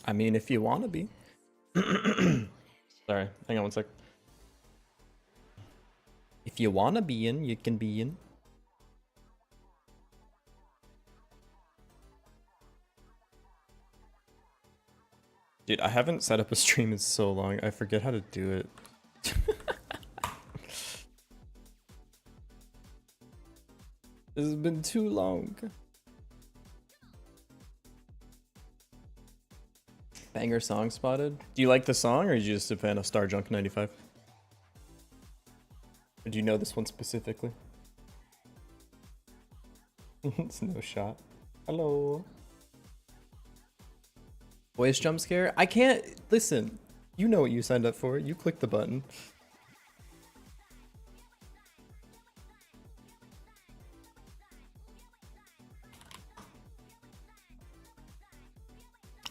I mean, if you want to be. Sorry, hang on one sec. If you want to be in, you can be in. Dude, I haven't set up a stream in so long. I forget how to do it. This has been too long. Banger song spotted. Do you like the song, or are you just a fan of Star Junk 95? Or do you know this one specifically? It's no shot. Hello. Voice jump scare? I can't listen. You know what you signed up for. You click the button.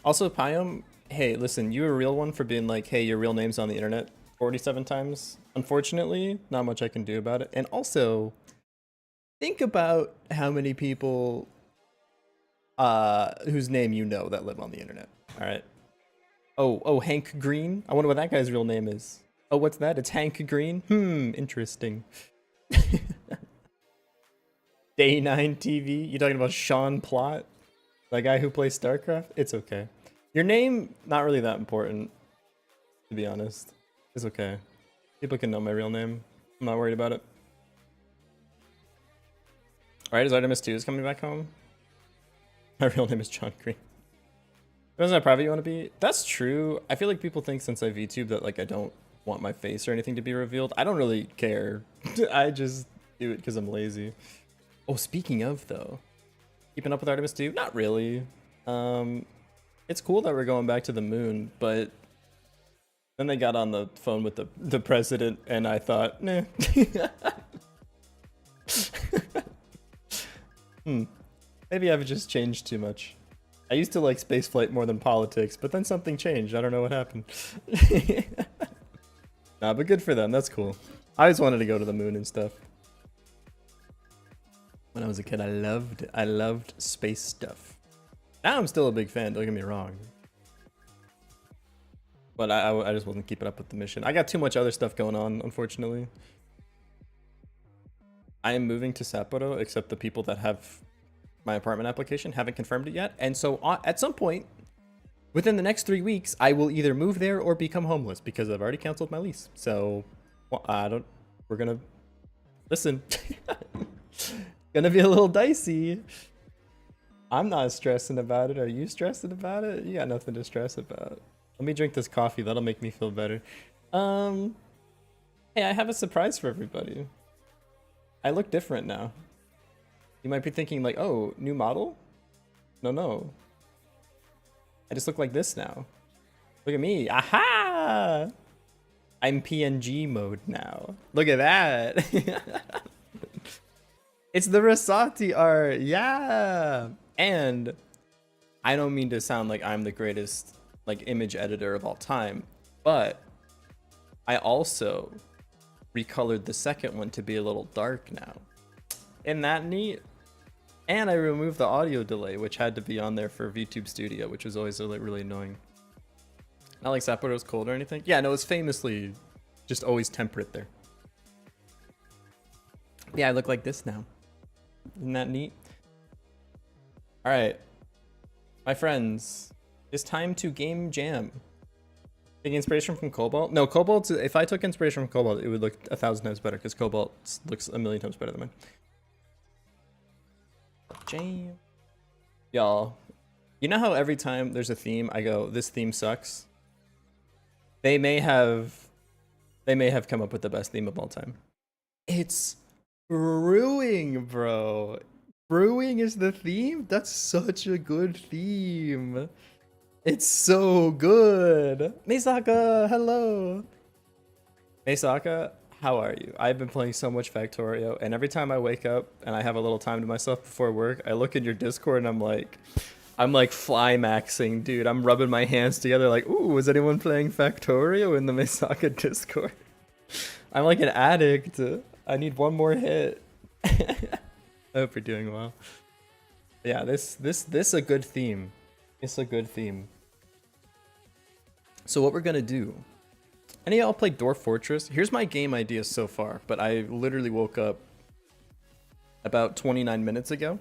Also, Pyom, hey, listen, you a real one for being like, hey, your real name's on the internet 47 times. Unfortunately, not much I can do about it. And also, think about how many people whose name you know that live on the internet. All right. Oh, Hank Green. I wonder what that guy's real name is. Oh, what's that? It's Hank Green. Interesting. Day 9 TV. You talking about Sean Plott? That guy who plays StarCraft? It's okay. Your name, not really that important, to be honest. It's okay. People can know my real name. I'm not worried about it. Alright, is Artemis 2 is coming back home? My real name is John Green. Depends on how private you want to be. That's true. I feel like people think since I VTube that like I don't want my face or anything to be revealed. I don't really care. I just do it because I'm lazy. Oh, speaking of though, keeping up with Artemis 2? Not really. It's cool that we're going back to the moon, but then they got on the phone with the president, and I thought, nah. Maybe I've just changed too much. I used to like spaceflight more than politics, but then something changed. I don't know what happened. Nah, but good for them. That's cool. I always wanted to go to the moon and stuff. When I was a kid, I loved space stuff. Now I'm still a big fan, don't get me wrong. But I just wasn't keeping up with the mission. I got too much other stuff going on, unfortunately. I am moving to Sapporo, except the people that have my apartment application haven't confirmed it yet. And so at some point, within the next 3 weeks, I will either move there or become homeless because I've already canceled my lease. So, well, we're gonna, listen. Gonna be a little dicey. I'm not stressing about it. Are you stressing about it? You got nothing to stress about. Let me drink this coffee. That'll make me feel better. Hey, I have a surprise for everybody. I look different now. You might be thinking like, oh, new model? No. I just look like this now. Look at me. Aha! I'm PNG mode now. Look at that. It's the Rosati art. Yeah. And I don't mean to sound like I'm the greatest like image editor of all time, but I also recolored the second one to be a little dark now. Isn't that neat? And I removed the audio delay, which had to be on there for VTube Studio, which was always really annoying. Not like Sapporo's cold or anything. Yeah, no, it's famously just always temperate there. Yeah, I look like this now. Isn't that neat? All right, my friends, it's time to game jam. Taking inspiration from Cobalt? No, Cobalt, if I took inspiration from Cobalt, it would look 1,000 times better because Cobalt looks a million times better than mine. Jam. Y'all, you know how every time there's a theme, I go, this theme sucks? They may have come up with the best theme of all time. It's brewing, bro. Brewing is the theme? That's such a good theme. It's so good. Misaka, hello. Misaka, how are you? I've been playing so much Factorio, and every time I wake up and I have a little time to myself before work, I look at your Discord and I'm like fly maxing, dude. I'm rubbing my hands together like, ooh, is anyone playing Factorio in the Misaka Discord? I'm like an addict. I need one more hit. I hope you're doing well. Yeah, this a good theme. It's a good theme. So what we're gonna do, any of y'all play Dwarf Fortress? Here's my game idea so far, but I literally woke up about 29 minutes ago.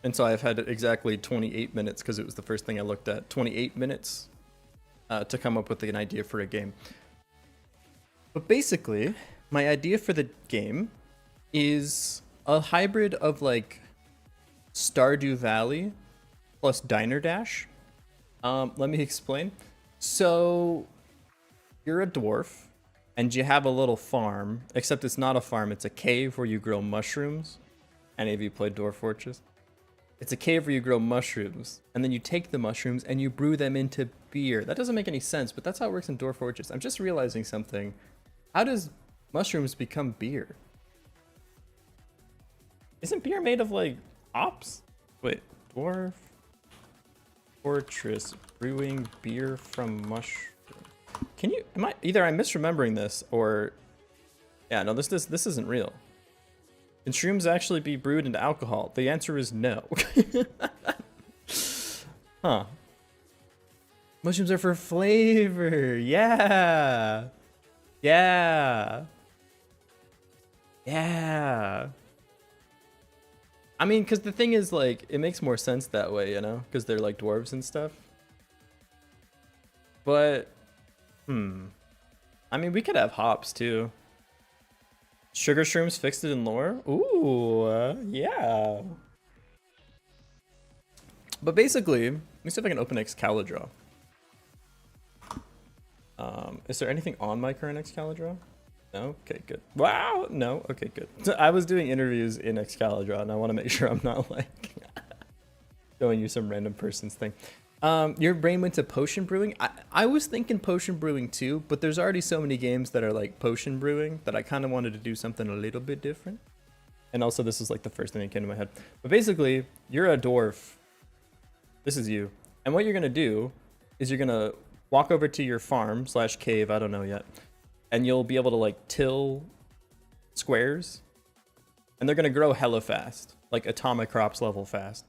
And so I've had exactly 28 minutes because it was the first thing I looked at. 28 minutes to come up with an idea for a game. But basically, my idea for the game is a hybrid of like Stardew Valley plus Diner Dash. Let me explain. So you're a dwarf and you have a little farm, except it's not a farm, it's a cave where you grow mushrooms. Any of you played Dwarf Fortress? It's a cave where you grow mushrooms, and then you take the mushrooms and you brew them into beer. That doesn't make any sense, but that's how it works in Dwarf Fortress. I'm just realizing something. How does mushrooms become beer? Isn't beer made of like hops? Wait, Dwarf Fortress brewing beer from mushroom. Can you? Either I'm misremembering this or, yeah, no, this isn't real. Can shrooms actually be brewed into alcohol? The answer is no. Huh. Mushrooms are for flavor. Yeah. Yeah. Yeah. I mean, because the thing is, like, it makes more sense that way, you know? Because they're, like, dwarves and stuff. But, I mean, we could have hops, too. Sugar shrooms fixed it in lore? Ooh, yeah. But basically, let me see if I can open Excalibur. Is there anything on my current Excalibur? No? Okay, good. Wow! No? Okay, good. So I was doing interviews in Excalibur, and I want to make sure I'm not, like, showing you some random person's thing. Your brain went to potion brewing. I was thinking potion brewing too, but there's already so many games that are like potion brewing that I kind of wanted to do something a little bit different. And also this is like the first thing that came to my head. But basically, you're a dwarf. This is you. And what you're going to do is you're going to walk over to your farm / cave, I don't know yet. And you'll be able to like till squares. And they're going to grow hella fast, like atomic crops level fast.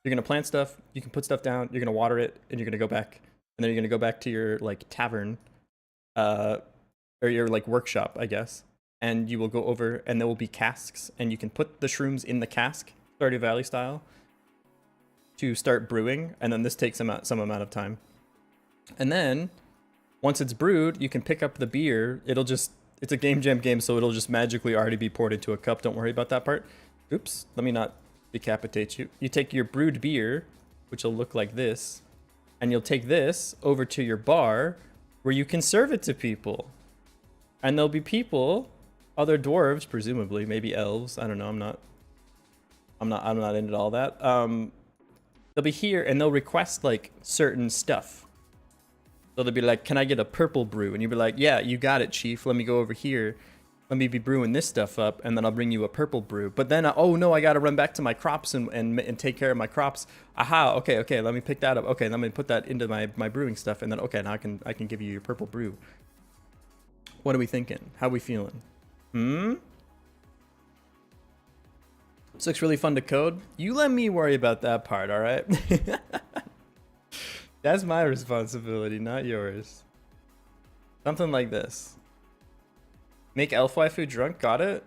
You're going to plant stuff, you can put stuff down, you're going to water it, and you're going to go back. And then you're going to go back to your, like, tavern, or your, like, workshop, I guess. And you will go over, and there will be casks, and you can put the shrooms in the cask, Stardew Valley style, to start brewing, and then this takes some amount of time. And then, once it's brewed, you can pick up the beer. It's a Game Jam game, so it'll just magically already be poured into a cup. Don't worry about that part. Oops, let me not decapitate you. You take your brewed beer, which will look like this, and you'll take this over to your bar where you can serve it to people. And there'll be people, other dwarves presumably, maybe elves, I don't know, I'm not into all that. They'll be here and they'll request like certain stuff. So they'll be like, "Can I get a purple brew?" And you'll be like, "Yeah, you got it, chief. Let me go over here. Let me be brewing this stuff up, and then I'll bring you a purple brew." But then, oh no, I gotta run back to my crops and take care of my crops. Aha, okay, let me pick that up. Okay, let me put that into my brewing stuff, and then okay, now I can give you your purple brew. What are we thinking? How are we feeling? This looks really fun to code. You let me worry about that part, all right? That's my responsibility, not yours. Something like this. Make elf waifu drunk, got it?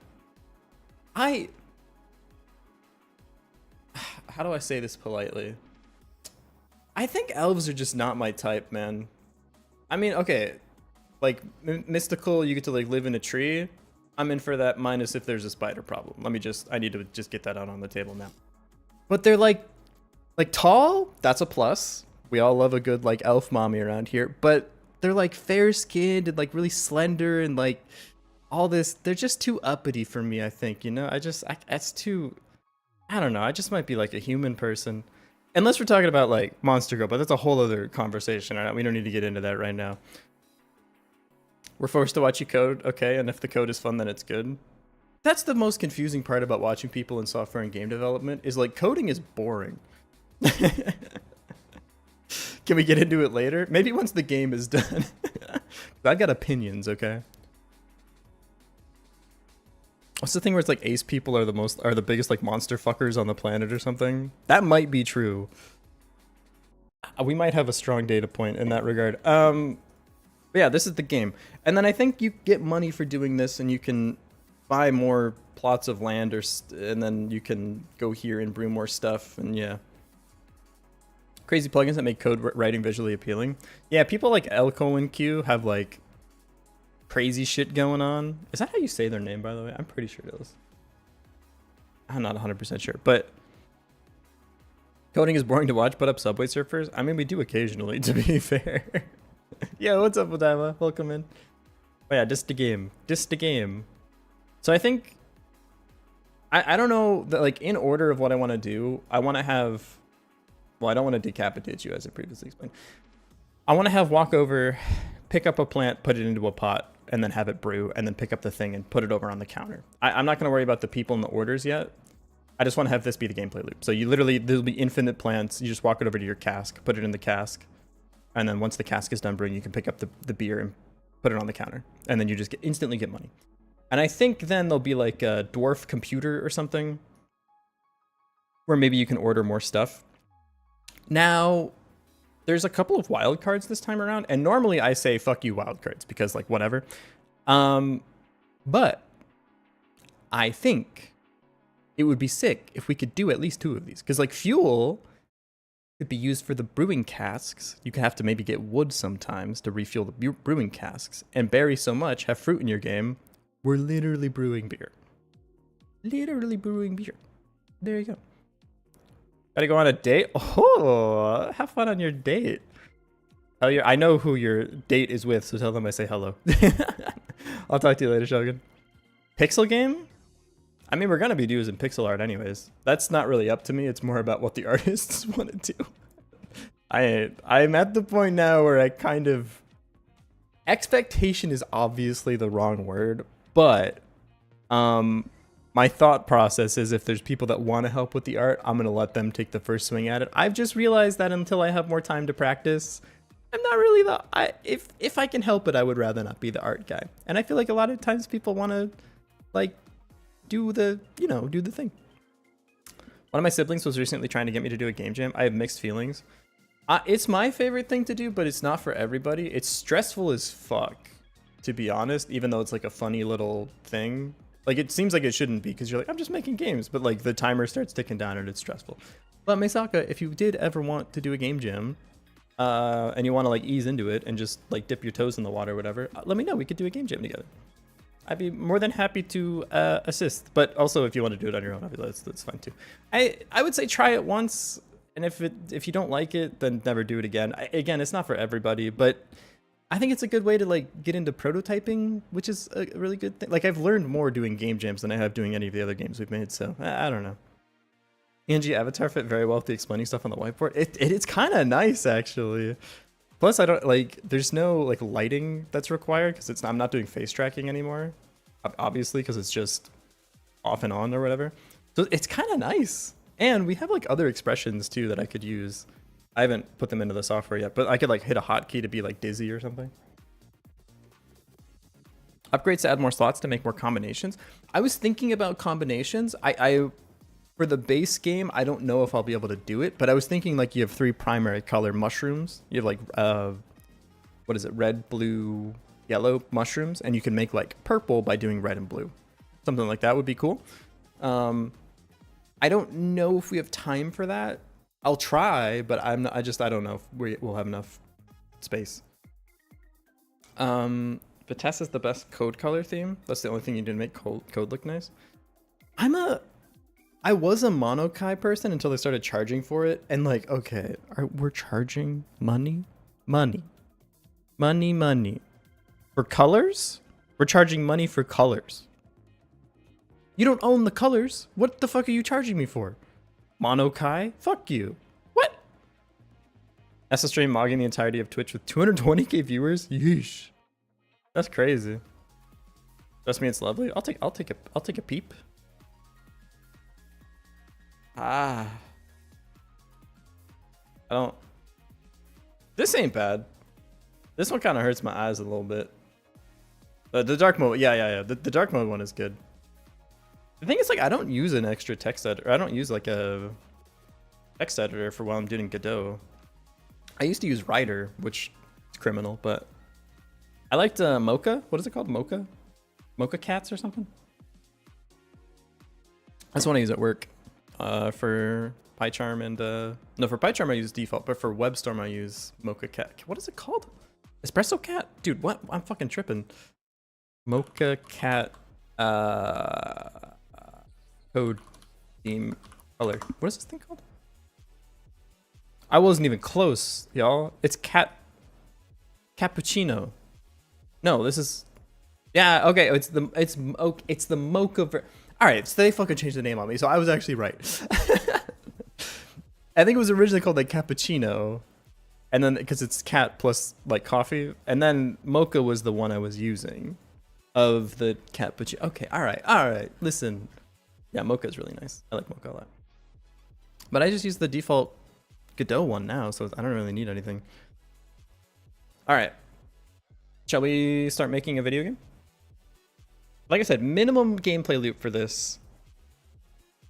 How do I say this politely? I think elves are just not my type, man. I mean, okay, like mystical, you get to like live in a tree. I'm in for that, minus if there's a spider problem. I need to just get that out on the table now. But they're like tall, that's a plus. We all love a good like elf mommy around here, but they're like fair skinned and like really slender and like all this. They're just too uppity for me, I think, you know? That's too, I don't know. I just might be like a human person. Unless we're talking about like Monster Girl, but that's a whole other conversation. Right? We don't need to get into that right now. We're forced to watch you code, okay, and if the code is fun, then it's good. That's the most confusing part about watching people in software and game development, is like coding is boring. Can we get into it later? Maybe once the game is done. I've got opinions, okay? What's the thing where it's like ace people are the biggest like monster fuckers on the planet or something? That might be true. We might have a strong data point in that regard. But yeah, this is the game. And then I think you get money for doing this, and you can buy more plots of land, and then you can go here and brew more stuff. And yeah, crazy plugins that make code writing visually appealing. Yeah, people like Q have like crazy shit going on. Is that how you say their name, by the way? I'm pretty sure it is. I'm not 100% sure, but coding is boring to watch. Put up Subway Surfers. I mean, we do occasionally, to be fair. Yeah, what's up, Odama? Welcome in. Oh yeah, just a game. Just a game. So I think... I don't know, that like in order of what I want to do, I want to have... Well, I don't want to decapitate you, as I previously explained. I want to have walk over, pick up a plant, put it into a pot, and then have it brew, and then pick up the thing and put it over on the counter. I'm not going to worry about the people and the orders yet. I just want to have this be the gameplay loop. So you literally, there'll be infinite plants. You just walk it over to your cask, put it in the cask, and then once the cask is done brewing, you can pick up the beer and put it on the counter. And then you just instantly get money. And I think then there'll be like a dwarf computer or something where maybe you can order more stuff. Now, there's a couple of wildcards this time around. And normally I say, fuck you wildcards, because like whatever. But I think it would be sick if we could do at least 2 of these. Because like fuel could be used for the brewing casks. You could have to maybe get wood sometimes to refuel the brewing casks. And berry so much, have fruit in your game. We're literally brewing beer. Literally brewing beer. There you go. Gotta go on a date? Oh, have fun on your date. I know who your date is with, so tell them I say hello. I'll talk to you later, Shogun. Pixel game? I mean, we're gonna be doing pixel art anyways. That's not really up to me. It's more about what the artists want to do. I'm at the point now where I kind of... Expectation is obviously the wrong word, but my thought process is if there's people that want to help with the art, I'm gonna let them take the first swing at it. I've just realized that until I have more time to practice, I'm not really if I can help it, I would rather not be the art guy. And I feel like a lot of times people want to like do the thing. One of my siblings was recently trying to get me to do a game jam. I have mixed feelings. It's my favorite thing to do, but it's not for everybody. It's stressful as fuck, to be honest, even though it's like a funny little thing. Like, it seems like it shouldn't be, because you're like, I'm just making games, but like the timer starts ticking down and it's stressful. But Misaka, if you did ever want to do a game jam, and you want to like ease into it and just like dip your toes in the water or whatever, let me know. We could do a game jam together. I'd be more than happy to assist. But also, if you want to do it on your own, that's fine too. I would say try it once. And if you don't like it, then never do it again. Again, it's not for everybody, but I think it's a good way to like get into prototyping, which is a really good thing. Like, I've learned more doing game jams than I have doing any of the other games we've made. So I don't know. Angie avatar fit very well with the explaining stuff on the whiteboard. It's kind of nice actually. Plus, I don't like. There's no like lighting that's required because I'm not doing face tracking anymore. Obviously, because it's just off and on or whatever. So it's kind of nice. And we have like other expressions too that I could use. I haven't put them into the software yet, but I could like hit a hotkey to be like dizzy or something. Upgrades to add more slots to make more combinations. I was thinking about combinations. I for the base game, I don't know if I'll be able to do it, but I was thinking like you have 3 primary color mushrooms. You have like, what is it? Red, blue, yellow mushrooms. And you can make like purple by doing red and blue. Something like that would be cool. I don't know if we have time for that. I'll try, but I don't know if we'll have enough space. Vitesse is the best code color theme. That's the only thing you did to make code look nice. I was a Monokai person until they started charging for it. And like, okay, we're charging money. For colors? We're charging money for colors. You don't own the colors. What the fuck are you charging me for? Monokai? Fuck you. What? That's a stream mogging the entirety of Twitch with 220k viewers? Yeesh. That's crazy. Trust me, it's lovely. I'll take a peep. This ain't bad. This one kind of hurts my eyes a little bit. The dark mode, yeah. The dark mode one is good. The thing is, like, I don't use an extra text editor. I don't use like a text editor for while I'm doing Godot. I used to use Rider, which is criminal, but I liked Mocha. What is it called? Mocha? Mocha Cats or something? That's one I use at work for PyCharm and no, for PyCharm I use default, but for WebStorm I use Mocha Cat. What is it called? Espresso Cat? Dude, what? I'm fucking tripping. Mocha Cat code theme color. What is this thing called? I wasn't even close, y'all. It's cappuccino. No, this is okay. It's the mocha. All right, so they fucking changed the name on me, so I was actually right. I think it was originally called like cappuccino, and then because it's cat plus like coffee, and then mocha was the one I was using of the cappuccino. Okay, all right. Listen, yeah, mocha is really nice. I like mocha a lot, but I just use the default Godot one now, so I don't really need anything. All right, shall we start making a video game? Like I said, minimum gameplay loop for this.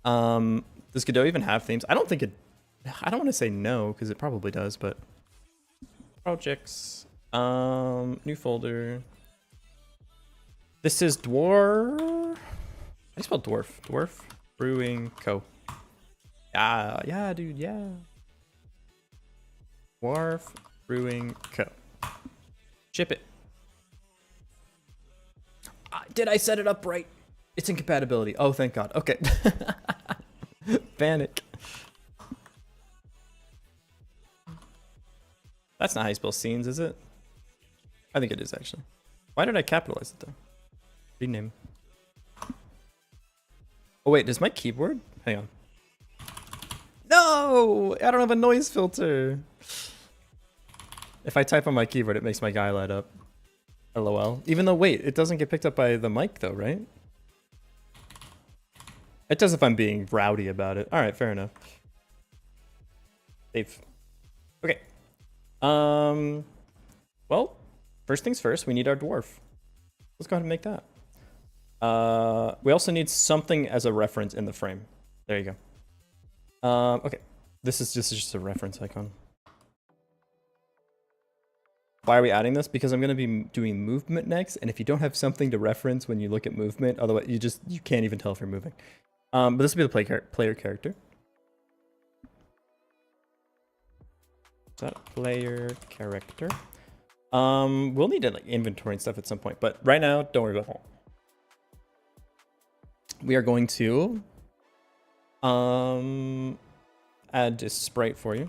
Does Godot even have themes? I don't want to say no because it probably does, but projects, new folder. This is Dwarf. How do you spell dwarf? Dwarf Brewing Co. Yeah, dude, yeah. Dwarf Brewing Co. Ship it. Did I set it up right? It's incompatibility. Oh, thank God. Okay. Panic. That's not how you spell scenes, is it? I think it is, actually. Why did I capitalize it, though? Rename. Oh, wait. Does my keyboard? Hang on. No! I don't have a noise filter. If I type on my keyboard, it makes my guy light up. LOL. Even though, wait, it doesn't get picked up by the mic, though, right? It does if I'm being rowdy about it. All right, fair enough. Save. Okay. Well, first things first, we need our dwarf. Let's go ahead and make that. We also need something as a reference in the frame. There you go. Okay. This is just a reference icon. Why are we adding this? Because I'm going to be doing movement next, and if you don't have something to reference when you look at movement, otherwise you can't even tell if you're moving. But this will be the player character. Is that player character? We'll need to like inventory and stuff at some point, but right now, don't worry about that. We are going to add this sprite for you.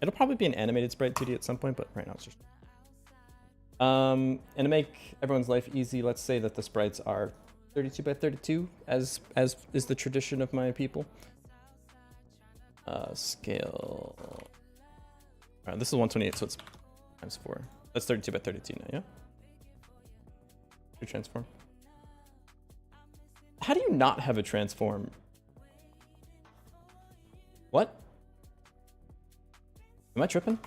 It'll probably be an animated sprite 2D at some point, but right now it's just. And to make everyone's life easy, let's say that the sprites are 32 by 32, as is the tradition of my people. Scale. All right, this is 128, so it's times 4. That's 32 by 32 now, yeah? To transform. How do you not have a transform? What? Am I tripping?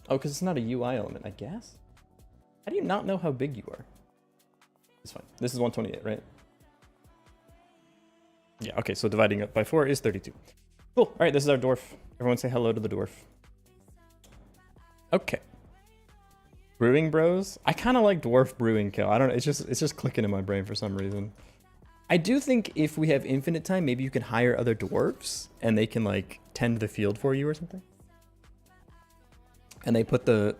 Oh, because it's not a UI element, I guess? How do you not know how big you are? It's fine. This is 128, right? Yeah, okay, so dividing it by 4 is 32. Cool. All right, this is our dwarf. Everyone say hello to the dwarf. Okay. Brewing Bros. I kind of like Dwarf Brewing Co. I don't know, it's just clicking in my brain for some reason. I do think if we have infinite time, maybe you can hire other dwarves and they can like tend the field for you or something. And they put the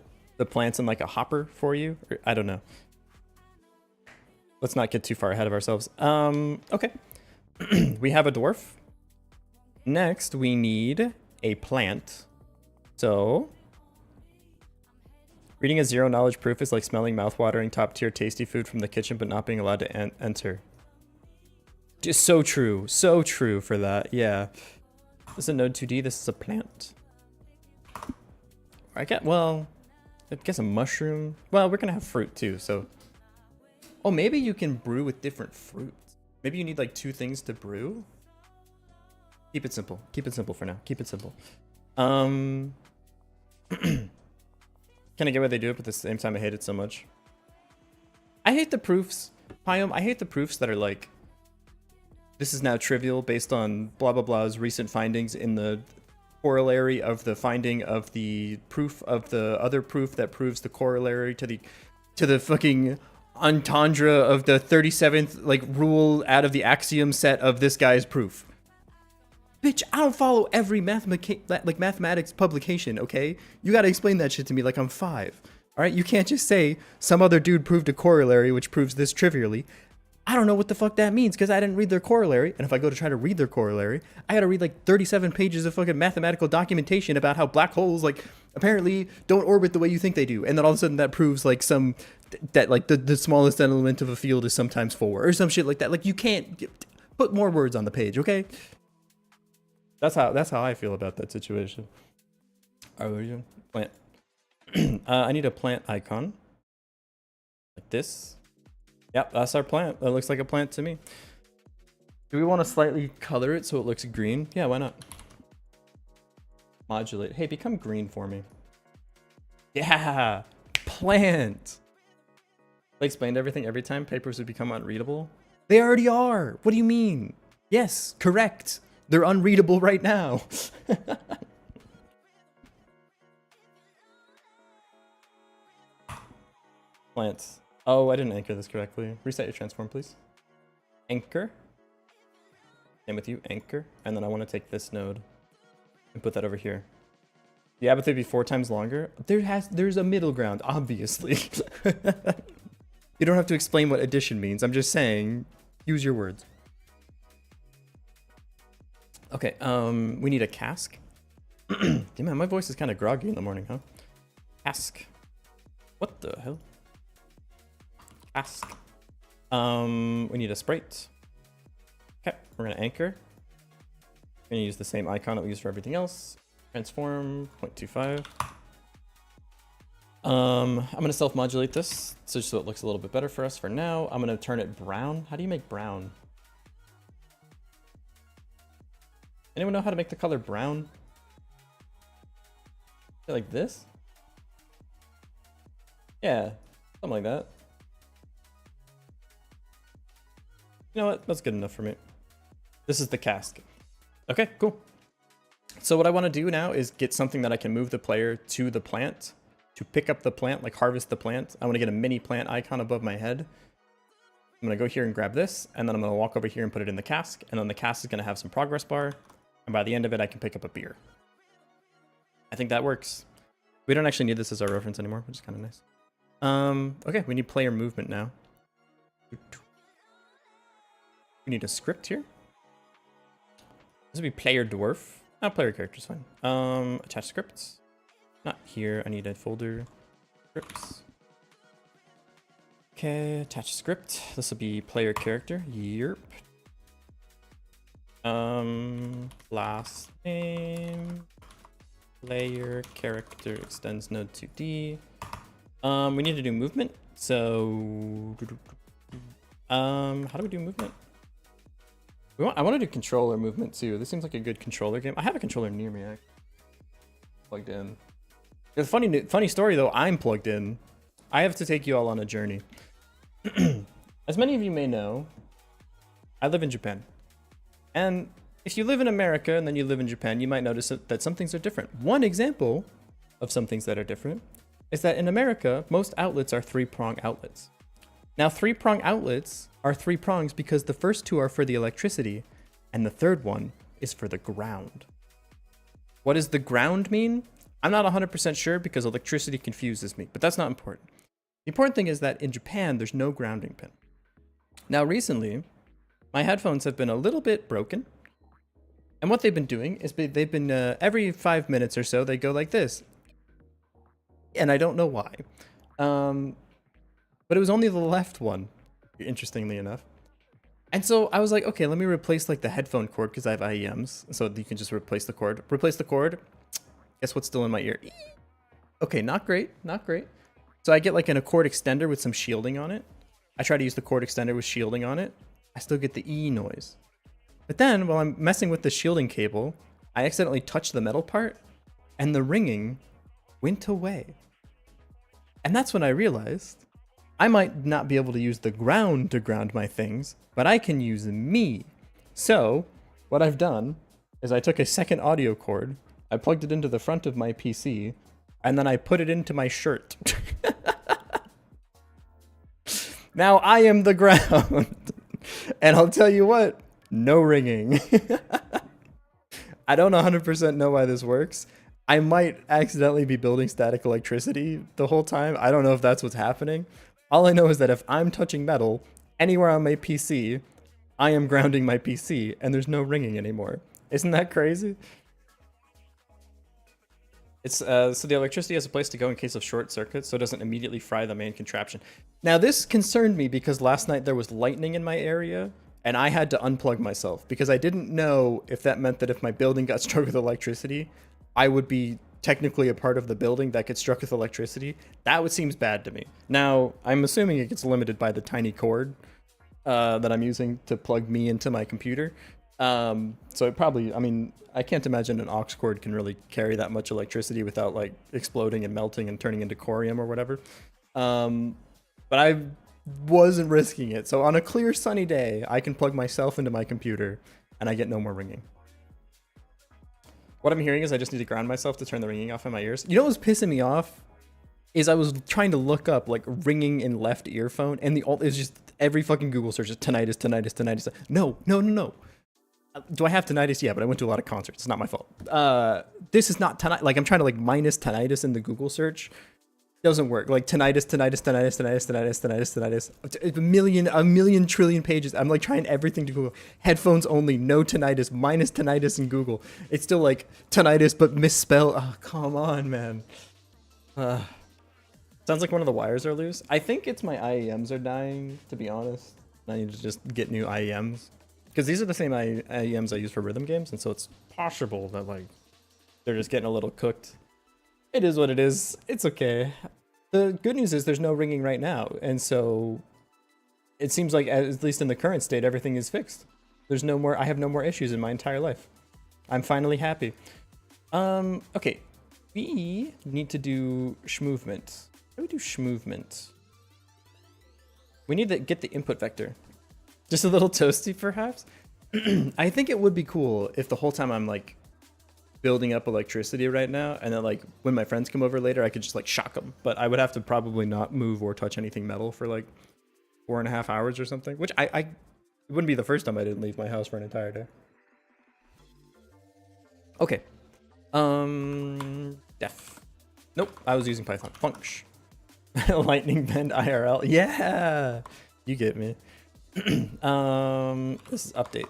plants in like a hopper for you. Or, I don't know. Let's not get too far ahead of ourselves. Okay. We have a dwarf. Next, we need a plant. So, reading a zero knowledge proof is like smelling mouthwatering top tier tasty food from the kitchen but not being allowed to enter. Just so true for that. Yeah. This is a node 2D. This is a plant. I guess a mushroom. Well, we're gonna have fruit too, so. Oh, maybe you can brew with different fruits. Maybe you need like 2 things to brew. Keep it simple. Keep it simple for now. Keep it simple. Can I get why they do it, but at the same time I hate it so much? I hate the proofs, Pyom. I hate the proofs that are like, this is now trivial based on blah blah blah's recent findings in the corollary of the finding of the proof of the other proof that proves the corollary to the fucking entendre of the 37th like rule out of the axiom set of this guy's proof. Bitch, I don't follow every mathematics publication, okay? You gotta explain that shit to me like I'm 5. All right, you can't just say some other dude proved a corollary which proves this trivially. I don't know what the fuck that means because I didn't read their corollary. And if I go to try to read their corollary, I gotta read like 37 pages of fucking mathematical documentation about how black holes like apparently don't orbit the way you think they do. And then all of a sudden that proves like that like the smallest element of a field is sometimes 4 or some shit like that. Like you can't put more words on the page, okay? That's how I feel about that situation. All right, what are you doing? Plant. I need a plant icon. Like this. Yep, that's our plant. That looks like a plant to me. Do we want to slightly color it so it looks green? Yeah, why not? Modulate. Hey, become green for me. Yeah! Plant! I explained everything every time papers would become unreadable. They already are! What do you mean? Yes, correct. They're unreadable right now. Plants. Oh, I didn't anchor this correctly. Reset your transform, please. Anchor. Same with you, anchor. And then I want to take this node and put that over here. Yeah, but they'd be 4 times longer. There's a middle ground, obviously. You don't have to explain what addition means. I'm just saying, use your words. Okay, we need a cask. Damn, man, my voice is kind of groggy in the morning, huh? Cask. What the hell? Cask. We need a sprite. Okay, we're gonna anchor. We're gonna use the same icon that we use for everything else. Transform 0.25. I'm gonna self-modulate this so it looks a little bit better for us for now. I'm gonna turn it brown. How do you make brown? Anyone know how to make the color brown? Like this? Yeah, something like that. You know what? That's good enough for me. This is the cask. Okay, cool. So what I want to do now is get something that I can move the player to the plant, to pick up the plant, like harvest the plant. I want to get a mini plant icon above my head. I'm going to go here and grab this, and then I'm going to walk over here and put it in the cask, and then the cask is going to have some progress bar, and by the end of it, I can pick up a beer. I think that works. We don't actually need this as our reference anymore, which is kind of nice. Okay, we need player movement now. We need a script here. This would be player dwarf. Oh, player character is fine. Attach scripts. Not here. I need a folder. Scripts. Okay, attach script. This will be player character. Yerp. Last name. Player character extends node 2D. We need to do movement. So, how do we do movement? I want to do controller movement too. This seems like a good controller game. I have a controller near me, actually. Plugged in. The funny story though, I'm plugged in. I have to take you all on a journey. As many of you may know, I live in Japan. And if you live in America and then you live in Japan, you might notice that some things are different. One example of some things that are different is that in America, most outlets are 3-prong outlets. Now, 3-prong outlets are 3 prongs because the first 2 are for the electricity and the third one is for the ground. What does the ground mean? I'm not 100% sure because electricity confuses me, but that's not important. The important thing is that in Japan, there's no grounding pin. Now, recently, my headphones have been a little bit broken. And what they've been doing is they've been, every 5 minutes or so, they go like this. And I don't know why. But it was only the left one, interestingly enough. And so I was like, okay, let me replace like the headphone cord because I have IEMs. So you can just replace the cord. Replace the cord. Guess what's still in my ear? Okay, not great, not great. So I get like a cord extender with some shielding on it. I try to use the cord extender with shielding on it. I still get the E noise. But then while I'm messing with the shielding cable, I accidentally touched the metal part and the ringing went away. And that's when I realized I might not be able to use the ground to ground my things, but I can use me. So what I've done is I took a second audio cord I plugged it into the front of my PC, and then I put it into my shirt. Now I am the ground. And I'll tell you what, no ringing. I don't 100% know why this works. I might accidentally be building static electricity the whole time. I don't know if that's what's happening. All I know is that if I'm touching metal anywhere on my PC, I am grounding my PC, and there's no ringing anymore. Isn't that crazy? It's so the electricity has a place to go in case of short circuits, so it doesn't immediately fry the main contraption. Now this concerned me because last night there was lightning in my area, and I had to unplug myself because I didn't know if that meant that if my building got struck with electricity, I would be technically a part of the building that gets struck with electricity. That would seems bad to me. Now I'm assuming it gets limited by the tiny cord that I'm using to plug me into my computer. So it probably, I mean, I can't imagine an aux cord can really carry that much electricity without like exploding and melting and turning into corium or whatever. But I wasn't risking it. So on a clear sunny day, I can plug myself into my computer and I get no more ringing. What I'm hearing is I just need to ground myself to turn the ringing off in my ears. You know what was pissing me off? Is I was trying to look up like ringing in left earphone, and it's just every fucking Google search is tinnitus, tinnitus, tinnitus. No. Do I have tinnitus? Yeah, but I went to a lot of concerts. It's not my fault. This is not tinnitus. Like I'm trying to like minus tinnitus in the Google search. Doesn't work. Like tinnitus. A million trillion pages. I'm like trying everything to Google. Headphones only, no tinnitus, minus tinnitus in Google. It's still like tinnitus, but misspelled. Oh, come on, man. Sounds like one of the wires are loose. I think it's my IEMs are dying, to be honest. I need to just get new IEMs. Because these are the same IEMs I use for rhythm games, and so it's possible that like they're just getting a little cooked. It is what it is. It's okay. The good news is there's no ringing right now, and so it seems like at least in the current state everything is fixed. There's no more. I have no more issues in my entire life. I'm finally happy. Okay, we need to do shmovement. How do we do shmovement? We need to get the input vector. Just a little toasty, perhaps. I think it would be cool if the whole time I'm like building up electricity right now, and then like when my friends come over later, I could just like shock them. But I would have to probably not move or touch anything metal for like 4.5 hours or something. Which it wouldn't be the first time I didn't leave my house for an entire day. Okay. Def. Nope. I was using Python. Function. Lightning bend IRL. Yeah. You get me. This is update.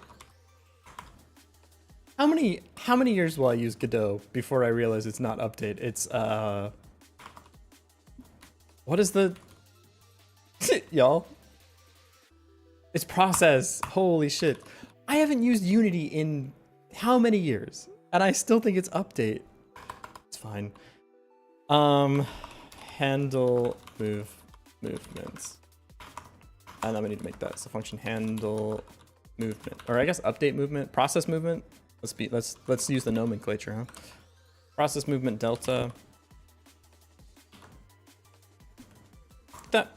How many years will I use Godot before I realize it's not update? It's what is the y'all? It's process. Holy shit. I haven't used Unity in how many years? And I still think it's update. It's fine. Handle movements. And then we need to make that. So function handle movement, or I guess update movement, process movement. Let's use the nomenclature, huh? Process movement delta. That.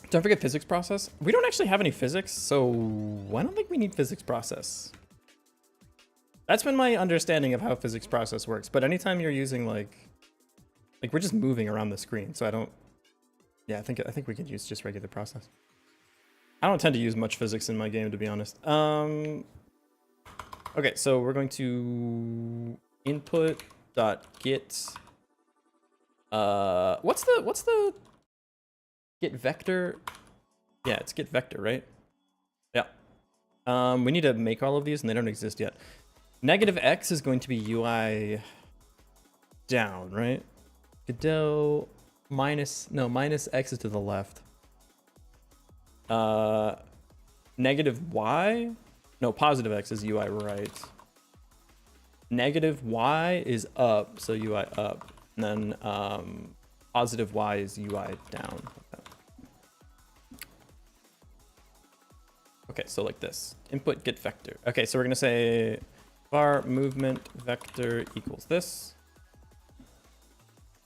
Don't forget physics process. We don't actually have any physics, so I don't think we need physics process. That's been my understanding of how physics process works. But anytime you're using like we're just moving around the screen, so I don't. Yeah, I think we could use just regular process. I don't tend to use much physics in my game, to be honest. Okay, so we're going to input.get. What's the get vector? Yeah, it's get vector, right? Yeah. We need to make all of these, and they don't exist yet. -x is going to be UI down, right? Godot minus x is to the left. -y, no, positive x is UI right. -y is up, so UI up. And then positive y is UI down. Okay, so like this. Input get vector. Okay, so we're gonna say var movement vector equals this.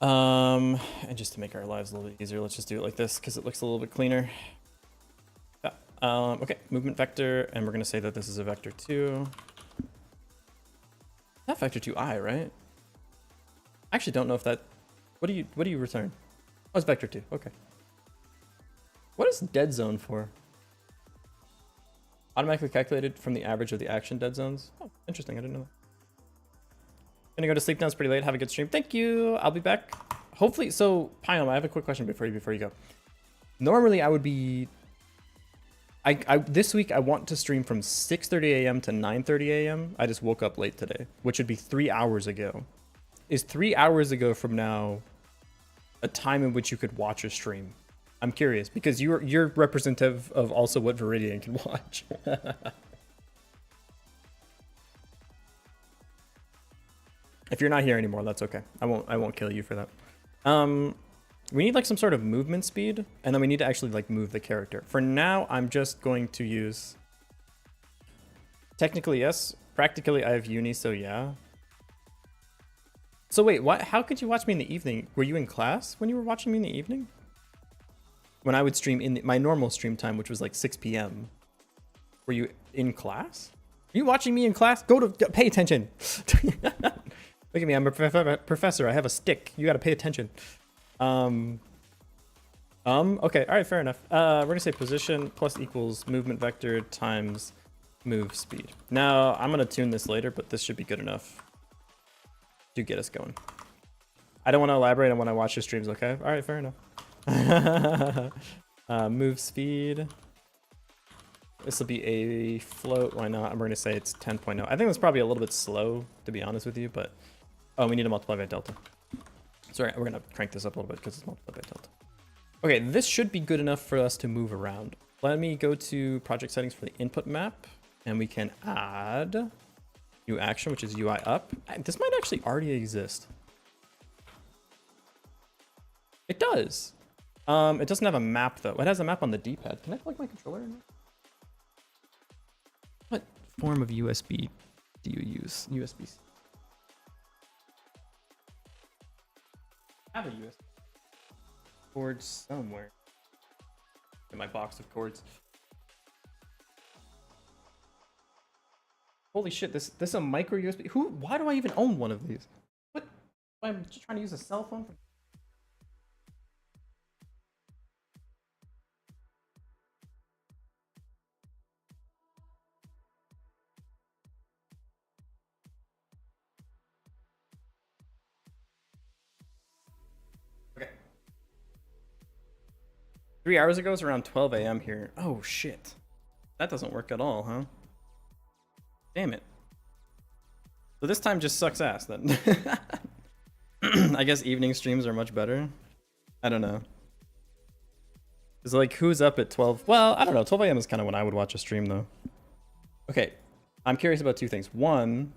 And just to make our lives a little bit easier, let's just do it like this because it looks a little bit cleaner. Yeah. Okay, movement vector, and we're gonna say that this is a vector too. Not vector 2i, right? I actually don't know if that... What do you return? Oh, it's vector 2. Okay. What is dead zone for? Automatically calculated from the average of the action dead zones. Oh, interesting. I didn't know that. Gonna go to sleep now. It's pretty late. Have a good stream. Thank you. I'll be back. Hopefully. So, Pyom, I have a quick question before you go. Normally, I would be... this week, I want to stream from 6:30 a.m. to 9:30 a.m. I just woke up late today, which would be 3 hours ago. Is 3 hours ago from now a time in which you could watch a stream? I'm curious because you're representative of also what Viridian can watch. If you're not here anymore, that's okay. I won't kill you for that. We need like some sort of movement speed, and then we need to actually like move the character. For now, I'm just going to use... Technically, yes. Practically, I have uni, so yeah. So wait, what? How could you watch me in the evening? Were you in class when you were watching me in the evening? When I would stream in my normal stream time, which was like 6 p.m. Were you in class? Are you watching me in class? Pay attention. Look at me, I'm a professor. I have a stick. You gotta pay attention. Okay, all right, fair enough. We're gonna say position plus equals movement vector times move speed. Now, I'm gonna tune this later, but this should be good enough to get us going. I don't want to elaborate on when I watch your streams, okay? All right, fair enough. Move speed. This will be a float. Why not? I'm going to say it's 10.0. I think that's probably a little bit slow, to be honest with you, but... Oh, we need to multiply by delta. Sorry, we're going to crank this up a little bit because it's multiplied by delta. Okay, this should be good enough for us to move around. Let me go to project settings for the input map, and we can add new action, which is UI up. This might actually already exist. It does. It doesn't have a map though. It has a map on the D-pad. Can I plug my controller in? What form of USB do you use? USB-C. I have a USB cord somewhere in my box of cords. Holy shit! This is a micro USB. Why do I even own one of these? What? I'm just trying to use a cell phone. Okay. 3 hours ago, it was around 12 a.m. here. Oh shit. That doesn't work at all, huh? Damn it. So this time just sucks ass then. I guess evening streams are much better. I don't know. It's like, who's up at 12? Well, I don't know. 12 a.m. is kind of when I would watch a stream though. Okay. I'm curious about two things. One,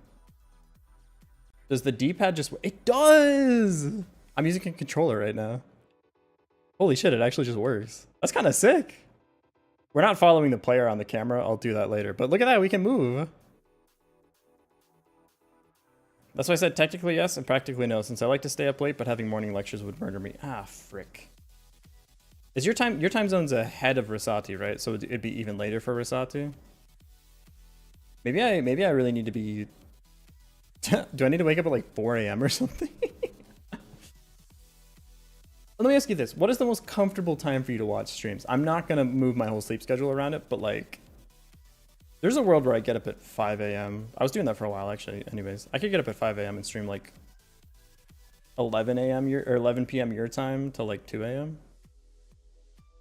does the D-pad just... It does! I'm using a controller right now. Holy shit, it actually just works. That's kind of sick. We're not following the player on the camera. I'll do that later. But look at that, we can move. That's why I said technically yes and practically no, since I like to stay up late, but having morning lectures would murder me. Ah, frick. Is your time zone's ahead of Risati, right? So it'd be even later for Risati? Maybe I really need to be... Do I need to wake up at like 4 a.m. or something? Let me ask you this. What is the most comfortable time for you to watch streams? I'm not going to move my whole sleep schedule around it, but like... There's a world where I get up at 5 a.m. I was doing that for a while, actually. Anyways, I could get up at 5 a.m. and stream like 11 a.m. or 11 p.m. your time to like 2 a.m.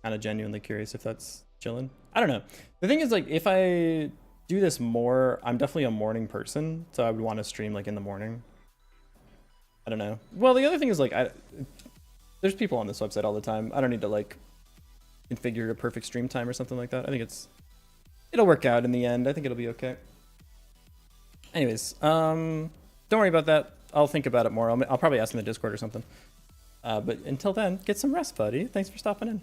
Kind of genuinely curious if that's chilling. I don't know. The thing is, like, if I do this more, I'm definitely a morning person, so I would want to stream like in the morning. I don't know. Well, the other thing is like, there's people on this website all the time. I don't need to like configure a perfect stream time or something like that. I think it'll work out in the end. I think it'll be okay. Anyways, don't worry about that. I'll think about it more. I'll probably ask in the Discord or something. But until then, get some rest, buddy. Thanks for stopping in.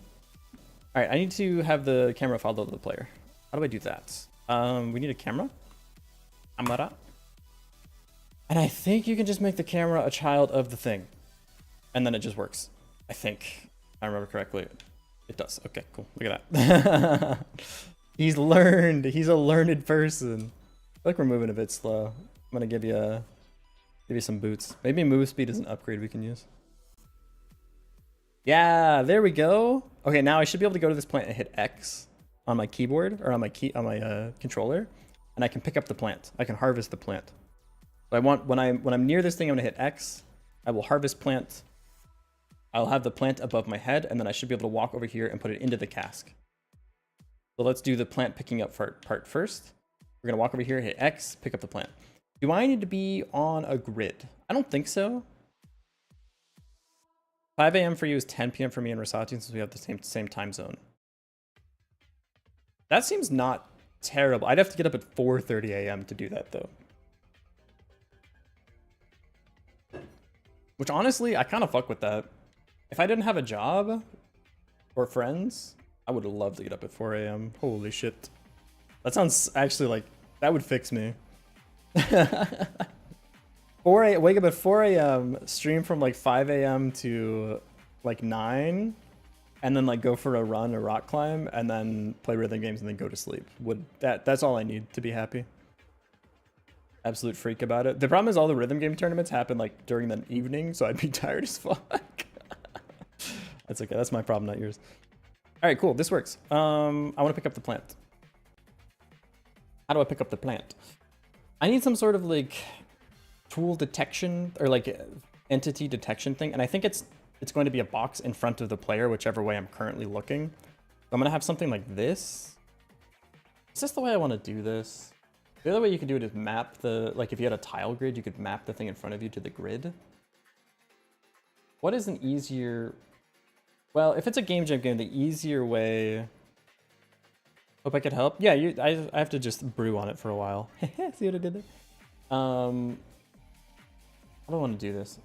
All right, I need to have the camera follow the player. How do I do that? We need a camera. Camera. And I think you can just make the camera a child of the thing. And then it just works. I think. If I remember correctly. It does. Okay, cool. Look at that. He's learned. He's a learned person. I feel like we're moving a bit slow. I'm gonna give you Maybe some boots. Maybe move speed is an upgrade we can use. Yeah, there we go. Okay, now I should be able to go to this plant and hit X on my keyboard or on my controller, and I can pick up the plant. I can harvest the plant. So I want when I'm near this thing, I'm gonna hit X. I will harvest plant. I'll have the plant above my head, and then I should be able to walk over here and put it into the cask. So let's do the plant picking up part first. We're gonna walk over here, hit X, pick up the plant. Do I need to be on a grid? I don't think so. 5 a.m. for you is 10 p.m. for me and Rasati since we have the same time zone. That seems not terrible. I'd have to get up at 4:30 a.m. to do that though. Which honestly, I kind of fuck with that. If I didn't have a job or friends, I would love to get up at 4 a.m. Holy shit. That sounds actually like, that would fix me. 4 a.m. Wake up at 4 a.m. stream from like 5 a.m. to like 9, and then like go for a run or rock climb, and then play rhythm games and then go to sleep. That's all I need to be happy. Absolute freak about it. The problem is all the rhythm game tournaments happen like during the evening, so I'd be tired as fuck. That's okay. That's my problem, not yours. All right, cool. This works. I want to pick up the plant. How do I pick up the plant? I need some sort of like tool detection or like entity detection thing, and I think it's going to be a box in front of the player, whichever way I'm currently looking. So I'm gonna have something like this. Is this the way I want to do this? The other way you could do it is map the, like if you had a tile grid, you could map the thing in front of you to the grid. What is an easier... Well, if it's a game jam game, the easier way... Hope I could help. Yeah, I have to just brew on it for a while. See what I did there? How do I want to do this?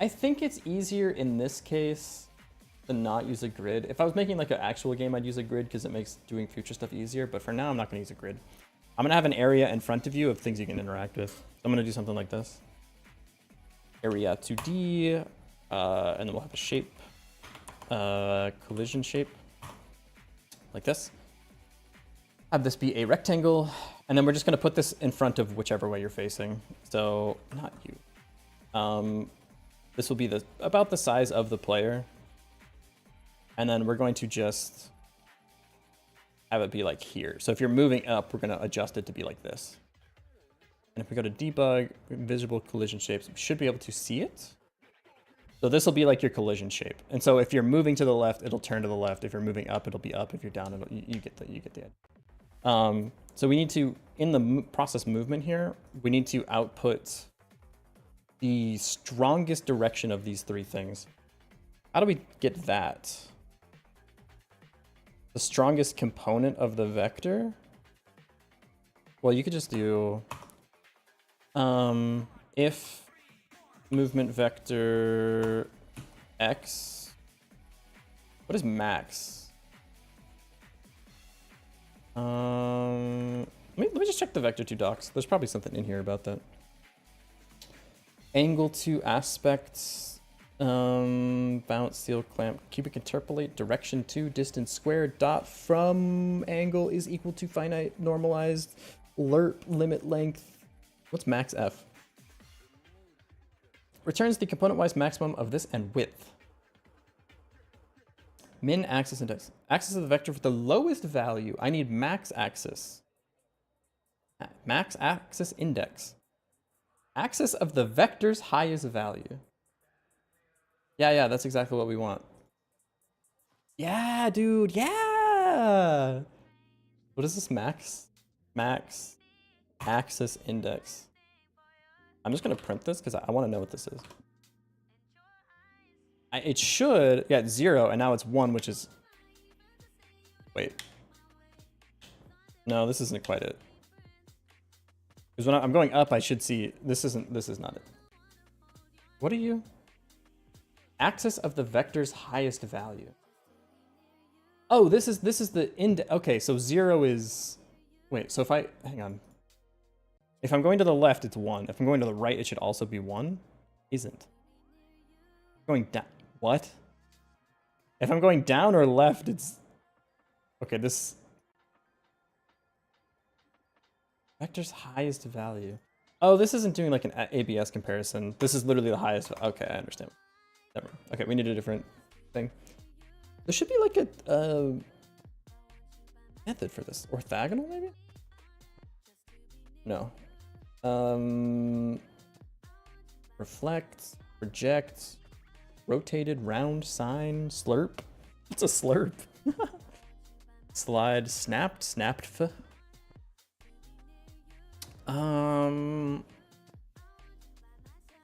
I think it's easier in this case to not use a grid. If I was making like an actual game, I'd use a grid because it makes doing future stuff easier. But for now, I'm not going to use a grid. I'm going to have an area in front of you of things you can interact with. So I'm going to do something like this. Area 2D, and then we'll have a shape, collision shape, like this. Have this be a rectangle, and then we're just going to put this in front of whichever way you're facing. So, not you. This will be about the size of the player. And then we're going to just have it be like here. So if you're moving up, we're going to adjust it to be like this. And if we go to debug, visible collision shapes, we should be able to see it. So this will be like your collision shape. And so if you're moving to the left, it'll turn to the left. If you're moving up, it'll be up. If you're down, you get the idea. So we need to, in the process movement here, we need to output the strongest direction of these three things. How do we get that? The strongest component of the vector? Well, you could just do if movement vector x. What is max? Let me just check the vector2 docs. There's probably something in here about that. Angle to aspects, bounce, seal, clamp, cubic interpolate, direction to, distance squared, dot from angle is equal to finite, normalized, lerp, limit length. What's max f? Returns the component-wise maximum of this and width. Min axis index. Axis of the vector for the lowest value. I need max axis. Max axis index. Axis of the vector's highest value. Yeah, that's exactly what we want. Yeah, dude, yeah! What is this max? Max axis index. I'm just gonna print this because I want to know what this is. It should, yeah, it's 0, and now it's 1, which is... Wait. No, this isn't quite it. Because when I'm going up, I should see, this is not it. What are you? Axis of the vector's highest value. Oh, this is the index. Okay, so 0 is, wait, so if hang on. If I'm going to the left, it's 1. If I'm going to the right, it should also be 1. Isn't. Going down, what? If I'm going down or left, it's, okay, this. Vector's highest value. Oh, this isn't doing like an ABS comparison. This is literally the highest. Okay, I understand. Never mind. Okay, we need a different thing. There should be like a method for this. Orthogonal, maybe? No. Reflect, project, rotated, round, sine, slurp. What's a slurp? Slide, snapped, snapped.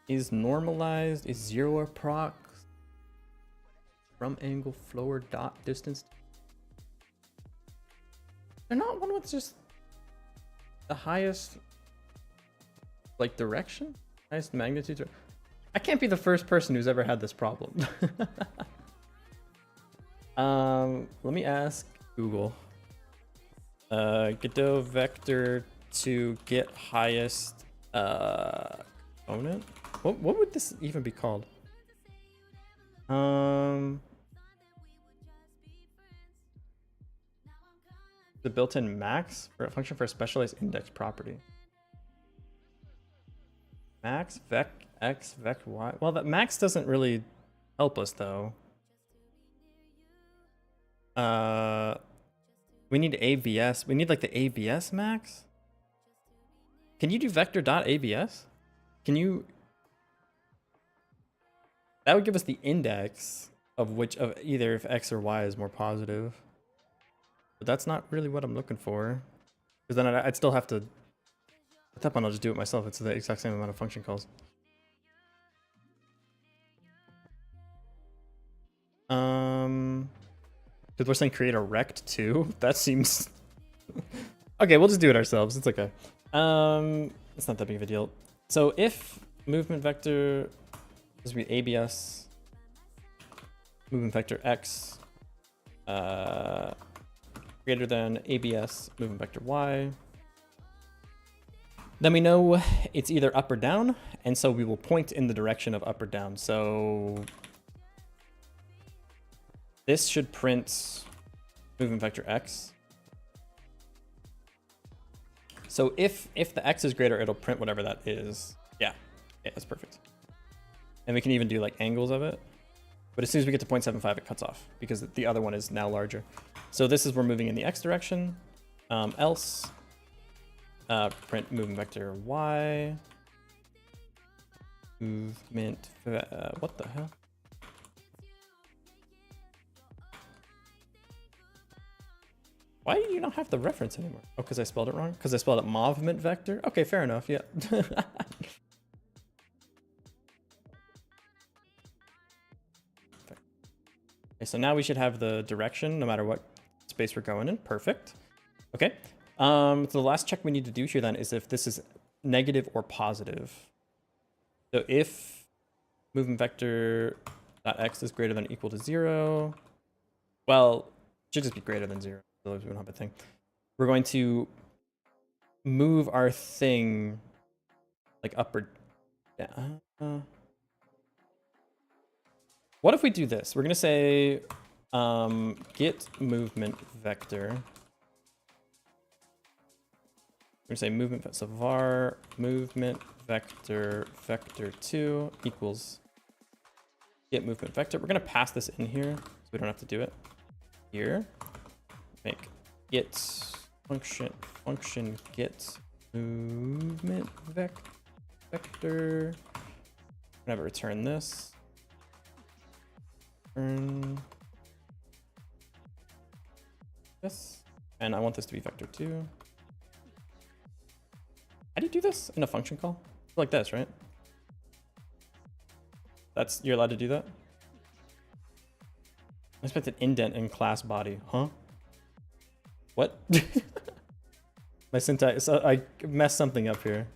Is normalized, is zero approx, from angle, floor, dot, distance. They're not one with just the highest, like, direction? Highest magnitude? I can't be the first person who's ever had this problem. Let me ask Google. Godot vector to get highest component. What would this even be called? The built-in max for a function for a specialized index property. Max vec x vec y. Well, that max doesn't really help us though. We need ABS. We need like the ABS max. Can you do vector dot ABS? Can you? That would give us the index of which of either if x or y is more positive. But that's not really what I'm looking for. Because then I'd still have to. At that point, I'll just do it myself. It's the exact same amount of function calls. Because we're saying create a rect too. That seems. Okay, we'll just do it ourselves. It's okay. It's not that big of a deal. So if movement vector. This would be ABS, movement vector x, greater than ABS, movement vector y. Then we know it's either up or down, and so we will point in the direction of up or down. So this should print movement vector x. So if the x is greater, it'll print whatever that is. Yeah, that's perfect. And we can even do like angles of it. But as soon as we get to 0.75, it cuts off because the other one is now larger. So this is we're moving in the x direction. Else, print movement vector y. Movement, what the hell? Why do you not have the reference anymore? Oh, because I spelled it wrong? Because I spelled it movement vector? Okay, fair enough, yeah. Okay, so now we should have the direction no matter what space we're going in. Perfect. Okay. So the last check we need to do here then is if this is negative or positive. So if movement vector dot x is greater than or equal to 0, well, it should just be greater than 0. Otherwise we don't have a thing. We're going to move our thing like up or down. What if we do this? We're going to say get movement vector. We're going to say movement, so var movement vector vector2 equals get movement vector. We're going to pass this in here so we don't have to do it here. Make get function get movement vector. I'm going to return this. This, and I want this to be vector2. How do you do this in a function call? Like this, right? That's, you're allowed to do that? I expect an indent in class body, huh? What? My syntax, so I messed something up here.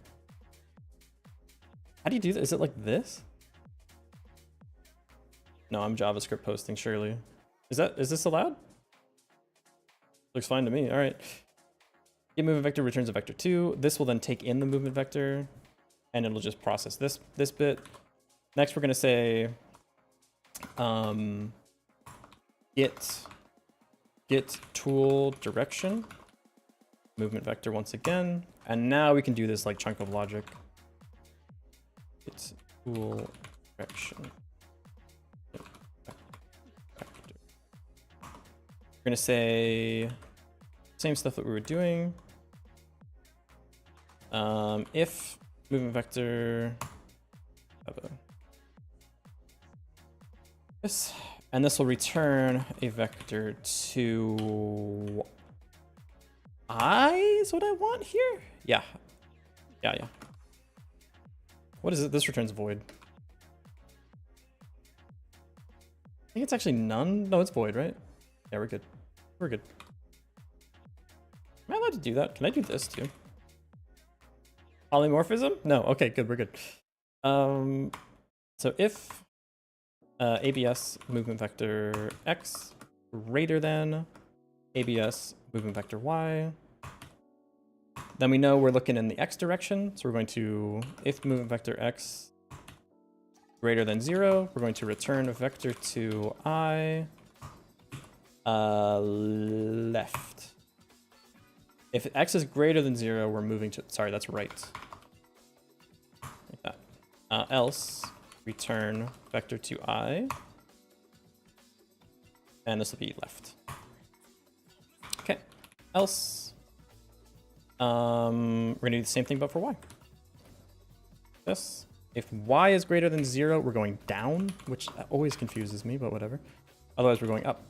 How do you do this? Is it like this? No, I'm JavaScript posting, surely. Is this allowed? Looks fine to me. All right. Get movement vector returns a vector2. This will then take in the movement vector, and it'll just process this bit. Next, we're going to say get tool direction movement vector once again, and now we can do this like chunk of logic. It's tool direction. We're gonna say same stuff that we were doing. If movement vector this, and this will return a vector to I is what I want here. Yeah. What is it? This returns void. I think it's actually none. No, it's void, right? Yeah, we're good. We're good. Am I allowed to do that? Can I do this too? Polymorphism? No. Okay, good. We're good. So if ABS movement vector X greater than ABS movement vector Y, then we know we're looking in the X direction. So we're going to, if movement vector X greater than 0, we're going to return a vector to I left. If X is greater than 0, we're moving to, sorry, that's right. Like that. Else, return vector to I. And this will be left. Okay. Else, we're gonna do the same thing, but for Y. This. If Y is greater than 0, we're going down, which always confuses me, but whatever. Otherwise, we're going up.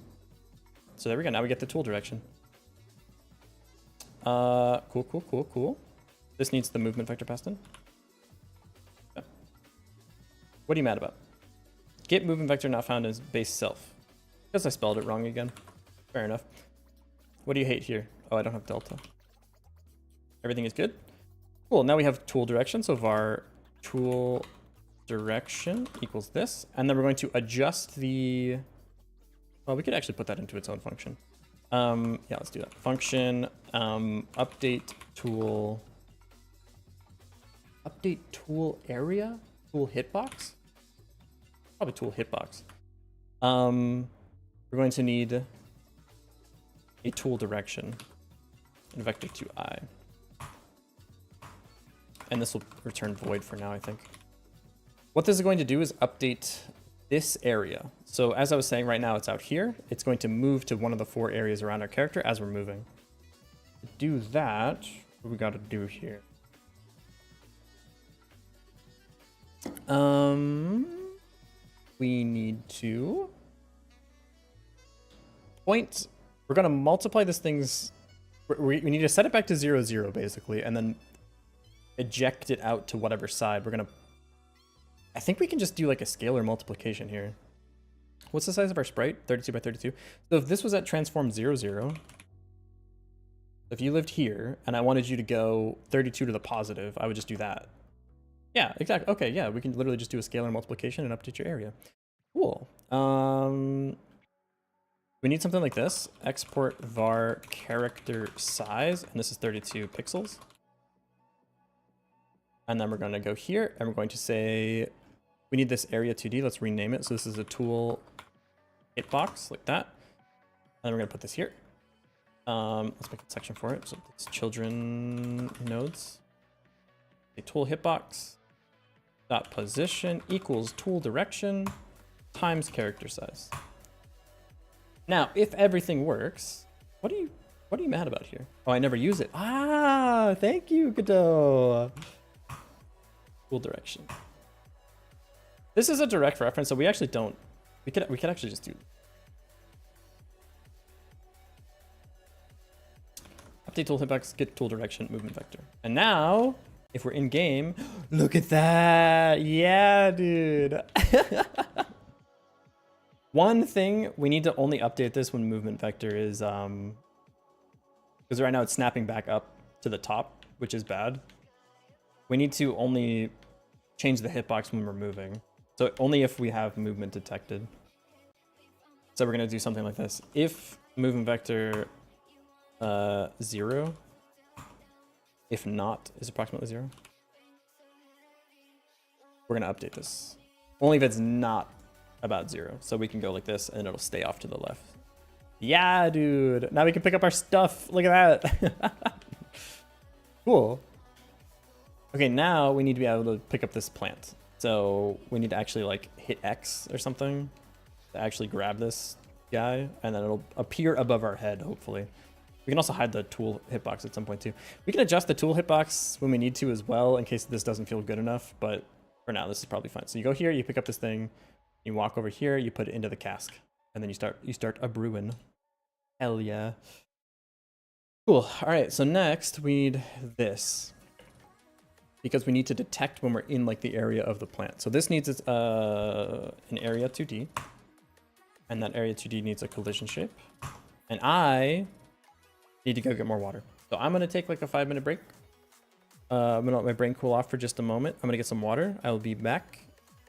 So there we go. Now we get the tool direction. Cool. This needs the movement vector passed in. Yeah. What are you mad about? Get movement vector not found in base self. Because I spelled it wrong again. Fair enough. What do you hate here? Oh, I don't have delta. Everything is good? Cool. Now we have tool direction. So var tool direction equals this. And then we're going to adjust the... Well, we could actually put that into its own function. Yeah, let's do that. Function update tool area, tool hitbox, probably tool hitbox. We're going to need a tool direction and vector to I, and this will return void for now, I think. What this is going to do is update this area. So as I was saying, right now it's out here. It's going to move to one of the 4 areas around our character as we're moving. To do that, what do we got to do here? We need to point. We're going to multiply this thing's. We need to set it back to 0, 0 basically, and then eject it out to whatever side. We're going to. I think we can just do like a scalar multiplication here. What's the size of our sprite? 32 by 32. So if this was at transform 0, 0, if you lived here and I wanted you to go 32 to the positive, I would just do that. Yeah, exactly. Okay, yeah, we can literally just do a scalar multiplication and update your area. Cool. We need something like this. Export var character size, and this is 32 pixels. And then we're going to go here and we're going to say, we need this area 2D. Let's rename it. So this is a tool hitbox like that. And then we're going to put this here. Let's make a section for it. So it's children nodes. A tool hitbox dot position equals tool direction times character size. Now, if everything works, what are you mad about here? Oh, I never use it. Ah, thank you, Godot. Tool direction. This is a direct reference, so we actually don't. We could actually just do update tool hitbox, get tool direction, movement vector. And now, if we're in game, look at that. Yeah, dude. One thing, we need to only update this when movement vector is because right now it's snapping back up to the top, which is bad. We need to only change the hitbox when we're moving. So only if we have movement detected. So we're gonna do something like this. If movement vector 0, if not is approximately 0, we're gonna update this. Only if it's not about 0. So we can go like this and it'll stay off to the left. Yeah, dude. Now we can pick up our stuff. Look at that. Cool. Okay, now we need to be able to pick up this plant. So we need to actually like hit X or something to actually grab this guy, and then it'll appear above our head, hopefully. We can also hide the tool hitbox at some point too. We can adjust the tool hitbox when we need to as well, in case this doesn't feel good enough, but for now this is probably fine. So you go here, you pick up this thing, you walk over here, you put it into the cask, and then you start a brewing. Hell yeah. Cool. All right, so next we need this, because we need to detect when we're in like the area of the plant. So this needs an area 2D, and that area 2D needs a collision shape. And I need to go get more water. So I'm gonna take like a 5-minute break. I'm gonna let my brain cool off for just a moment. I'm gonna get some water. I will be back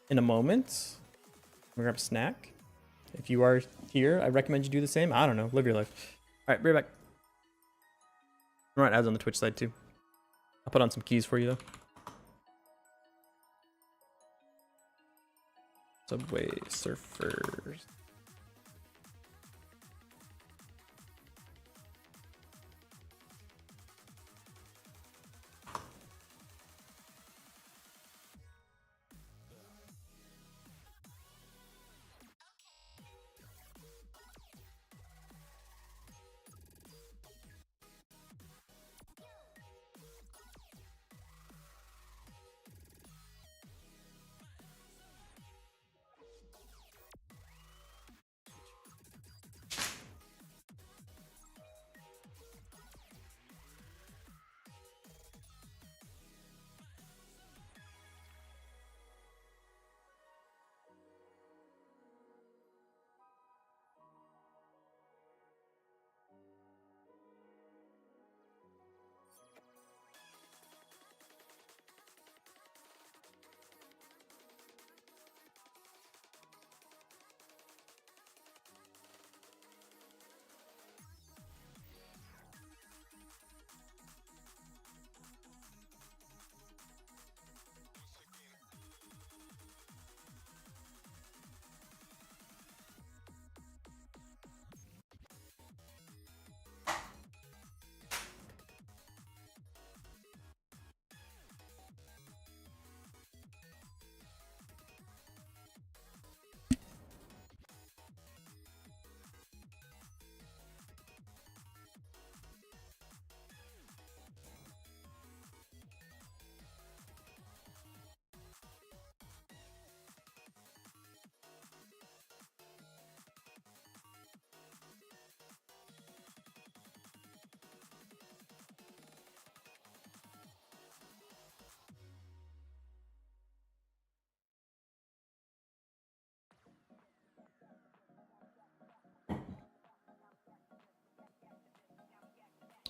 in a moment. I'm gonna grab a snack. If you are here, I recommend you do the same. I don't know, live your life. All right, be right back. All right, ads on the Twitch side too. I'll put on some keys for you though. Subway Surfers.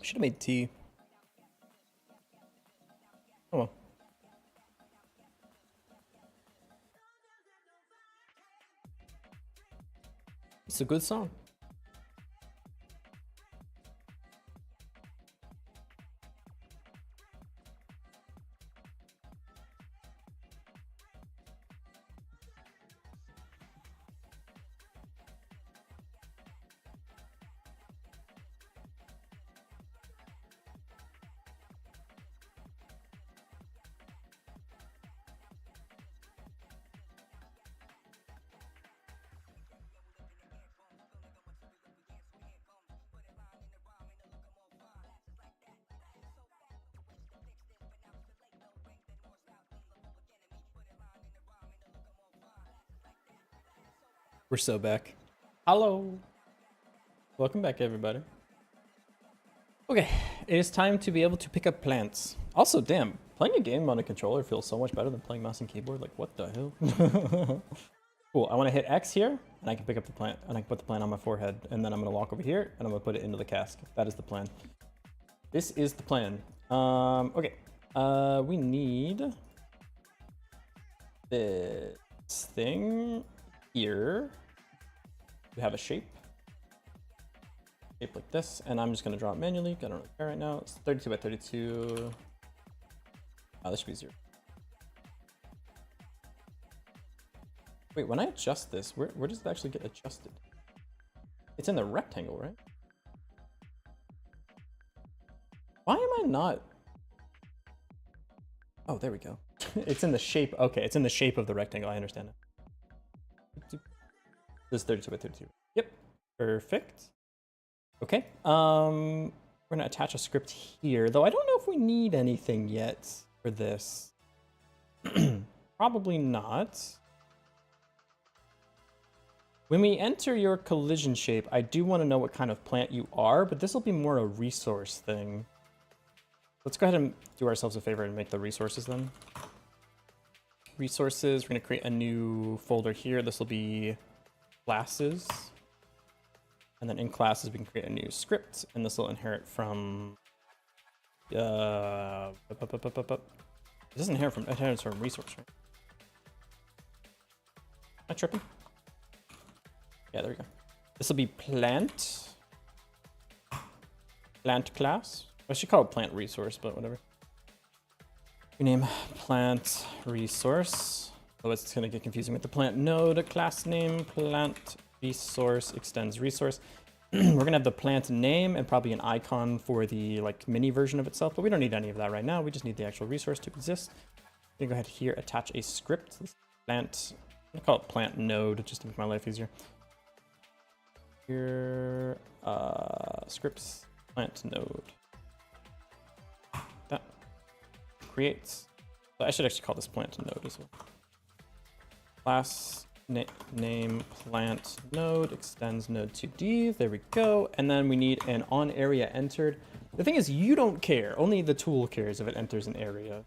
Should have made tea. Oh well. It's a good song. We're so back. Hello. Welcome back, everybody. Okay, it is time to be able to pick up plants. Also, damn, playing a game on a controller feels so much better than playing mouse and keyboard. Like, what the hell? Cool, I want to hit X here, and I can pick up the plant, and I can put the plant on my forehead, and then I'm going to walk over here, and I'm going to put it into the cask. That is the plan. This is the plan. Okay, we need this thing here. We have a shape like this, and I'm just gonna draw it manually. I don't really care right now. It's 32 by 32. Oh, this should be 0. Wait, when I adjust this, where does it actually get adjusted? It's in the rectangle, right? Why am I not? Oh, there we go. It's in the shape. Okay, it's in the shape of the rectangle. I understand it. This is 32 by 32. Yep. Perfect. Okay. We're gonna attach a script here, though I don't know if we need anything yet for this. Probably not. When we enter your collision shape, I do want to know what kind of plant you are, but this will be more a resource thing. Let's go ahead and do ourselves a favor and make the resources then. Resources, we're going to create a new folder here. This will be classes. And then in classes, we can create a new script, and this will inherit from... It doesn't inherit from, it inherits from resource, right? Am I tripping? Yeah, there we go. This will be plant class. I should call it plant resource, but whatever. Rename plant resource. Otherwise, it's going to get confusing with the plant node class name. Plant resource extends resource. We're going to have the plant name and probably an icon for the like mini version of itself, but we don't need any of that right now. We just need the actual resource to exist. I'm going to go ahead here, attach a script. This plant, I'm going to call it plant node just to make my life easier. Here, scripts, plant node. That creates. So I should actually call this plant node as well. Class name plant node extends node 2D. There we go. And then we need an on area entered. The thing is, you don't care. Only the tool cares if it enters an area.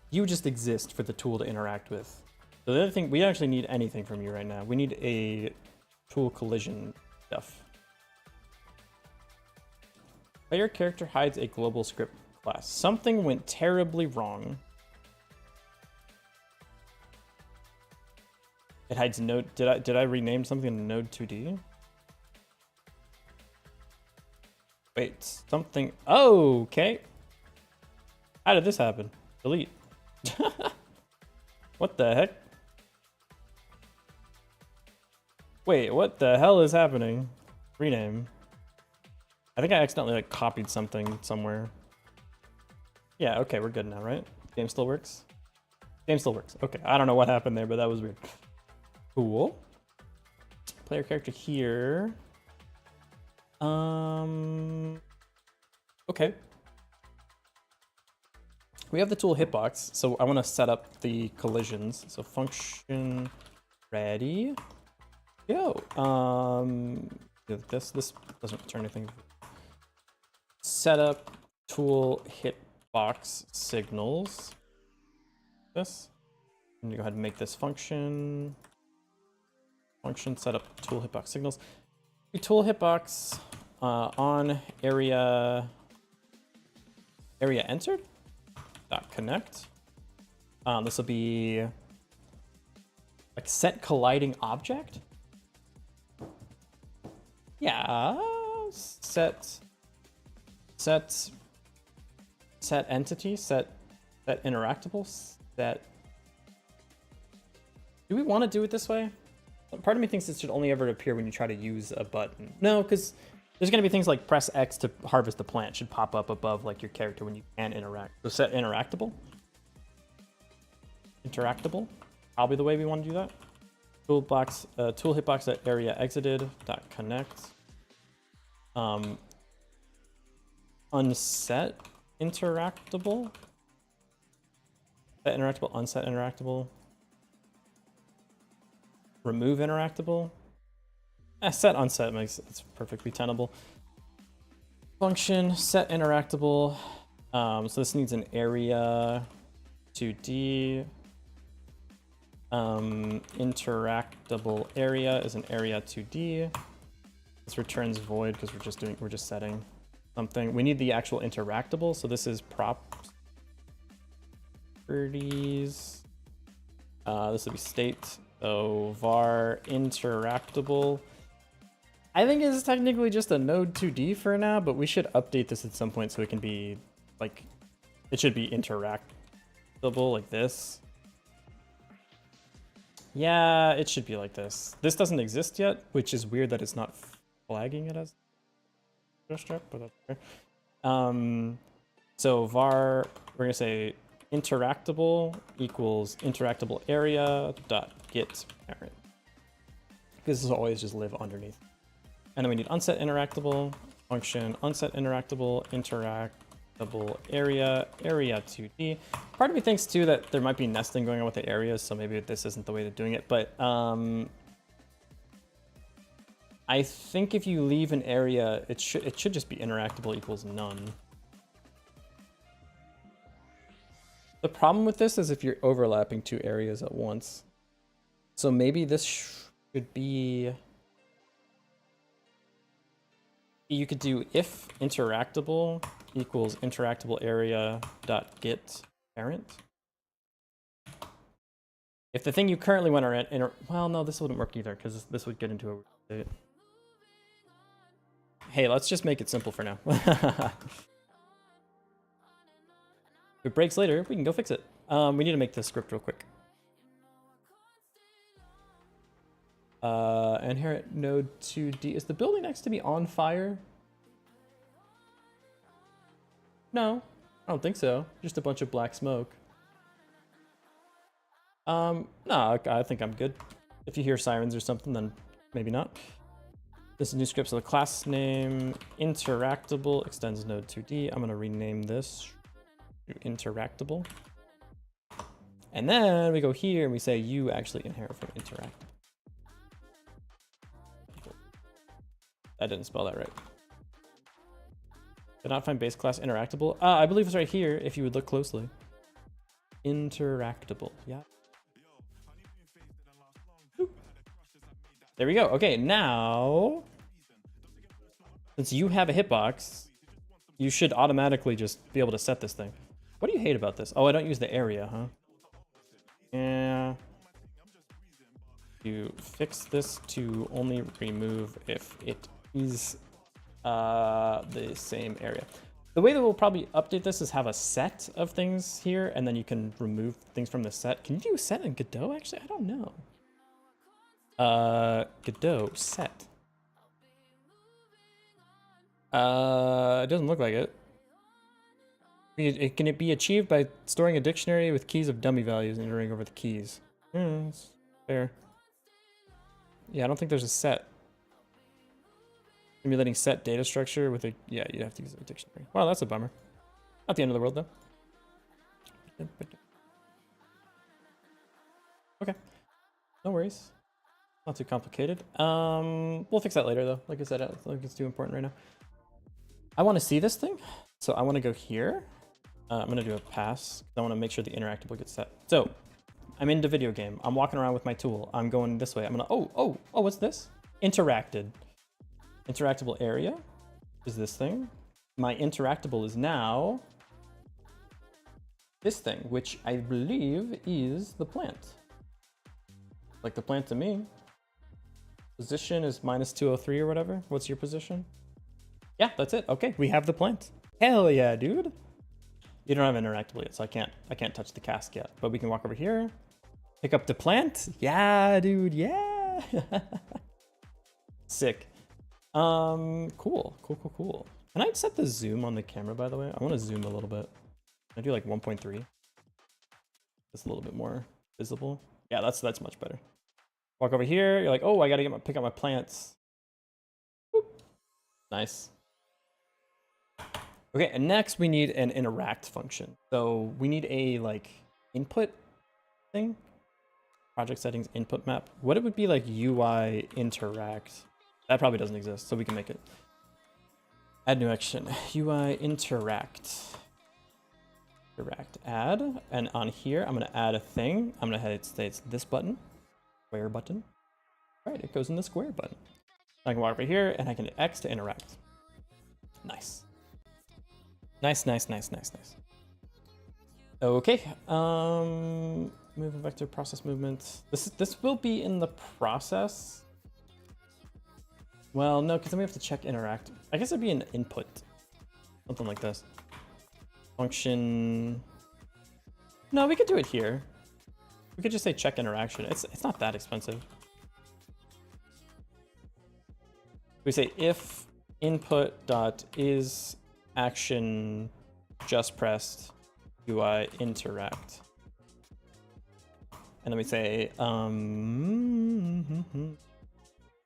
You just exist for the tool to interact with. So the other thing, we don't actually need anything from you right now. We need a tool collision stuff. Player character hides a global script class. Something went terribly wrong. It hides node. Did I rename something to node 2D? Wait, something. Oh, okay. How did this happen? Delete. What the heck? Wait, what the hell is happening? Rename. I think I accidentally like copied something somewhere. Yeah, okay, we're good now, right? Game still works? Game still works. Okay, I don't know what happened there, but that was weird. Cool. Player character here. Okay. We have the tool hitbox, so I want to set up the collisions. So function ready. Go. This doesn't return anything. Set up tool hitbox signals. This. I'm gonna go ahead and make this function. Function set up tool hitbox signals. Tool hitbox on area entered. Dot connect. This will be like set colliding object. Yeah, set entity, set interactable, set. Do we want to do it this way? Part of me thinks it should only ever appear when you try to use a button. No, because there's going to be things like press X to harvest the plant should pop up above like your character when you can interact. So set interactable. Interactable. Probably the way we want to do that. Toolbox, tool hitbox at area exited dot connect. Unset interactable. Set interactable, unset interactable. Remove interactable. Set unset makes it's perfectly tenable. Function set interactable. So this needs an area 2D. Interactable area is an area 2D. This returns void because we're just setting something. We need the actual interactable. So this is properties. This will be state. So var interactable. I think it's technically just a node 2D for now, but we should update this at some point so it can be like, it should be interactable like this. Yeah, it should be like this. This doesn't exist yet, which is weird that it's not flagging it as but that's okay. So var, we're gonna say interactable equals interactable area dot get parent. This is always just live underneath. And then we need unset interactable function, unset interactable, interactable area 2D. Part of me thinks too that there might be nesting going on with the areas, so maybe this isn't the way of doing it, but I think if you leave an area, it should just be interactable equals none. The problem with this is if you're overlapping two areas at once. So maybe this should be, you could do if interactable equals interactable area dot get parent. If the thing you currently want to well, no, this wouldn't work either because this would get into a state. Hey, let's just make it simple for now. If it breaks later, we can go fix it. We need to make this script real quick. Inherit node 2D. Is the building next to me on fire? No, I don't think so. Just a bunch of black smoke. No, I think I'm good. If you hear sirens or something, then maybe not. This is a new script, so the class name interactable extends node 2D. I'm gonna rename this to interactable. And then we go here and we say you actually inherit from interactable. I didn't spell that right. Did not find base class interactable. I believe it's right here if you would look closely. Interactable, yeah. There we go. Okay, now, since you have a hitbox, you should automatically just be able to set this thing. What do you hate about this? Oh, I don't use the area, huh? Yeah. You fix this to only remove if it is the same area. The way that we'll probably update this is have a set of things here, and then you can remove things from the set. Can you do a set in Godot, actually? I don't know. Godot set. It doesn't look like it. Can it be achieved by storing a dictionary with keys of dummy values and iterating over the keys? That's fair. Yeah, I don't think there's a set. Simulating set data structure with a, yeah, you'd have to use a dictionary. Wow, that's a bummer. Not the end of the world though. Okay, no worries. Not too complicated. We'll fix that later though. Like I said, I don't think it's too important right now. I want to see this thing, so I want to go here. I'm gonna do a pass. I want to make sure the interactable gets set. So I'm in the video game. I'm walking around with my tool. I'm going this way. I'm gonna, oh, what's this? Interacted. Interactable area is this thing. My interactable is now this thing, which I believe is the plant. Like the plant to me. Position is -203 or whatever. What's your position? Yeah, that's it. Okay, we have the plant. Hell yeah, dude. You don't have interactable yet, so I can't touch the cask yet. But we can walk over here, pick up the plant. Yeah, dude. Yeah. Sick. Cool. Can I set the zoom on the camera, by the way? I want to zoom a little bit. Can I do like 1.3? Just a little bit more visible. Yeah, that's much better. Walk over here. You're like, oh, I gotta pick up my plants. Boop. Nice. Okay, and next we need an interact function. So we need a like input thing. Project settings input map. What it would be like UI interact. That probably doesn't exist, so we can make it. Add new action. UI interact. Interact add. And on here, I'm gonna add a thing. I'm gonna have it say it's this button. Square button. All right, it goes in the square button. I can walk over here and I can X to interact. Nice. Nice. Okay. Moving vector process movement. This will be in the process. Well, no, because then we have to check interact. I guess it'd be an input. Something like this. Function. No, we could do it here. We could just say check interaction. It's not that expensive. We say if input dot is action just pressed UI interact. And then we say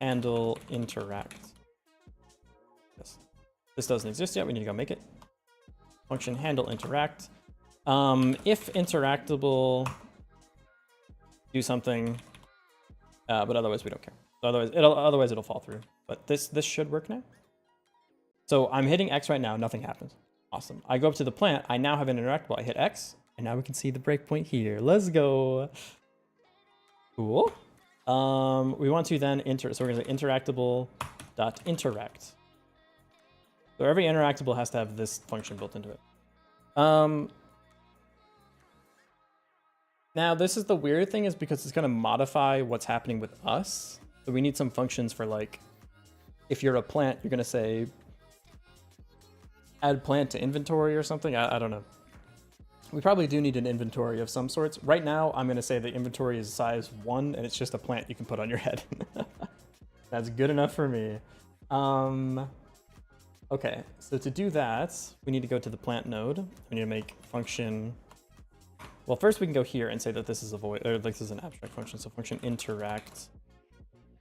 handle interact. Yes. This doesn't exist yet. We need to go make it. Function handle interact. If interactable, do something, but otherwise we don't care. So otherwise it'll fall through. But this should work now. So I'm hitting X right now. Nothing happens. Awesome. I go up to the plant. I now have an interactable. I hit X, and now we can see the breakpoint here. Let's go. Cool. We want to then so we're gonna say interactable dot interact. So every interactable has to have this function built into it. Now this is the weird thing, is because it's gonna modify what's happening with us. So we need some functions for, like, if you're a plant, you're gonna say add plant to inventory or something. I don't know. We probably do need an inventory of some sorts. Right now, I'm going to say the inventory is size 1, and it's just a plant you can put on your head. That's good enough for me. Okay, so to do that, we need to go to the plant node. We need to make function... Well, first we can go here and say that this is a void, or this is an abstract function, so function interact.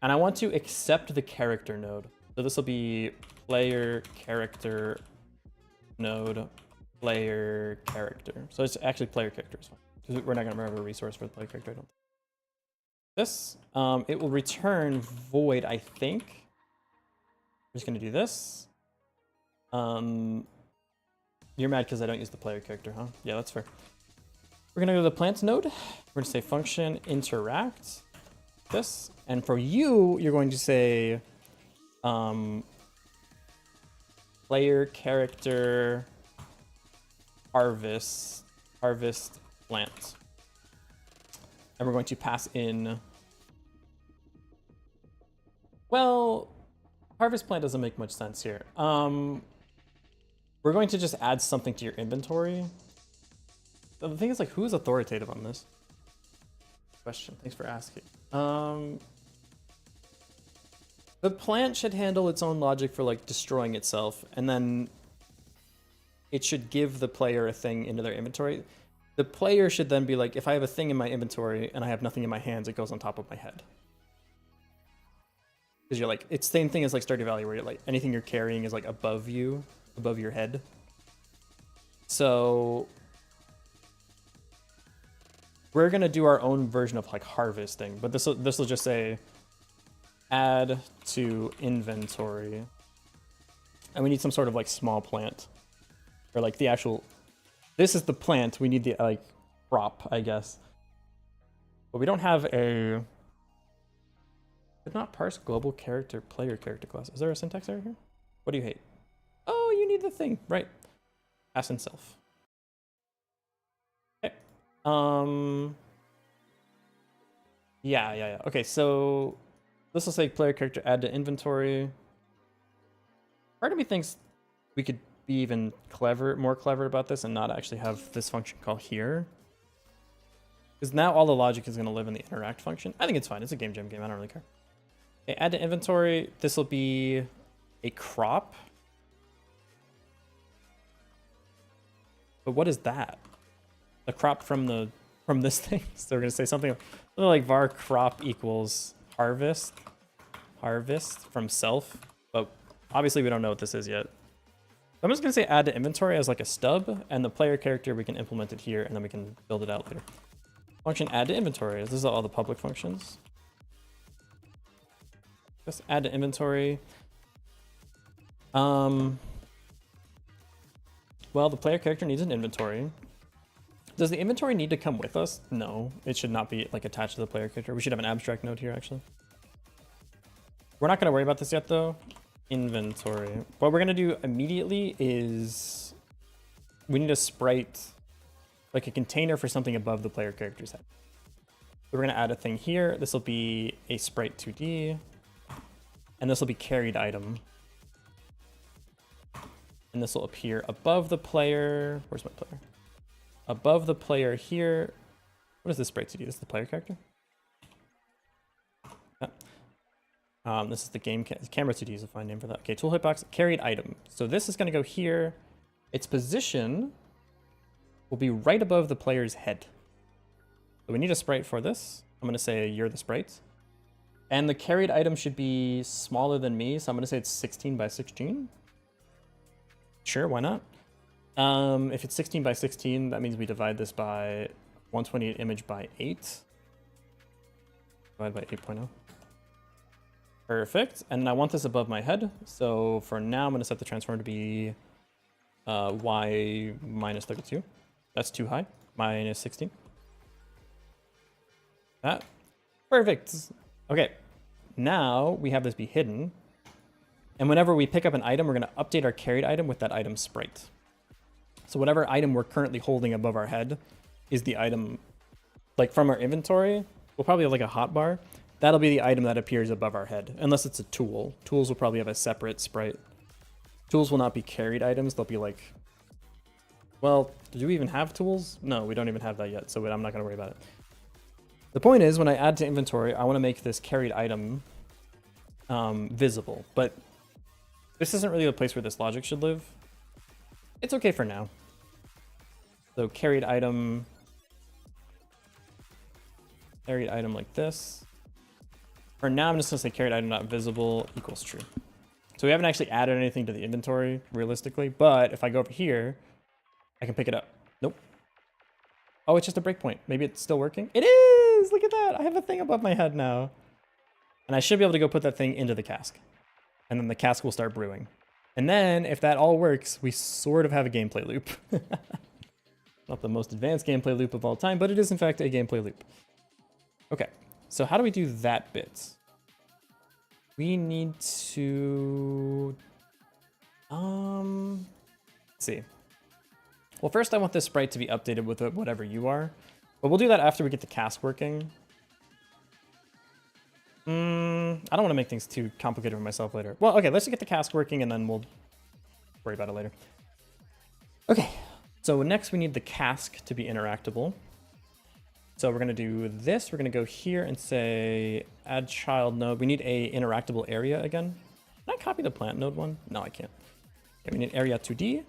And I want to accept the character node. So this will be player character node player character. So it's actually player character is fine, because we're not going to remember a resource for the player character, I don't think. This, it will return void, I think. I'm just going to do this. You're mad because I don't use the player character, huh? Yeah, that's fair. We're going to go to the plant node. We're going to say function interact this. And for you, you're going to say player character harvest plant. And we're going to pass in, well, harvest plant doesn't make much sense here. We're going to just add something to your inventory. So the thing is, like, who is authoritative on this? Question. Thanks for asking. The plant should handle its own logic for, like, destroying itself, and then it should give the player a thing into their inventory. The player should then be like, if I have a thing in my inventory and I have nothing in my hands, it goes on top of my head. Because you're like, it's the same thing as like Stardew Valley, where you're like, anything you're carrying is like above you, above your head. So we're gonna do our own version of like harvesting, but this will just say add to inventory, and we need some sort of like small plant, or like the actual. This is the plant. We need the like crop, I guess. But we don't have a. Did not parse global character player character class. Is there a syntax error here? What do you hate? Oh, you need the thing, right? Pass in self. Okay. Yeah. Okay, so this will say player character add to inventory. Part of me thinks we could be even more clever about this and not actually have this function call here. Because now all the logic is going to live in the interact function. I think it's fine. It's a game jam game. I don't really care. Okay, add to inventory. This will be a crop. But what is that? A crop from this thing. So we're going to say something like var crop equals harvest from self. But obviously we don't know what this is yet. I'm just going to say add to inventory as like a stub, and the player character, we can implement it here, and then we can build it out later. Function add to inventory. This is all the public functions. Just add to inventory. Well, the player character needs an inventory. Does the inventory need to come with us? No, it should not be like attached to the player character. We should have an abstract node here, actually. We're not going to worry about this yet, though. Inventory. What we're going to do immediately is we need a sprite, like a container for something above the player character's head. So we're going to add a thing here. This will be a sprite 2D, and this will be carried item. And this will appear above the player. Where's my player? Above the player here. What is this sprite 2D? This is the player character? Yeah. This is the game camera 2D is a fine name for that. Okay, tool hitbox, carried item. So this is going to go here. Its position will be right above the player's head. So we need a sprite for this. I'm going to say you're the sprite. And the carried item should be smaller than me, so I'm going to say it's 16 by 16. Sure, why not? If it's 16 by 16, that means we divide this by 128 image by 8. Divide by 8.0. Perfect. And I want this above my head. So for now, I'm going to set the transform to be y minus 32. That's too high. Minus 16. That. Perfect. Okay. Now we have this be hidden. And whenever we pick up an item, we're going to update our carried item with that item sprite. So whatever item we're currently holding above our head is the item, like from our inventory, we'll probably have like a hotbar. That'll be the item that appears above our head, unless it's a tool. Tools will probably have a separate sprite. Tools will not be carried items. They'll be like, well, do we even have tools? No, we don't even have that yet, so I'm not going to worry about it. The point is, when I add to inventory, I want to make this carried item visible, but this isn't really the place where this logic should live. It's okay for now. So carried item like this. For now, I'm just gonna say carried item not visible equals true. So we haven't actually added anything to the inventory realistically, but if I go over here, I can pick it up. Nope. Oh, it's just a breakpoint. Maybe it's still working. It is! Look at that. I have a thing above my head now. And I should be able to go put that thing into the cask. And then the cask will start brewing. And then, if that all works, we sort of have a gameplay loop. Not the most advanced gameplay loop of all time, but it is in fact a gameplay loop. Okay, so how do we do that bit? We need to... let's see. Well, first I want this sprite to be updated with whatever you are. But we'll do that after we get the cask working. I don't want to make things too complicated for myself later. Well, okay, let's just get the cask working and then we'll worry about it later. Okay, so next we need the cask to be interactable. So we're going to do this. We're going to go here and say add child node. We need a interactable area again. Can I copy the plant node one? No, I can't. Okay, we need area 2D.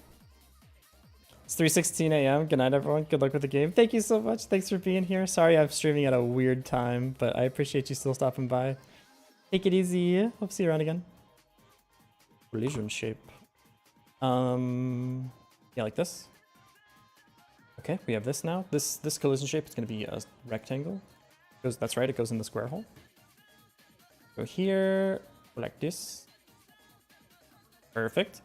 It's 3:16 a.m. Good night, everyone. Good luck with the game. Thank you so much. Thanks for being here. Sorry I'm streaming at a weird time, but I appreciate you still stopping by. Take it easy. Hope to see you around again. Religion shape. Yeah, like this. Okay, we have this now. This collision shape is going to be a rectangle. That's right, it goes in the square hole. Go here, like this. Perfect.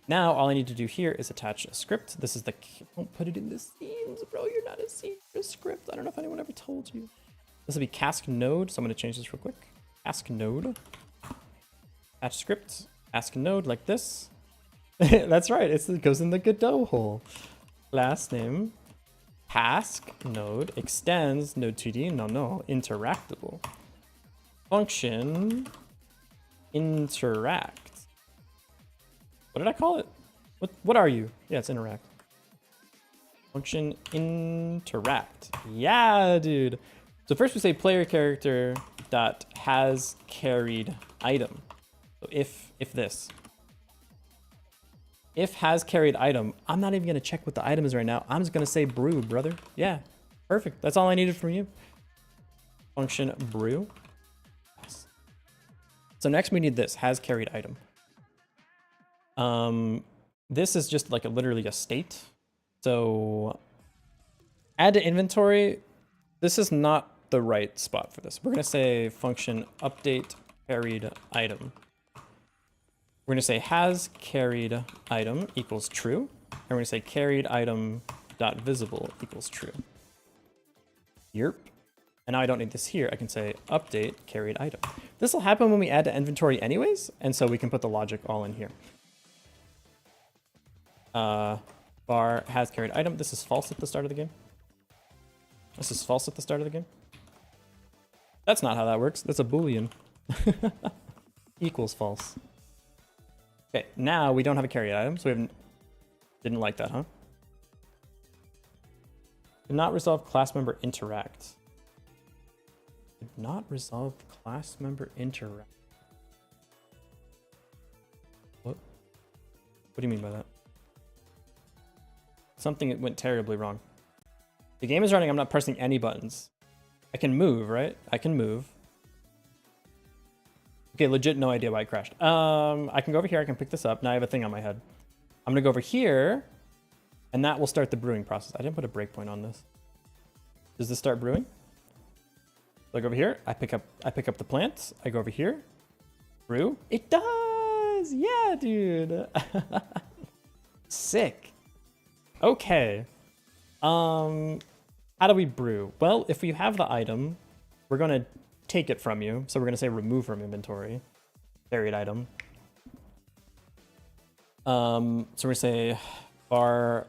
Now, all I need to do here is attach a script. This is the... Don't put it in the scenes, bro. You're not a scene. You're a script. I don't know if anyone ever told you. This will be cask node. So I'm going to change this real quick. Cask node. Attach script. Cask node like this. That's right. It goes in the Godot hole. Last name. Cask node extends node 2D. No. Interactable. Function. Interact. What did I call it? What are you? Yeah, it's interact. Function interact. Yeah, dude. So first we say player character dot has carried item. So if this. If has carried item, I'm not even gonna check what the item is right now. I'm just gonna say brew, brother. Yeah, perfect. That's all I needed from you. Function brew. Yes. So next we need this has carried item. This is just like literally a state. So add to inventory. This is not the right spot for this. We're going to say function update carried item. We're going to say has carried item equals true. And we're going to say carried item dot visible equals true. Yerp. And now I don't need this here. I can say update carried item. This will happen when we add to inventory anyways. And so we can put the logic all in here. Bar has carried item. This is false at the start of the game. This is false at the start of the game. That's not how that works. That's a Boolean. Equals false. Okay, now we don't have a carried item, so we haven't... Didn't like that, huh? Did not resolve class member interact. Did not resolve class member interact. What? What do you mean by that? Something went terribly wrong. The game is running. I'm not pressing any buttons. I can move, right? I can move. Okay, legit no idea why it crashed. I can go over here. I can pick this up. Now I have a thing on my head. I'm going to go over here, and that will start the brewing process. I didn't put a breakpoint on this. Does this start brewing? Look over here. I pick up the plants. I go over here. Brew. It does! Yeah, dude. Sick. Okay. How do we brew? Well, if we have the item, we're going to take it from you. So we're going to say remove from inventory. Carried item. So we're going to say var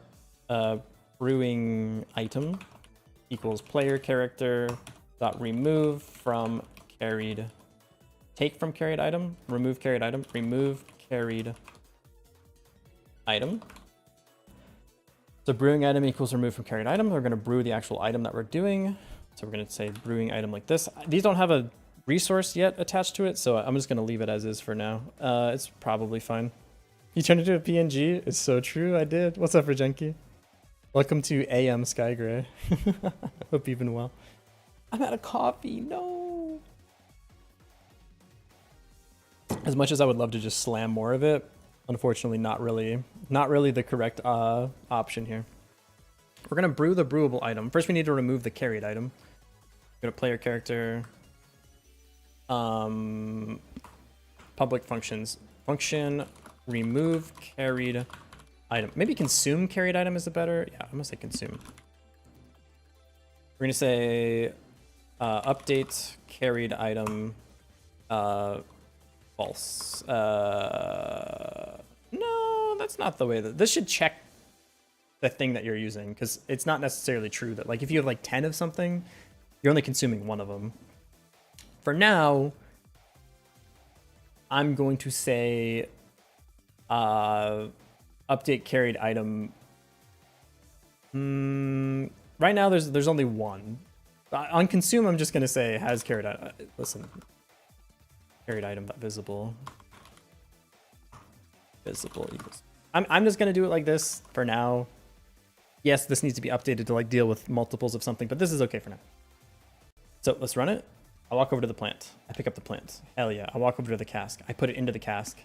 brewing item equals player character dot remove from carried. Take from carried item, remove carried item, remove carried item. So brewing item equals remove from carried item. We're going to brew the actual item that we're doing. So we're going to say brewing item like this. These don't have a resource yet attached to it, so I'm just going to leave it as is for now. It's probably fine. You turned it into a PNG? It's so true, I did. What's up, Regenki? Welcome to AM Skygray. Hope you've been well. I'm out of coffee, no! As much as I would love to just slam more of it, unfortunately not really the correct option here. We're gonna brew the brewable item. First we need to remove the carried item. Go to player character, public functions, function remove carried item. Maybe consume carried item is a better, yeah, I'm gonna say consume. We're gonna say update carried item false. No, that's not the way that this should check the thing that you're using, because it's not necessarily true that, like, if you have like 10 of something, you're only consuming one of them. For now, I'm going to say update carried item. Right now there's only one. On consume, I'm just gonna say has carried item. Listen. Carried item visible equals. I'm just gonna do it like this for now. Yes, this needs to be updated to like deal with multiples of something, but this is okay for now. So let's run it. I walk over to the plant. I pick up the plant. Hell yeah. I walk over to the cask. I put it into the cask.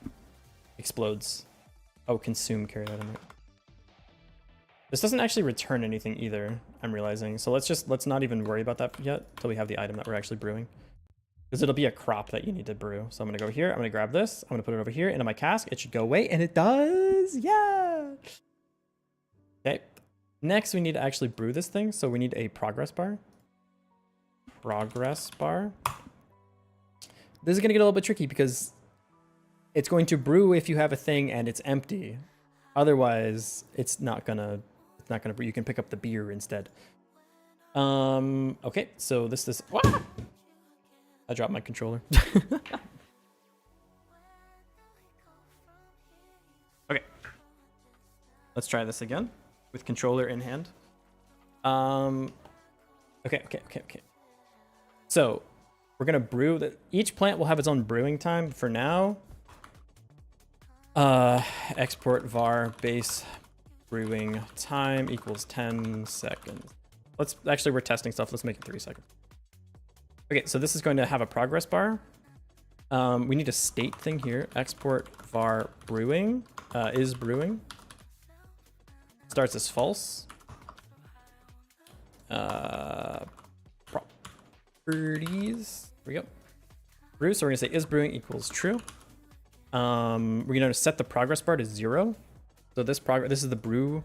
Explodes. Oh, consume carried item. This doesn't actually return anything either, I'm realizing. So let's not even worry about that yet until we have the item that we're actually brewing. Because it'll be a crop that you need to brew. So I'm going to go here. I'm going to grab this. I'm going to put it over here into my cask. It should go away. And it does. Yeah. Okay. Next, we need to actually brew this thing. So we need a progress bar. Progress bar. This is going to get a little bit tricky because it's going to brew if you have a thing and it's empty. Otherwise, it's not going to brew. You can pick up the beer instead. Okay. So this. What? I dropped my controller. Okay. Let's try this again with controller in hand. Okay. So we're gonna brew that. Each plant will have its own brewing time. For now, export var base brewing time equals 10 seconds. We're testing stuff. Let's make it 3 seconds. Okay, so this is going to have a progress bar. We need a state thing here. Export var brewing is brewing. Starts as false. Properties. Here we go. Brew. So we're gonna say is brewing equals true. We're gonna set the progress bar to 0. So this is the brew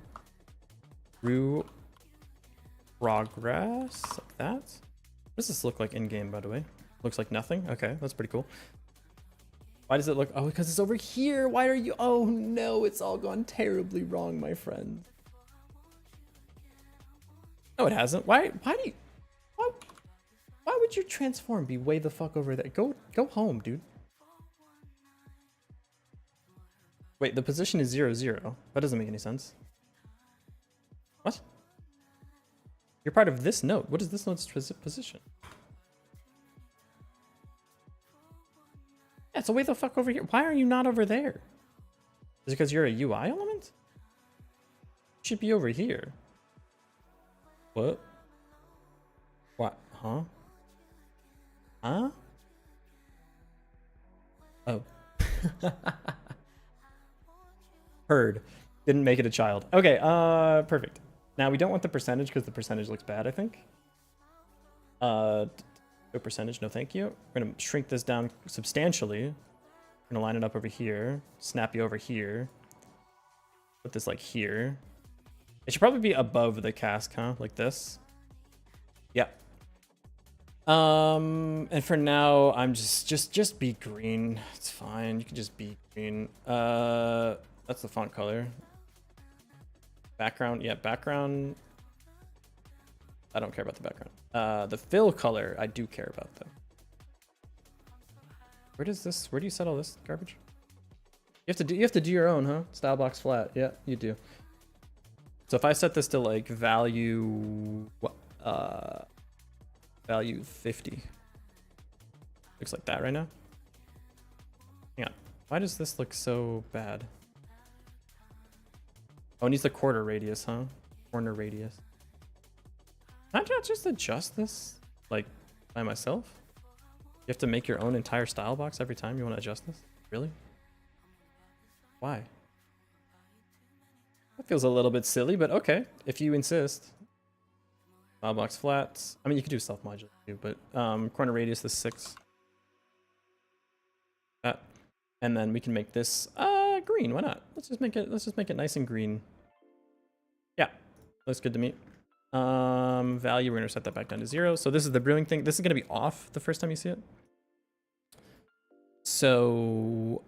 progress like that. What does this look like in game, by the way? Looks like nothing. Okay, that's pretty cool. Why does it look? Oh, because it's over here. Why are you? Oh no, it's all gone terribly wrong, my friend. No, it hasn't. Why would your transform be way the fuck over there? Go home, dude. Wait, the position is 0, 0. That doesn't make any sense. What? You're part of this node. What is this node's position? Yeah, so way the fuck over here. Why are you not over there? Is it because you're a UI element? Should be over here. What? What? Huh? Huh? Oh. Heard. Didn't make it a child. Okay, perfect. Now we don't want the percentage because the percentage looks bad, I think. No percentage, no thank you. We're gonna shrink this down substantially. We're gonna line it up over here. Snap you over here. Put this like here. It should probably be above the cask, huh? Like this. Yeah. And for now, I'm just be green. It's fine. You can just be green. That's the font color. Background, yeah, background. I don't care about the background. The fill color, I do care about though. Where do you set all this garbage? You have to do your own, huh? Style box flat. Yeah, you do. So if I set this to like value value 50. Looks like that right now. Hang on. Why does this look so bad? Oh, it needs the quarter radius, huh? Corner radius. Can I just adjust this like by myself? You have to make your own entire style box every time you want to adjust this? Really? Why? That feels a little bit silly, but okay, if you insist. Style box flat. I mean, you could do self-modular too, but corner radius is 6. That. And then we can make this green. Why not? Let's just make it nice and green. Yeah, looks good to me. Value, we're gonna set that back down to 0. So this is the brewing thing. This is gonna be off the first time you see it. So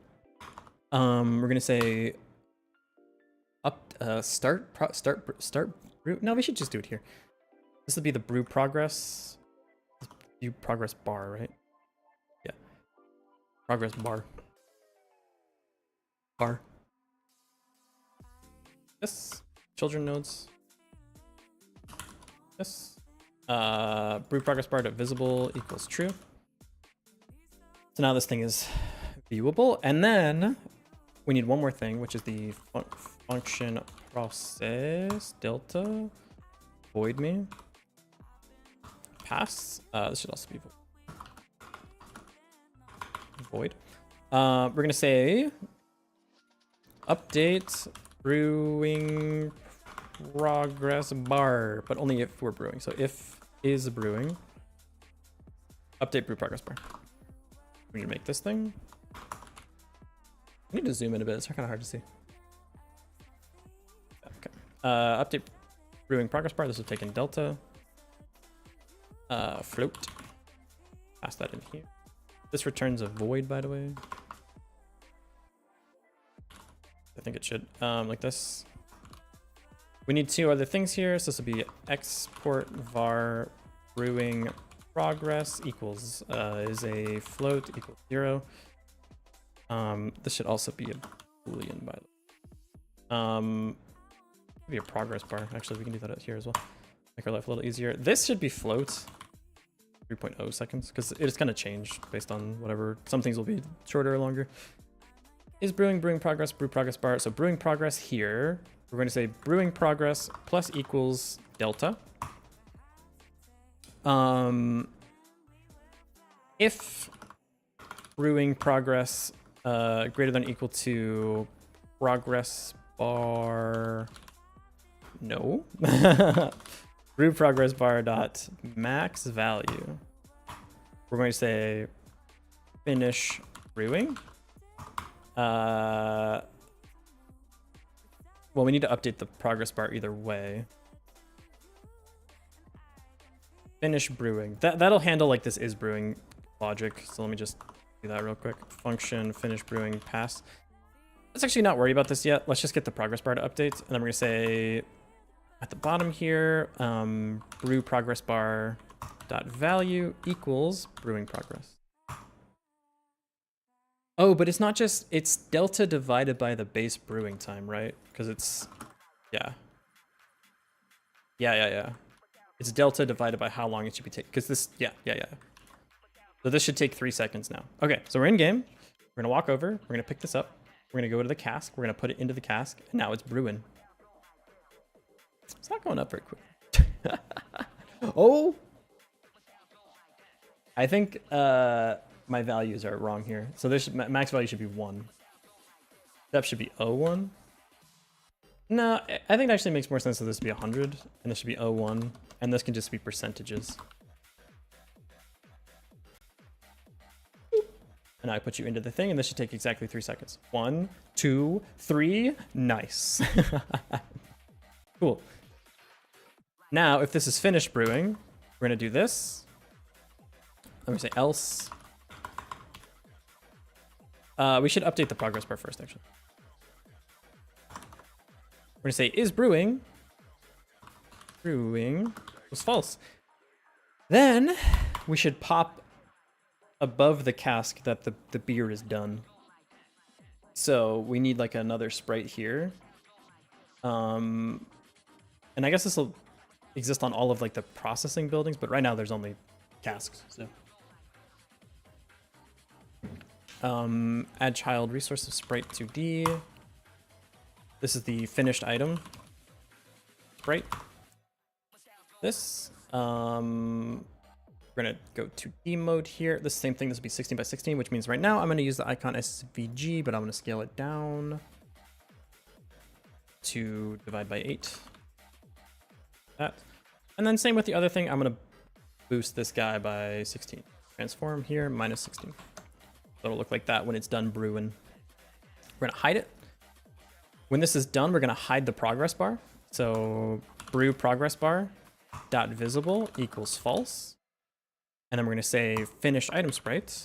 we're gonna say start brew. No, we should just do it here. This would be the brew progress. View progress bar, right? Yeah. Progress bar. Bar. This. Children nodes. This. Brew progress bar dot visible equals true. So now this thing is viewable. And then we need one more thing, which is the function process delta void me. Pass. This should also be void. We're gonna say update brewing progress bar, but only if we're brewing. So if is brewing, update brew progress bar. We need to make this thing. I need to zoom in a bit. It's kind of hard to see. Okay. Update brewing progress bar. This will take in delta. Float. Pass that in here. This returns a void, by the way. I think it should. Like this. We need 2 other things here. So this will be export var brewing progress equals is a float equals 0. This should also be a boolean, by the way. Maybe a progress bar. Actually, we can do that out here as well. Make our life a little easier. This should be float 3.0 seconds because it's going to change based on whatever. Some things will be shorter or longer. Is brewing progress, brew progress bar. So brewing progress here, we're going to say brewing progress plus equals delta. If brewing progress greater than or equal to progress bar, no. Brew progress bar dot max value. We're going to say finish brewing. Well, we need to update the progress bar either way. Finish brewing. That'll handle like this is brewing logic. So let me just do that real quick. Function finish brewing pass. Let's actually not worry about this yet. Let's just get the progress bar to update, and then we're gonna say at the bottom here, brew progress bar dot value equals brewing progress. Oh, but it's not just, it's delta divided by the base brewing time, right? Because it's, yeah. It's delta divided by how long it should be taking. Because this, yeah. So this should take 3 seconds now. Okay, so we're in game. We're gonna walk over. We're gonna pick this up. We're gonna go to the cask. We're gonna put it into the cask. And now it's brewing. It's not going up very quick. Oh! I think my values are wrong here. So this max value should be 1. Depth should be 0.1. No, I think it actually makes more sense that this would be 100, and this should be 0.1, and this can just be percentages. And I put you into the thing, and this should take exactly 3 seconds. 1, 2, 3. Nice. Cool. Now, if this is finished brewing, we're going to do this. I'm going to say else. We should update the progress bar first, actually. We're going to say is brewing. Brewing was false. Then we should pop above the cask that the beer is done. So we need like another sprite here. And I guess this will exist on all of like the processing buildings, but right now there's only casks. So add child resource of sprite 2D. This is the finished item sprite. This we're gonna go to D mode here. The same thing, this will be 16 by 16, which means right now I'm gonna use the icon SVG, but I'm gonna scale it down to divide by 8. That. And then same with the other thing, I'm gonna boost this guy by 16. Transform here, minus 16. So it'll look like that when it's done brewing. We're gonna hide it. When this is done, we're gonna hide the progress bar. So brew progress bar dot visible equals false. And then we're going to say finished item sprite.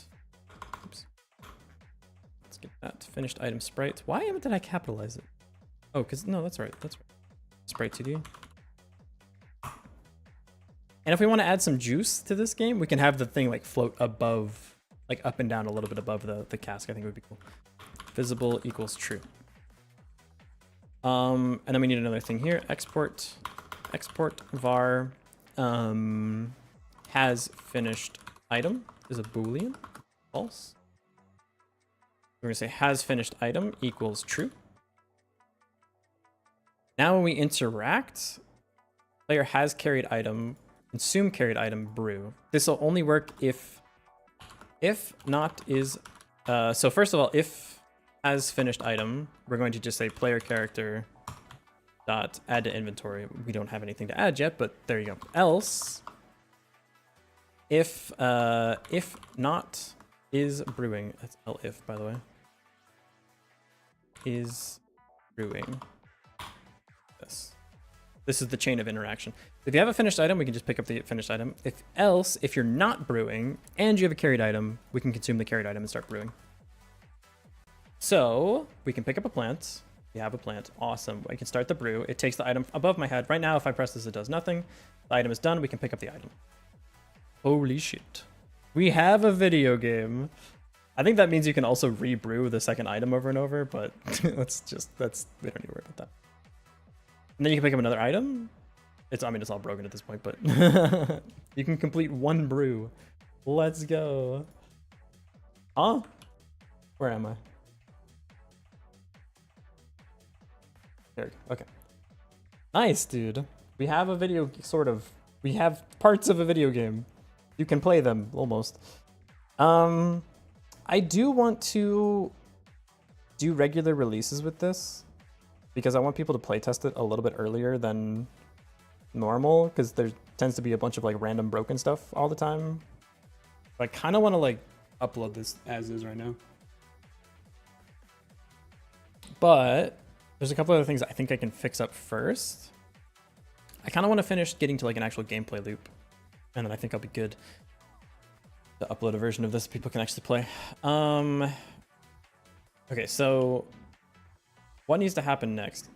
Oops. Let's get that finished item sprite. Why did I capitalize it? Oh, because no, that's right. That's right. Sprite 2D. And if we want to add some juice to this game, we can have the thing like float above, like up and down a little bit above the cask. I think it would be cool. Visible equals true. And then we need another thing here. Export var. Has finished item is a boolean, false. We're gonna say has finished item equals true. Now when we interact, player has carried item, consume carried item, brew. This will only work if not is, so first of all, if has finished item, we're going to just say player character dot add to inventory. We don't have anything to add yet, but there you go. Else, if not is brewing, that's elif by the way, is brewing. This is the chain of interaction. If you have a finished item, we can just pick up the finished item. If you're not brewing and you have a carried item, we can consume the carried item and start brewing. So we can pick up a plant. We have a plant. Awesome. I can start the brew. It takes the item above my head. Right now, if I press this, it does nothing. The item is done. We can pick up the item. Holy shit. We have a video game. I think that means you can also re-brew the second item over and over, but we don't need to worry about that. And then you can pick up another item. I mean, it's all broken at this point, but you can complete one brew. Let's go. Huh? Where am I? There we go. Okay. Nice, dude. We have a video, sort of. We have parts of a video game. You can play them, almost. I do want to do regular releases with this, because I want people to playtest it a little bit earlier than normal, because there tends to be a bunch of like random broken stuff all the time. But I kind of want to like upload this as is right now. But there's a couple other things I think I can fix up first. I kind of want to finish getting to like an actual gameplay loop, and then I think I'll be good to upload a version of this people can actually play. Okay, so what needs to happen next?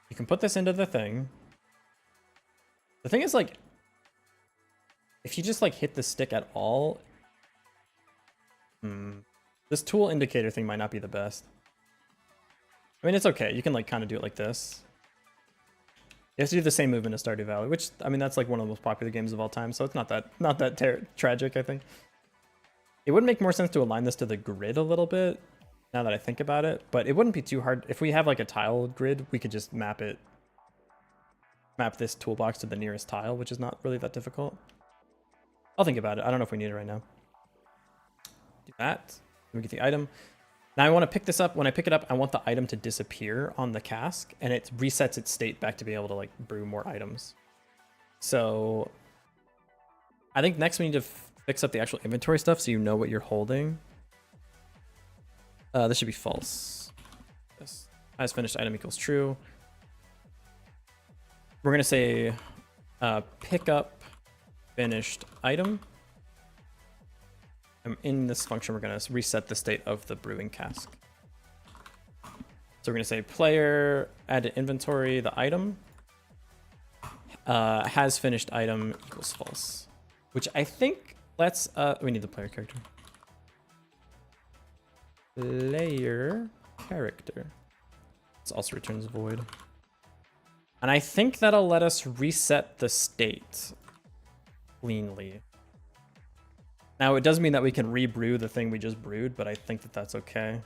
You can put this into the thing. The thing is, like, if you just like hit the stick at all, this tool indicator thing might not be the best. I mean, it's okay. You can like kind of do it like this. You have to do the same movement as Stardew Valley, which, I mean, that's like one of the most popular games of all time, so it's not that tragic, I think. It would make more sense to align this to the grid a little bit, now that I think about it, but it wouldn't be too hard. If we have like a tile grid, we could just map it map this toolbox to the nearest tile, which is not really that difficult. I'll think about it. I don't know if we need it right now. Do that. Let me get the item. Now I want to pick this up. When I pick it up, I want the item to disappear on the cask, and it resets its state back to be able to like brew more items. So I think next we need to fix up the actual inventory stuff so you know what you're holding. This should be false. This as finished item equals true. We're gonna say pick up finished item. And in this function, we're gonna reset the state of the brewing cask. So we're gonna say player add to inventory the item has finished item equals false, which I think let's we need the player character. Player character. This also returns void. And I think that'll let us reset the state cleanly. Now, it does mean that we can rebrew the thing we just brewed, but I think that that's okay. I'm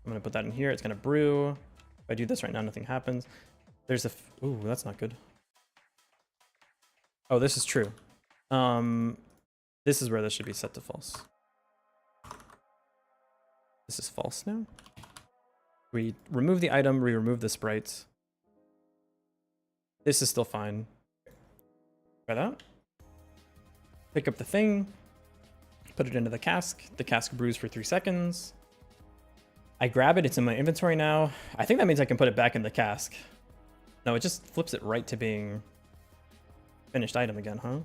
going to put that in here. It's going to brew. If I do this right now, nothing happens. There's a... Ooh, that's not good. Oh, this is true. This is where this should be set to false. This is false now. We remove the item, we remove the sprites. This is still fine. Try that. Pick up the thing. Put it into the cask. The cask brews for 3 seconds. I grab it. It's in my inventory now. I think that means I can put it back in the cask. No, it just flips it right to being finished item again, huh?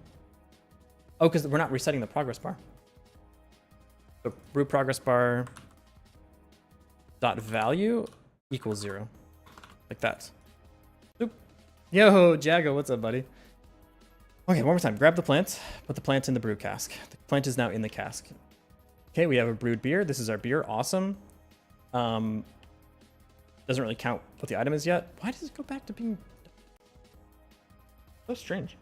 Oh, because we're not resetting the progress bar. So brew progress bar dot value equals 0. Like that. Oop. Yo, Jago, what's up, buddy? Okay, one more time. Grab the plant, put the plant in the brew cask. The plant is now in the cask. Okay, we have a brewed beer. This is our beer. Awesome. Doesn't really count what the item is yet. Why does it go back to being so strange?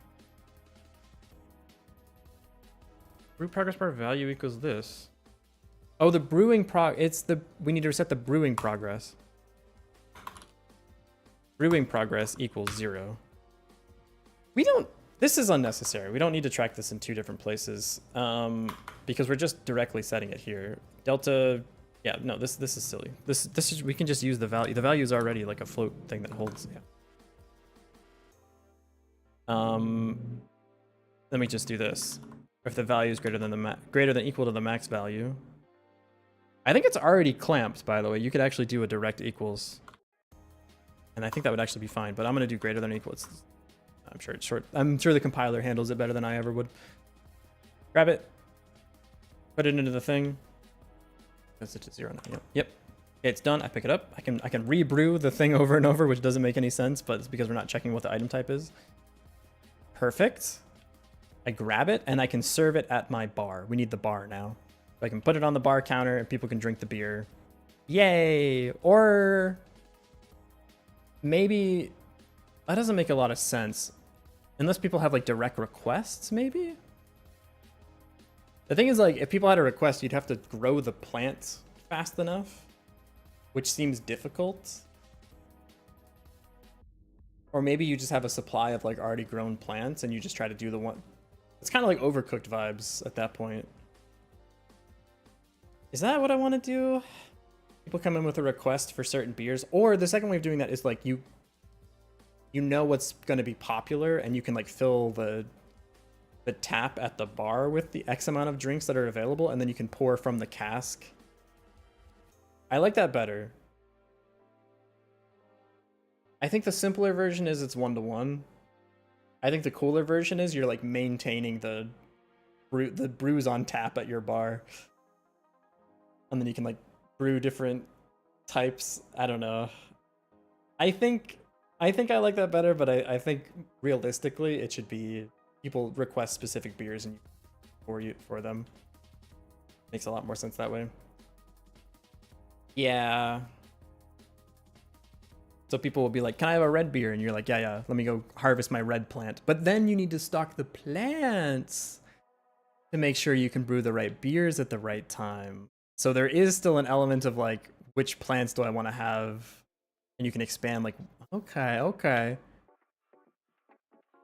Brew progress bar value equals this. Oh, the brewing we need to reset the brewing progress. Brewing progress equals 0. This is unnecessary. We don't need to track this in 2 different places because we're just directly setting it here. Delta, yeah, no, this is silly. This is, we can just use the value. The value is already like a float thing that holds, yeah. Let me just do this. If the value is greater than equal to the max value. I think it's already clamped, by the way. You could actually do a direct equals. And I think that would actually be fine, but I'm gonna do greater than or equal. I'm sure it's short. I'm sure the compiler handles it better than I ever would. Grab it. Put it into the thing. That's it to 0 now. Yep. Okay, it's done. I pick it up. I can rebrew the thing over and over, which doesn't make any sense, but it's because we're not checking what the item type is. Perfect. I grab it and I can serve it at my bar. We need the bar now. I can put it on the bar counter and people can drink the beer. Yay! Or maybe that doesn't make a lot of sense. Unless people have like direct requests, maybe? The thing is, like, if people had a request, you'd have to grow the plant fast enough, which seems difficult. Or maybe you just have a supply of like already grown plants and you just try to do the one. It's kind of like Overcooked vibes at that point. Is that what I want to do? People come in with a request for certain beers, or the second way of doing that is like you know what's going to be popular and you can like fill the tap at the bar with the X amount of drinks that are available, and then you can pour from the cask. I like that better. I think the simpler version is it's 1-to-1. I think the cooler version is you're like maintaining the brews on tap at your bar. And then you can like brew different types. I don't know. I think I like that better, but I think realistically it should be people request specific beers and for them. Makes a lot more sense that way. Yeah. So people will be like, "Can I have a red beer?" And you're like, "Yeah, let me go harvest my red plant." But then you need to stock the plants to make sure you can brew the right beers at the right time. So there is still an element of like, which plants do I want to have? And you can expand like, okay.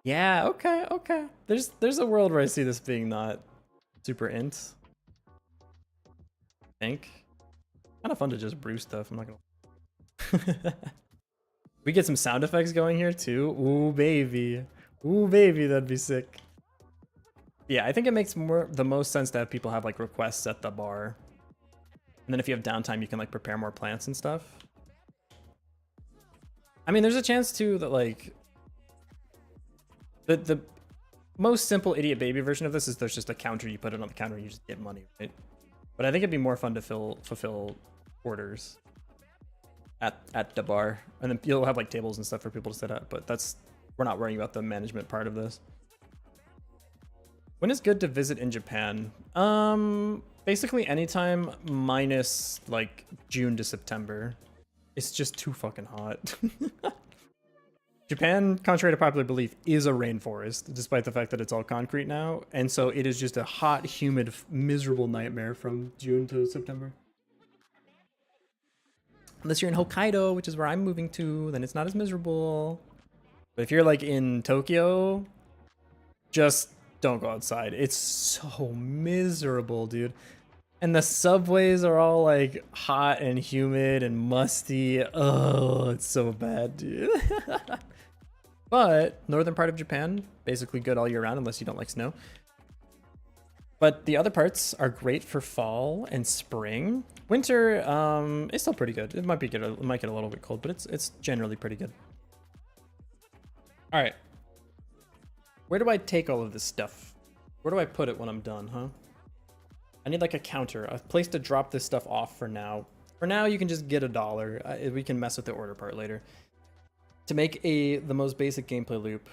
Yeah, okay, okay. There's a world where I see this being not super int. I think. Kind of fun to just brew stuff, I'm not gonna. We get some sound effects going here too. Ooh baby. Ooh baby, that'd be sick. Yeah, I think it makes the most sense to have people have like requests at the bar. And then if you have downtime, you can like prepare more plants and stuff. I mean, there's a chance too that like the most simple idiot baby version of this is there's just a counter, you put it on the counter and you just get money, right? But I think it'd be more fun to fulfill orders at the bar, and then you'll have like tables and stuff for people to sit at. But we're not worrying about the management part of this. When is good to visit in Japan? Basically anytime minus like June to September. It's just too fucking hot. Japan, contrary to popular belief, is a rainforest, despite the fact that it's all concrete now. And so it is just a hot, humid, miserable nightmare from June to September. Unless you're in Hokkaido, which is where I'm moving to, then it's not as miserable. But if you're like in Tokyo, just don't go outside. It's so miserable, dude. And the subways are all like hot and humid and musty. Oh, it's so bad, dude. But northern part of Japan, basically good all year round unless you don't like snow. But the other parts are great for fall and spring. Winter is still pretty good. It might get a little bit cold, but it's generally pretty good. All right. Where do I take all of this stuff? Where do I put it when I'm done, huh? I need like a counter, a place to drop this stuff off for now. For now, you can just get $1. We can mess with the order part later. To make the most basic gameplay loop,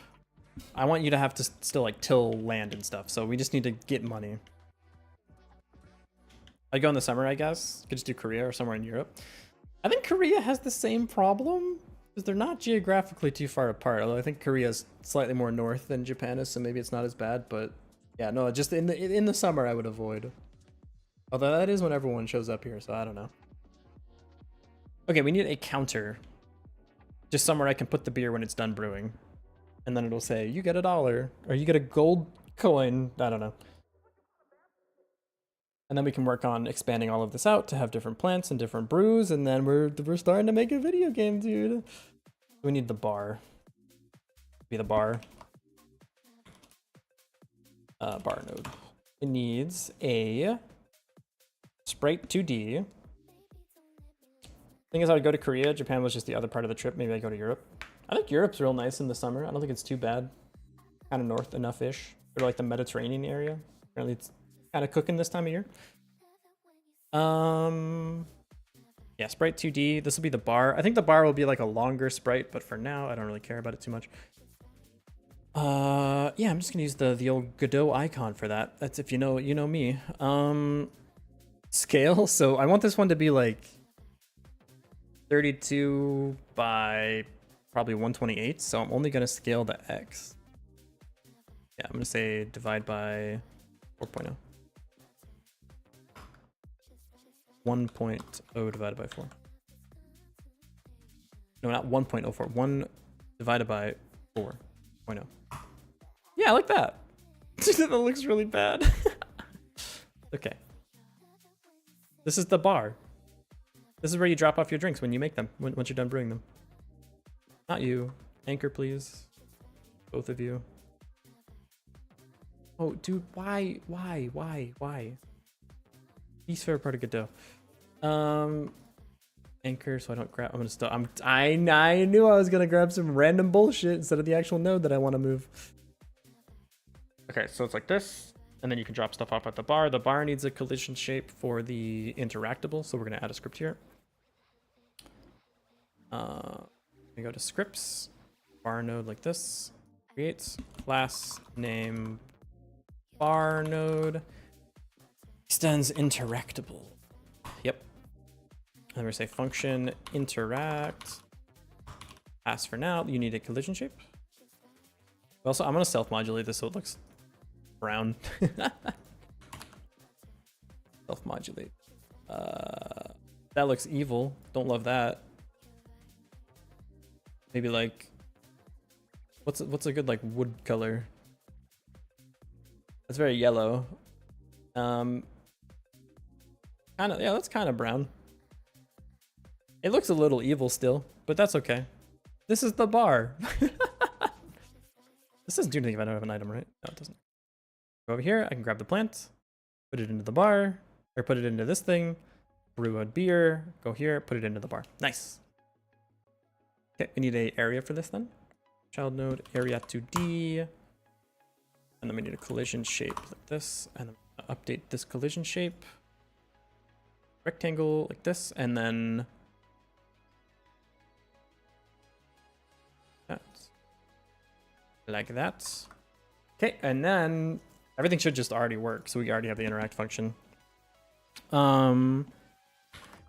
I want you to have to still like till land and stuff. So we just need to get money. I'd go in the summer, I guess. Could just do Korea or somewhere in Europe. I think Korea has the same problem because they're not geographically too far apart. Although I think Korea is slightly more north than Japan is, so maybe it's not as bad. But yeah, no, just in the summer I would avoid. Although that is when everyone shows up here, so I don't know. Okay, we need a counter. Just somewhere I can put the beer when it's done brewing. And then it'll say, you get $1, or you get a gold coin, I don't know. And then we can work on expanding all of this out to have different plants and different brews, and then we're starting to make a video game, dude. We need the bar. Be the bar. Bar node. It needs a Sprite 2D. Thing is, I would go to Korea. Japan was just the other part of the trip. Maybe I go to Europe. I think Europe's real nice in the summer. I don't think it's too bad. Kind of north enough-ish. Or like the Mediterranean area. Apparently it's kind of cooking this time of year. Yeah, Sprite 2D. This will be the bar. I think the bar will be like a longer Sprite, but for now, I don't really care about it too much. Yeah, I'm just gonna use the old Godot icon for that. That's if you know me. Scale. So I want this one to be like 32 by probably 128. So I'm only gonna scale the X. Yeah, I'm gonna say divide by 4.0. 1.0 divided by 4. No, not 1.04. 1 divided by 4.0. Yeah, I like that. That looks really bad. Okay. This is the bar. This is where you drop off your drinks when you make them, once you're done brewing them. Not you. Anchor, please. Both of you. Oh, dude, why? He's favorite part of Godot. Anchor, so I don't grab. I'm gonna still. I knew I was gonna grab some random bullshit instead of the actual node that I want to move. Okay, so it's like this, and then you can drop stuff off at the bar. The bar needs a collision shape for the interactable, so we're gonna add a script here. We go to scripts, bar node like this. Create class name bar node extends interactable. Yep. And we're gonna say function interact. Pass for now. You need a collision shape. Also, I'm gonna self-modulate this so it looks brown. Self-modulate. That looks evil. Don't love that. Maybe like What's a good like wood color? That's very yellow. Kind of, yeah, that's kind of brown. It looks a little evil still, but that's okay. This is the bar. This doesn't do anything if I don't have an item, right? No, it doesn't. Go over here, I can grab the plant, put it into the bar, or put it into this thing, brew a beer, go here, put it into the bar. Nice. Okay, we need an area for this then. Child node, area 2D. And then we need a collision shape like this, and then update this collision shape. Rectangle like this, and then that. Like that. Okay, and then everything should just already work, so we already have the interact function.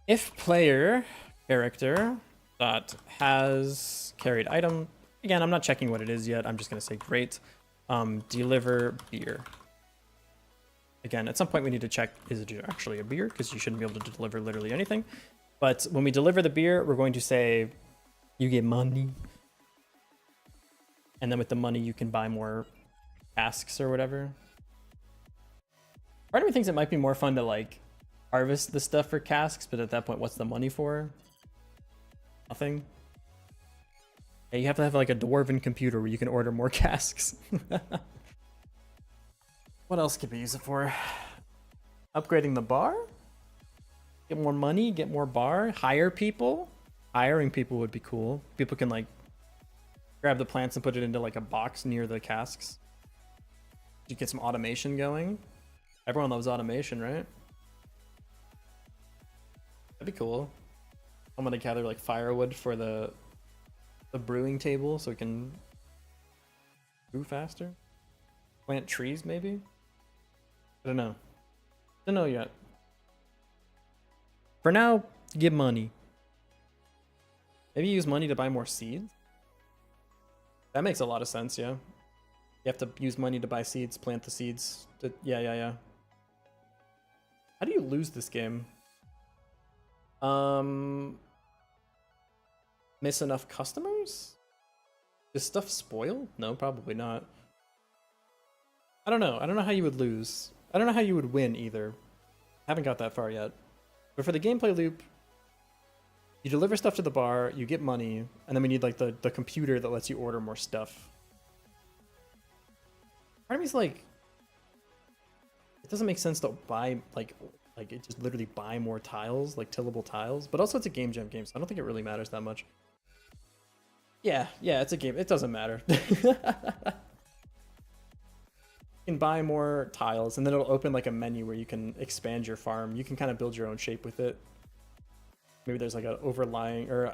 If player character dot has carried item, again, I'm not checking what it is yet. I'm just gonna say great. Deliver beer. Again, at some point we need to check, is it actually a beer? Because you shouldn't be able to deliver literally anything. But when we deliver the beer, we're going to say, you get money. And then with the money, you can buy more casks or whatever. Part of me thinks it might be more fun to like harvest the stuff for casks, but at that point, what's the money for? Nothing. Yeah, you have to have like a dwarven computer where you can order more casks. What else could we use it for? Upgrading the bar? Get more money, get more bar, hire people. Hiring people would be cool. People can like grab the plants and put it into like a box near the casks. You get some automation going. Everyone loves automation, right? That'd be cool. I'm gonna gather like firewood for the brewing table so we can brew faster. Plant trees maybe? I don't know. Don't know yet. For now, give money. Maybe use money to buy more seeds? That makes a lot of sense, yeah. You have to use money to buy seeds, plant the seeds. Yeah. How do you lose this game? Miss enough customers? Does stuff spoil? No, probably not. I don't know. I don't know how you would lose. I don't know how you would win either. Haven't got that far yet. But for the gameplay loop, you deliver stuff to the bar, you get money, and then we need like the computer that lets you order more stuff. Part of me's like, it doesn't make sense to buy like it just literally buy more tiles, like tillable tiles. But also it's a game jam game, so I don't think it really matters that much. Yeah, it's a game. It doesn't matter. You can buy more tiles, and then it'll open like a menu where you can expand your farm. You can kind of build your own shape with it. Maybe there's like an overlying or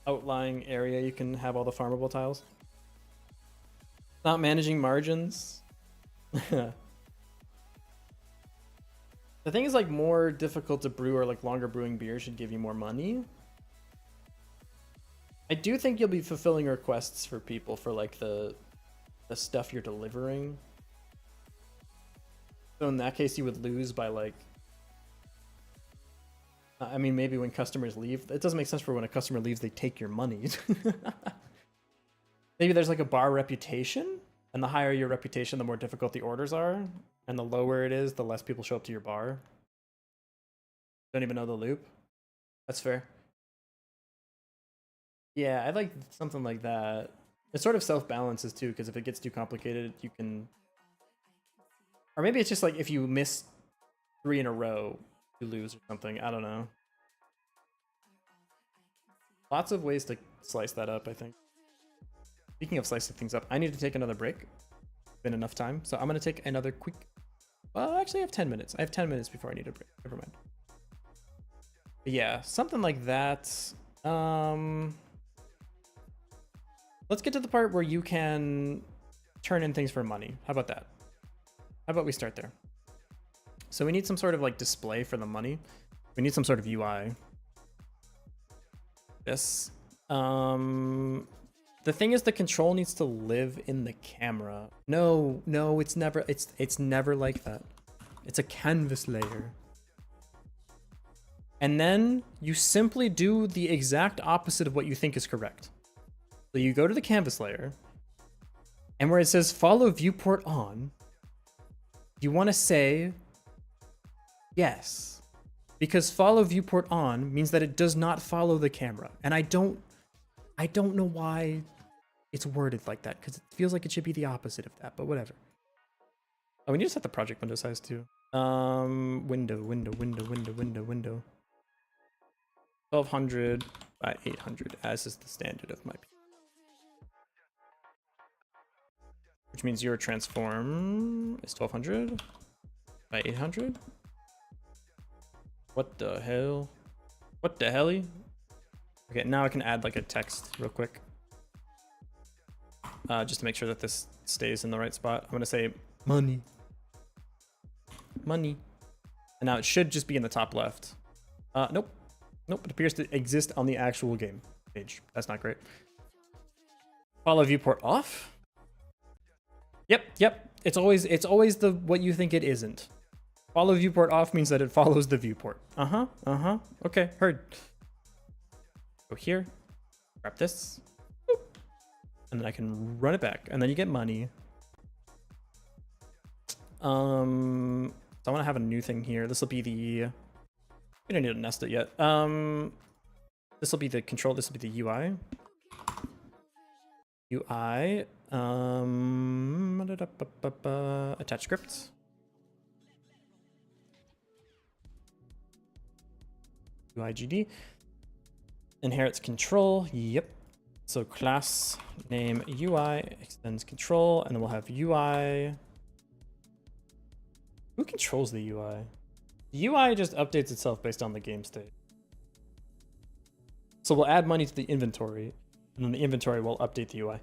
outlying area you can have all the farmable tiles. Not managing margins. The thing is, like, more difficult to brew or like longer brewing beer should give you more money. I do think you'll be fulfilling requests for people for like the stuff you're delivering. So in that case, you would lose by like, I mean, maybe when customers leave, it doesn't make sense for when a customer leaves, they take your money. Maybe there's like a bar reputation, and the higher your reputation, the more difficult the orders are, and the lower it is, the less people show up to your bar. Don't even know the loop. That's fair. Yeah, I'd like something like that. It sort of self-balances too, because if it gets too complicated, you can... Or maybe it's just like if you miss 3 in a row, you lose or something. I don't know. Lots of ways to slice that up, I think. Speaking of slicing things up, I need to take another break. Been enough time, so I'm going to take another quick... Well, actually, I have 10 minutes. I have 10 minutes before I need a break. Never mind. But yeah, something like that. Let's get to the part where you can turn in things for money. How about that? How about we start there? So we need some sort of like display for the money. We need some sort of UI. This. The thing is, the control needs to live in the camera. No, it's never like that. It's a canvas layer. And then you simply do the exact opposite of what you think is correct. So you go to the canvas layer, and where it says follow viewport on, you want to say yes. Because follow viewport on means that it does not follow the camera. And I don't know why it's worded like that, because it feels like it should be the opposite of that, but whatever. Oh, we need to set the project window size too. Window. 1200 by 800, as is the standard of my PC. Which means your transform is 1200 by 800. What the hell? What the helly? Okay, now I can add like a text real quick. Just to make sure that this stays in the right spot. I'm gonna say money. Money. And now it should just be in the top left. Nope. Nope, it appears to exist on the actual game page. That's not great. Follow viewport off. Yep. It's always the what you think it isn't. Follow viewport off means that it follows the viewport. Okay, heard. Go here. Grab this. Boop. And then I can run it back. And then you get money. So I want to have a new thing here. This will be the... We don't need to nest it yet. This will be the control. This will be the UI. Attach script. UIGD. Inherits control. Yep. So class name UI extends control, and then we'll have UI. Who controls the UI? The UI just updates itself based on the game state. So we'll add money to the inventory, and then the inventory will update the UI.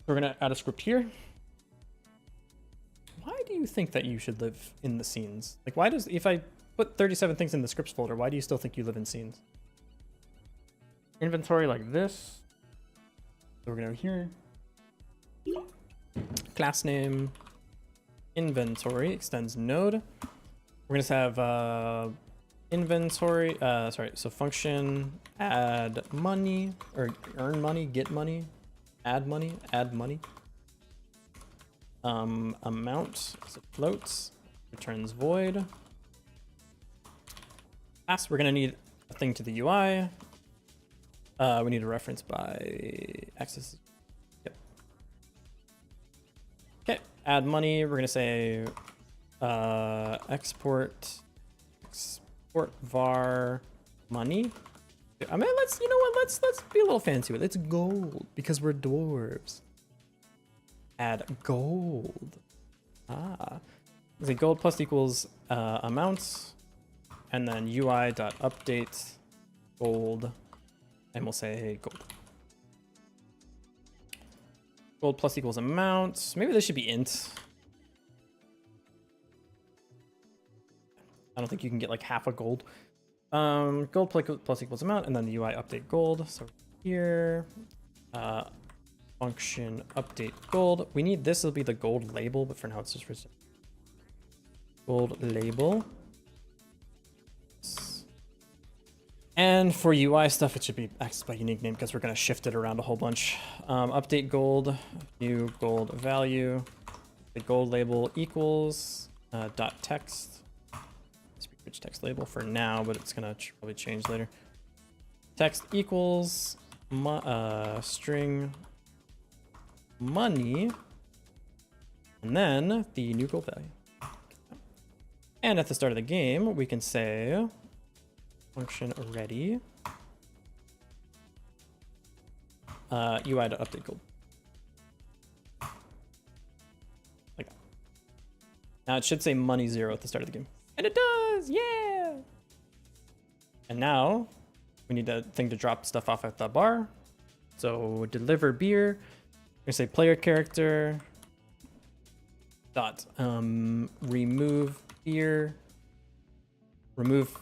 We're gonna add a script here. Why do you think that you should live in the scenes? Like, why does, if I put 37 things in the scripts folder, why do you still think you live in scenes? Inventory like this. So we're gonna go here. Class name inventory extends node. We're gonna have inventory, so function add money, or earn money, get money, add money. Amount, so floats, returns void. Class, we're gonna need a thing to the UI. We need a reference by access. Yep. Okay, add money. We're gonna say export var money. I mean, let's be a little fancy with it. It's gold because we're dwarves. Add gold. Say gold plus equals amounts, and then UI.update gold, and we'll say gold. Gold plus equals amount. Maybe this should be int. I don't think you can get like half a gold. Gold plus equals amount, and then the UI update gold. So here, function update gold. We need this will be the gold label, but for now it's just gold label. And for UI stuff, it should be accessed by unique name because we're going to shift it around a whole bunch. Update gold, new gold value. The gold label equals dot text. Rich text label for now, but it's going to probably change later. Text equals string money, and then the new gold value. And at the start of the game, we can say function ready UI to update gold. Like that. Now it should say money 0 at the start of the game. And it does, yeah! And now we need a thing to drop stuff off at the bar. So deliver beer. We're gonna say player character dot remove beer. Remove,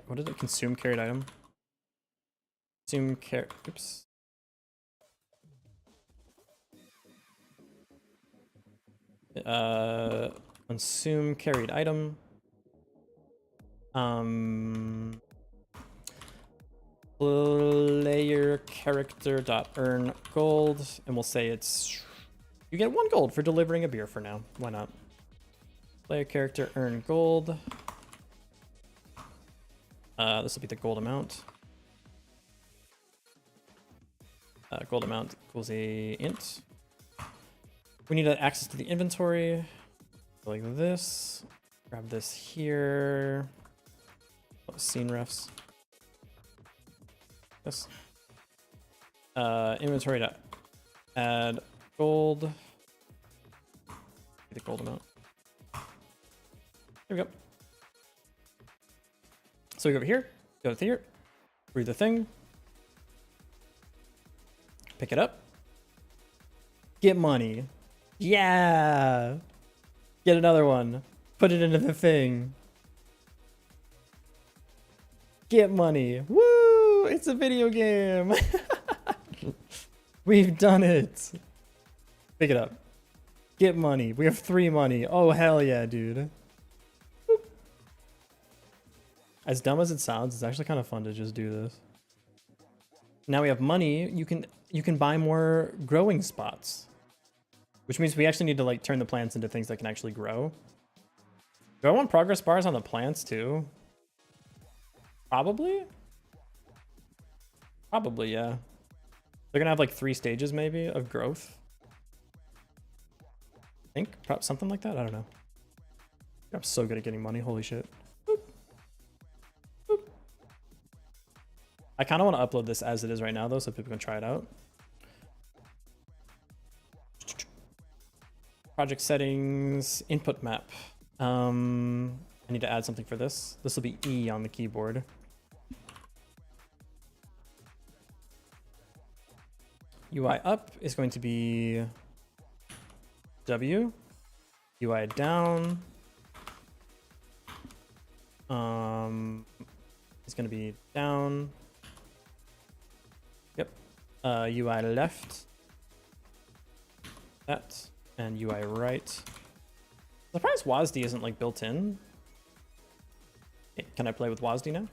what is it? Consume carried item. Consume oops. Consume carried item. player character dot earn gold, and we'll say it's you get 1 gold for delivering a beer for now. Why not? Player character earn gold. This will be the gold amount. Gold amount equals a int. We need access to the inventory, like this. Grab this here. Oh, scene refs. This. Inventory to add gold. The gold amount. There we go. So we go over here, go to here, read the thing, pick it up, get money. Yeah! Get another one. Put it into the thing. Get money. Woo! It's a video game. We've done it. Pick it up. Get money. We have 3 money. Oh, hell yeah, dude. Boop. As dumb as it sounds, it's actually kind of fun to just do this. Now we have money. You can buy more growing spots, which means we actually need to like turn the plants into things that can actually grow. Do I want progress bars on the plants too? Probably. Probably, yeah. They're gonna have like 3 stages maybe of growth. I think something like that. I don't know. I'm so good at getting money. Holy shit. Boop. Boop. I kind of want to upload this as it is right now though, so people can try it out. Project settings, input map. I need to add something for this. This will be E on the keyboard. UI up is going to be W. UI down. It's going to be down. Yep. UI left. That. And UI right. I'm surprised WASD isn't like built in. Okay, can I play with WASD now?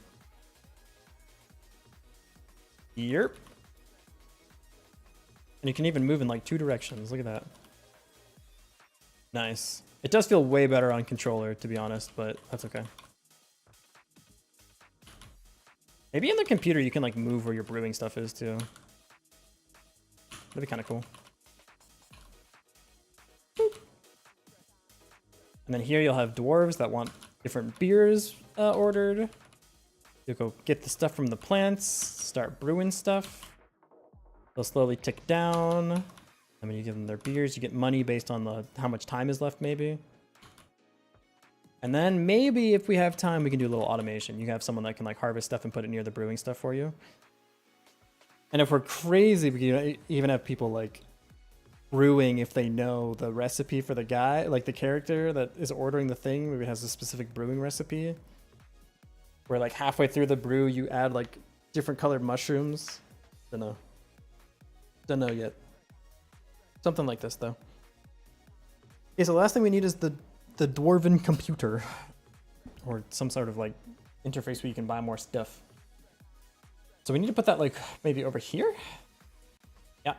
Yep. And you can even move in like 2 directions. Look at that. Nice. It does feel way better on controller, to be honest, but that's okay. Maybe in the computer you can like move where your brewing stuff is too. That'd be kind of cool. And then here you'll have dwarves that want different beers ordered. You'll go get the stuff from the plants, start brewing stuff. They'll slowly tick down. And when you give them their beers, you get money based on how much time is left maybe. And then maybe if we have time, we can do a little automation. You have someone that can like harvest stuff and put it near the brewing stuff for you. And if we're crazy, we can even have people like brewing if they know the recipe for the guy, like the character that is ordering the thing, maybe has a specific brewing recipe. Where like halfway through the brew, you add like different colored mushrooms. Don't know yet. Something like this though. Okay, so the last thing we need is the dwarven computer, or some sort of like interface where you can buy more stuff. So we need to put that like maybe over here. Yeah.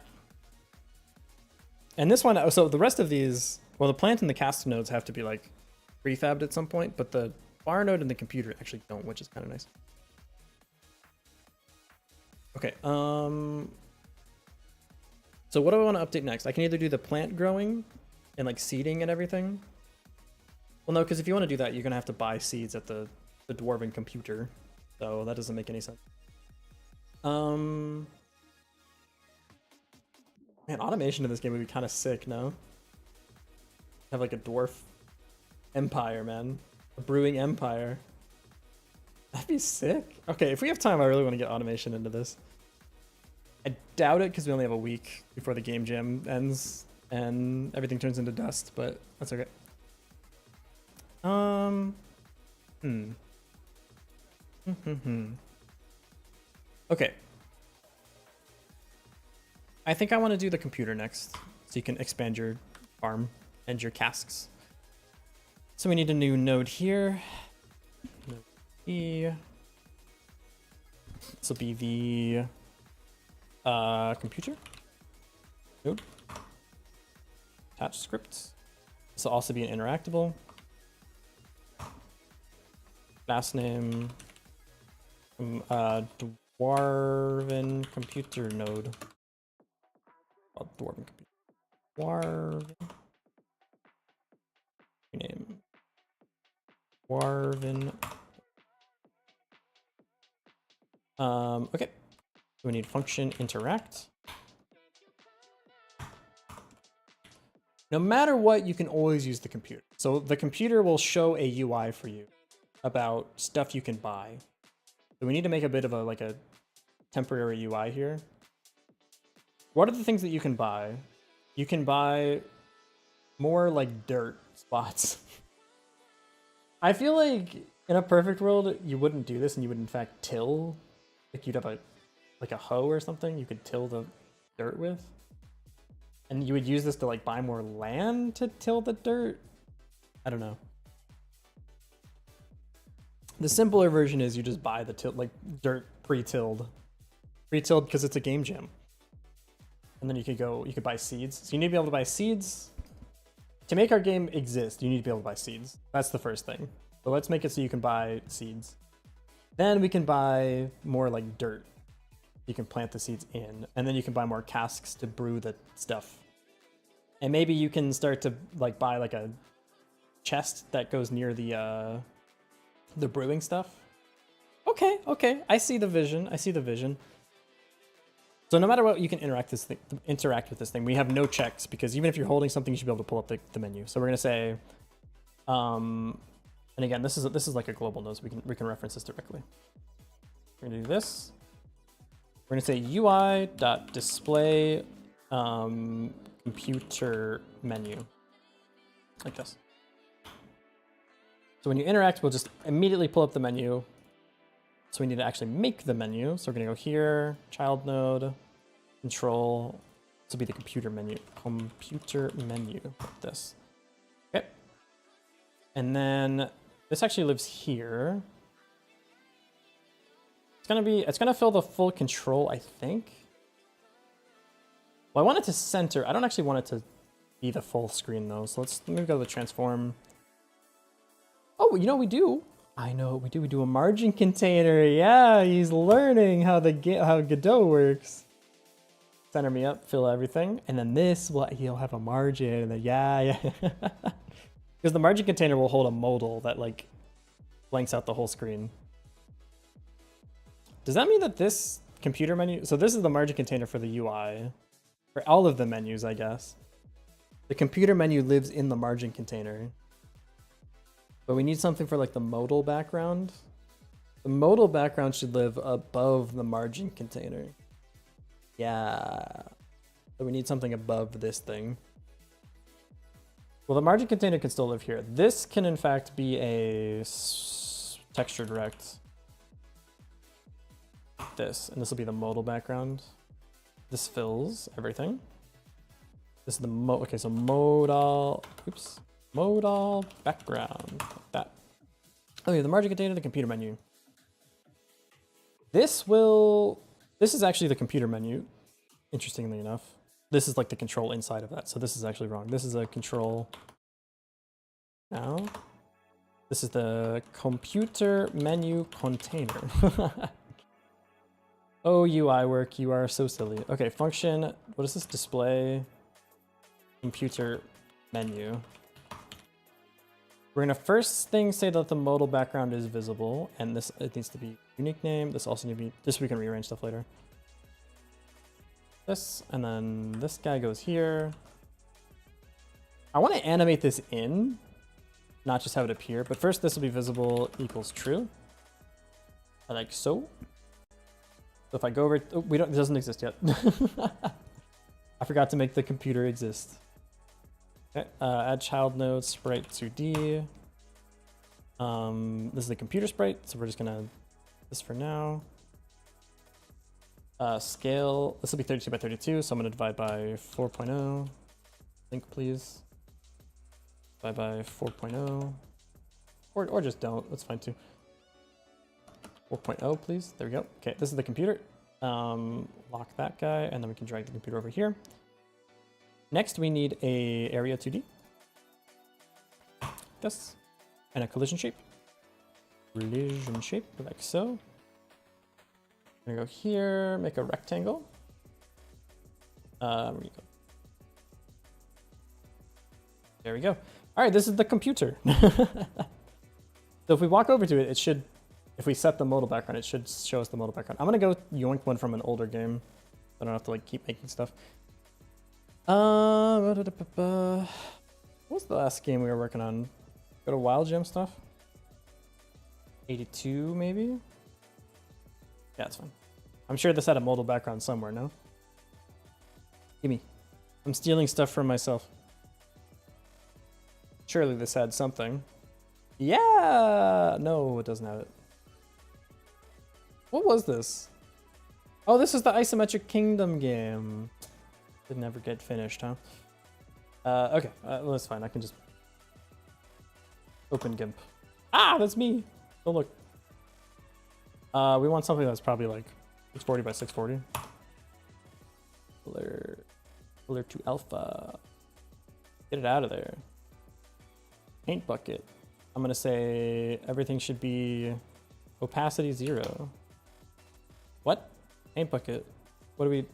And this one, so the rest of these, well, the plant and the cast nodes have to be like prefabbed at some point, but the bar node and the computer actually don't, which is kind of nice. Okay, so what do I want to update next? I can either do the plant growing and like seeding and everything. Well, no, because if you want to do that, you're going to have to buy seeds at the dwarven computer. So that doesn't make any sense. Man, automation in this game would be kind of sick, no? Have like a dwarf empire, man. A brewing empire. That'd be sick. Okay, if we have time, I really want to get automation into this. I doubt it because we only have a week before the game jam ends and everything turns into dust, but that's okay. Okay. I think I want to do the computer next, so you can expand your farm and your casks. So we need a new node here. Node E. This will be the computer node. Attach script. This will also be an interactable. Class name. Dwarven computer node. Oh, Dwarven computer. Dwarven. Name. Dwarven. Okay. We need function interact. No matter what, you can always use the computer. So the computer will show a UI for you about stuff you can buy. So we need to make a bit of a temporary UI here. What are the things that you can buy? You can buy more like dirt spots. I feel like in a perfect world, you wouldn't do this and you would in fact till. Like you'd have a hoe or something you could till the dirt with. And you would use this to like buy more land to till the dirt. I don't know. The simpler version is you just buy the dirt pre-tilled. Pre-tilled because it's a game jam. And then you could buy seeds. So you need to be able to buy seeds. To make our game exist, you need to be able to buy seeds. That's the first thing. So let's make it so you can buy seeds. Then we can buy more like dirt. You can plant the seeds in, and then you can buy more casks to brew the stuff. And maybe you can start to like buy like a chest that goes near the brewing stuff. Okay, I see the vision. So no matter what, you can interact with this thing. We have no checks because even if you're holding something, you should be able to pull up the menu. So we're gonna say, and again, this is like a global node, so we can reference this directly. We're gonna do this. We're gonna say UI.display computer menu, like this. So when you interact, we'll just immediately pull up the menu. So we need to actually make the menu. So we're gonna go here, child node, control. This will be the computer menu, like this. Okay. And then this actually lives here. It's gonna fill the full control, I think. Well, I want it to center. I don't actually want it to be the full screen though. So let me go to the transform. Oh, you know what we do? I know what we do. We do a margin container. Yeah, he's learning how Godot works. Center me up, fill everything, and then he'll have a margin. And then yeah. Because the margin container will hold a modal that like blanks out the whole screen. Does that mean that this computer menu? So this is the margin container for the UI, for all of the menus, I guess. The computer menu lives in the margin container. But we need something for like the modal background. The modal background should live above the margin container. Yeah. So we need something above this thing. Well, the margin container can still live here. This can in fact be a texture direct. This, and this will be the modal background. This fills everything. This is the okay, so modal background, like that. Okay, the margin container, the computer menu. This is actually the computer menu, interestingly enough. This is like the control inside of that, so this is actually wrong. This is a control. Now, this is the computer menu container. Oh, UI work, you are so silly. Okay, function, what is this? Display computer menu. We're gonna first thing say that the modal background is visible, and it needs to be unique name. This also needs to be, this we can rearrange stuff later. This, and then this guy goes here. I want to animate this in, not just have it appear, but first this will be visible equals true. Like so. So if I go over, oh, it doesn't exist yet. I forgot to make the computer exist. Okay, add child node sprite 2D. This is the computer sprite, so we're just gonna this for now. Scale, this will be 32 by 32, so I'm gonna divide by 4.0. Link, please. Divide by 4.0. Or just don't, that's fine too. 4.0, please. There we go. Okay, this is the computer. Lock that guy, and then we can drag the computer over here. Next, we need a area 2D. This. And a collision shape. Collision shape, like so. I'm gonna go here, make a rectangle. Where you go? There we go. All right, this is the computer. So if we walk over to it, it should, if we set the modal background, it should show us the modal background. I'm gonna go yoink one from an older game. I don't have to like keep making stuff. What was the last game we were working on? Go to Wild Gem stuff? 82 maybe? Yeah, it's fine. I'm sure this had a modal background somewhere, no? Gimme. I'm stealing stuff from myself. Surely this had something. Yeah! No, it doesn't have it. What was this? Oh, this is the Isometric Kingdom game. Did never get finished, huh? Okay, well, that's fine. I can just open GIMP. Ah, that's me! Don't look. We want something that's probably like 640 by 640. Color to alpha. Get it out of there. Paint bucket. I'm gonna say everything should be opacity 0. What? Paint bucket. What do we...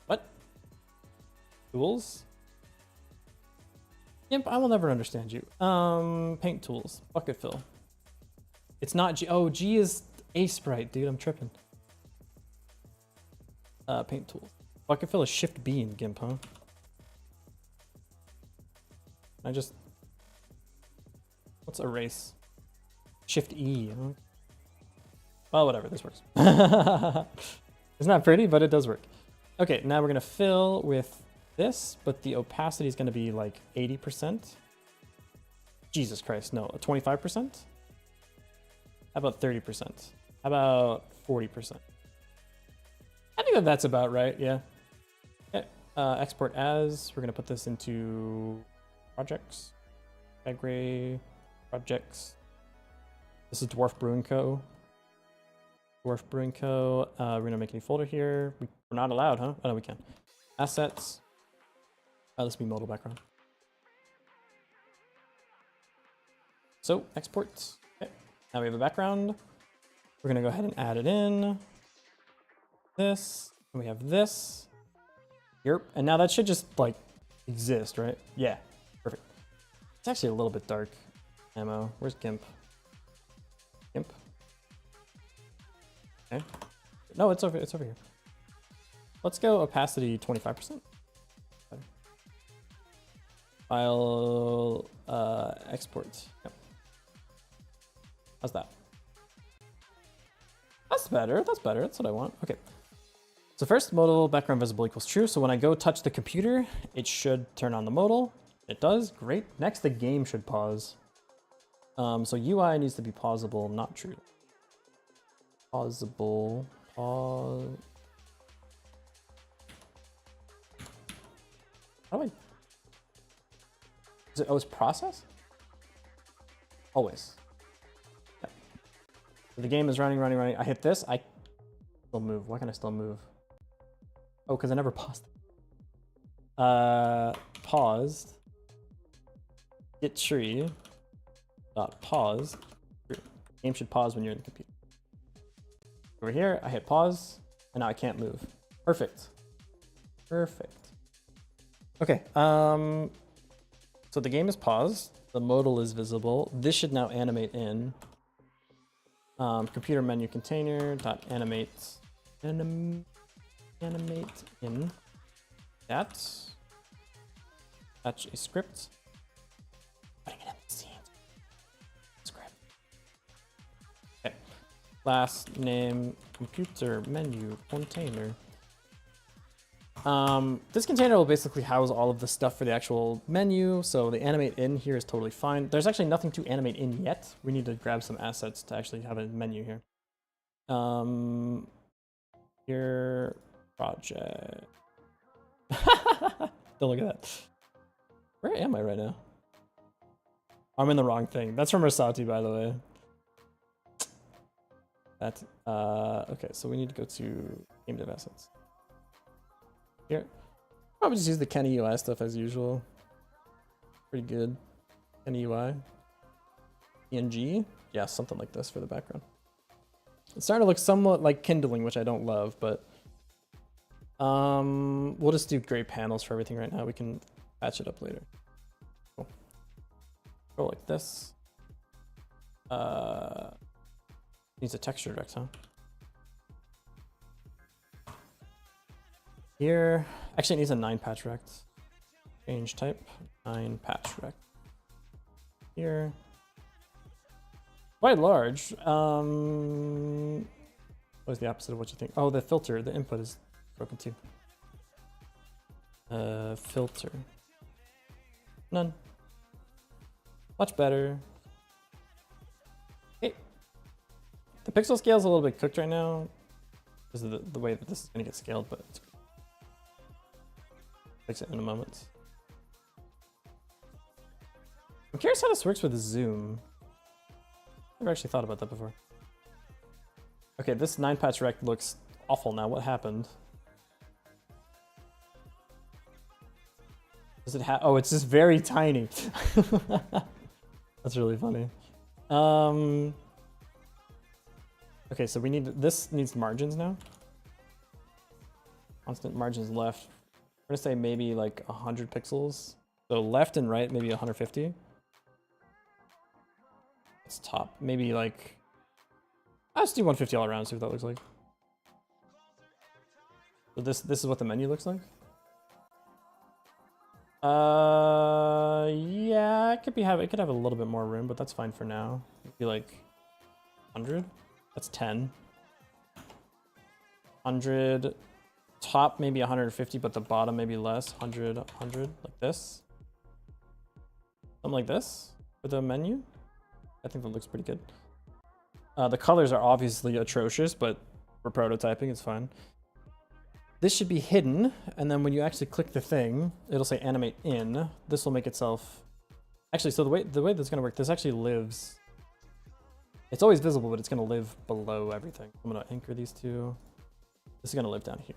What? Tools? Imp, I will never understand you. Paint tools. Bucket fill. It's not G. Oh, G is A sprite, dude. I'm tripping. Paint tools. Bucket fill is Shift B in GIMP, huh? I just... What's erase? Shift E. Huh? Well, whatever. This works. It's not pretty, but it does work. Okay, now we're gonna fill with this, but the opacity is gonna be like 80%. Jesus Christ, no, 25%? How about 30%? How about 40%? I think that that's about right, yeah. Okay, export as. We're gonna put this into projects. Agri. Projects. This is Dwarf Brewing Co. Dwarf Brewing Co. We're gonna make a new folder here. We're not allowed, huh? Oh no, we can. Assets. Let's be modal background. So export. Okay. Now we have a background. We're gonna go ahead and add it in. This. And we have this. Yep. And now that should just like exist, right? Yeah. Perfect. It's actually a little bit dark. Ammo. Where's GIMP? GIMP. Okay. No, it's over here. Let's go opacity 25%. File export. Yep. How's that? That's better. That's better. That's what I want. Okay. So first, modal background visible equals true. So when I go touch the computer, it should turn on the modal. It does. Great. Next, the game should pause. So UI needs to be pausable, not true. Pausable. Pause. How do I... Is it always process? Always. Okay. So the game is running. I hit this. I still move. Why can I still move? Oh, because I never paused. Paused. Get tree. Dot pause. Game should pause when you're in the computer. Over here, I hit pause, and now I can't move. Perfect. Perfect. Okay. So the game is paused. The modal is visible. This should now animate in. Computer menu container dot animate animate in that. Attach a script. Putting it in the scene. Script. Okay. Last name computer menu container. This container will basically house all of the stuff for the actual menu, so the animate in here is totally fine. There's actually nothing to animate in yet. We need to grab some assets to actually have a menu here. Here, project. Don't look at that. Where am I right now? I'm in the wrong thing. That's from Rosati, by the way. That, okay, so we need to go to game dev assets. Here. Probably just use the Kenny UI stuff as usual. Pretty good. Kenny UI. PNG. Yeah, something like this for the background. It's starting to look somewhat like kindling, which I don't love, but we'll just do gray panels for everything right now. We can patch it up later. Cool. Go like this. Needs a texture direct, huh? Here, actually it needs a 9 patch rect. Change type, 9 patch rect. Here. Quite large. What is the opposite of what you think? Oh, the filter, the input is broken too. Filter. None. Much better. Hey. The pixel scale is a little bit cooked right now because of the way that this is going to get scaled, but it's fix it in a moment. I'm curious how this works with zoom. Never actually thought about that before. Okay, this 9 patch rect looks awful now. What happened? Does it have? Oh, it's just very tiny. That's really funny. Okay, so we need this needs margins now. Constant margins left. We're gonna say maybe like 100 pixels. So left and right, maybe 150. It's top, maybe like. Let's do 150 all around. See what that looks like. So this is what the menu looks like. Yeah, it could have a little bit more room, but that's fine for now. It'd be like 100. That's 10. 100. Top maybe 150, but the bottom maybe less. 100, 100, like this. Something like this for the menu. I think that looks pretty good. The colors are obviously atrocious, but for prototyping, it's fine. This should be hidden, and then when you actually click the thing, it'll say animate in. This will make itself. Actually, so the way that's gonna work, this actually lives. It's always visible, but it's gonna live below everything. I'm gonna anchor these two. This is gonna live down here.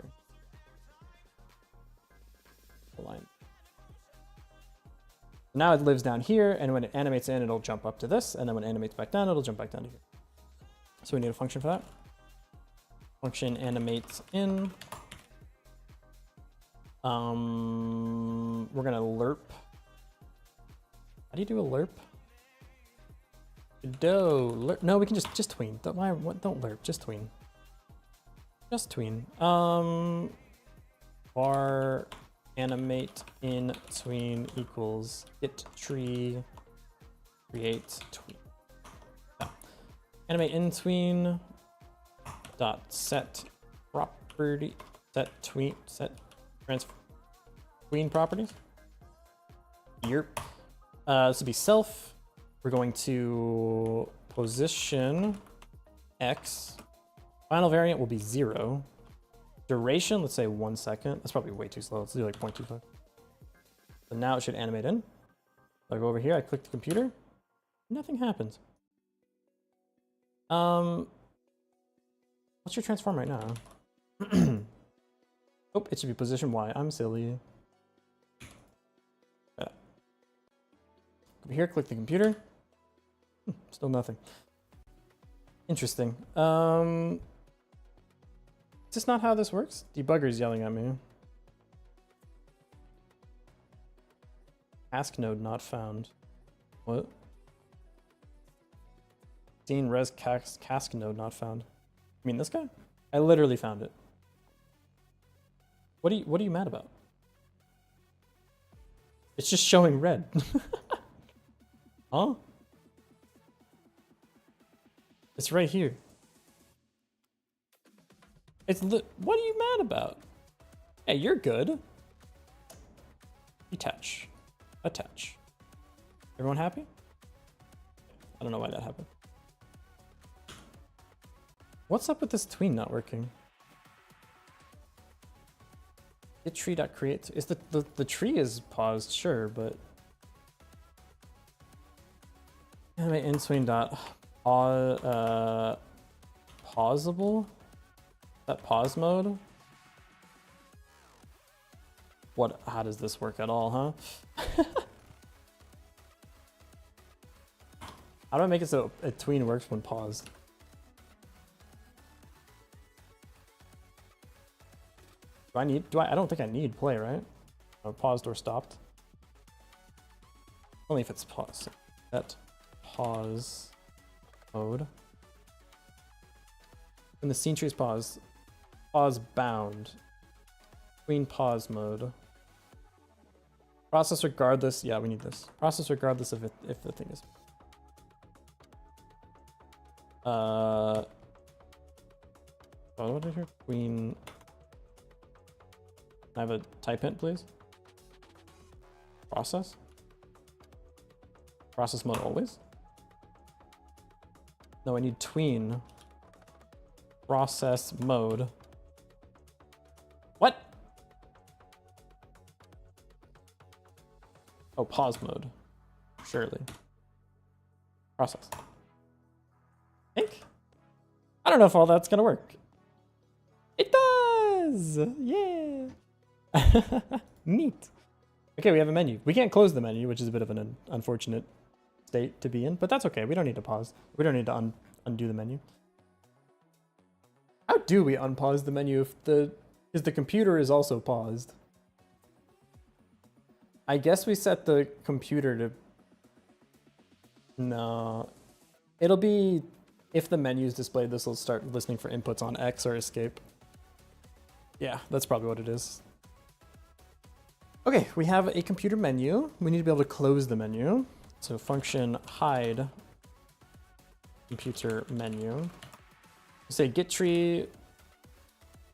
Line. Now it lives down here, and when it animates in, it'll jump up to this, and then when it animates back down, it'll jump back down to here. So we need a function for that. Function animates in. We're gonna lerp. How do you do a lerp? Lerp. No, we can just tween. Don't lerp, just tween. Just tween. Var animate in tween equals get tree create tween. Yeah. Animate in tween dot set property set tween set transfer tween properties. Here, this will be self. We're going to position x. Final variant will be 0. Duration, let's say 1 second. That's probably way too slow. Let's do like 0.25. So now it should animate in. I go over here, I click the computer. Nothing happens. What's your transform right now? Oh, it should be position Y. I'm silly. Over here, click the computer. Still nothing. Interesting. Is this not how this works? Debugger's yelling at me. Task node not found. What? Scene res cask node not found. You mean this guy? I literally found it. What are you mad about? It's just showing red. Huh? It's right here. What are you mad about? Hey, you're good. Detach. Attach. Everyone happy? I don't know why that happened. What's up with this tween not working? Get tree.create. Is the tree is paused, sure, but animate in tween dot pausable? Is that pause mode? What? How does this work at all, huh? How do I make it so a tween works when paused? I don't think I need play, right? Or paused or stopped. Only if it's paused. Set pause mode. When the scene tree is paused, pause bound. Tween pause mode. Process regardless. Yeah, we need this. Process regardless of if the thing is. What did I hear? Tween. Can I have a type hint, please? Process? Process mode always? No, I need tween. Process mode. What? Oh, pause mode. Surely. Process. Think? I don't know if all that's gonna work. It does! Yeah! Neat. Okay, we have a menu. We can't close the menu, which is a bit of an unfortunate state to be in, but that's okay. We don't need to pause. We don't need to undo the menu. How do we unpause the menu if because the computer is also paused? I guess we set the computer to... No. It'll be... If the menu is displayed, this will start listening for inputs on X or escape. Yeah, that's probably what it is. Okay, we have a computer menu. We need to be able to close the menu. So function hide computer menu. Say get tree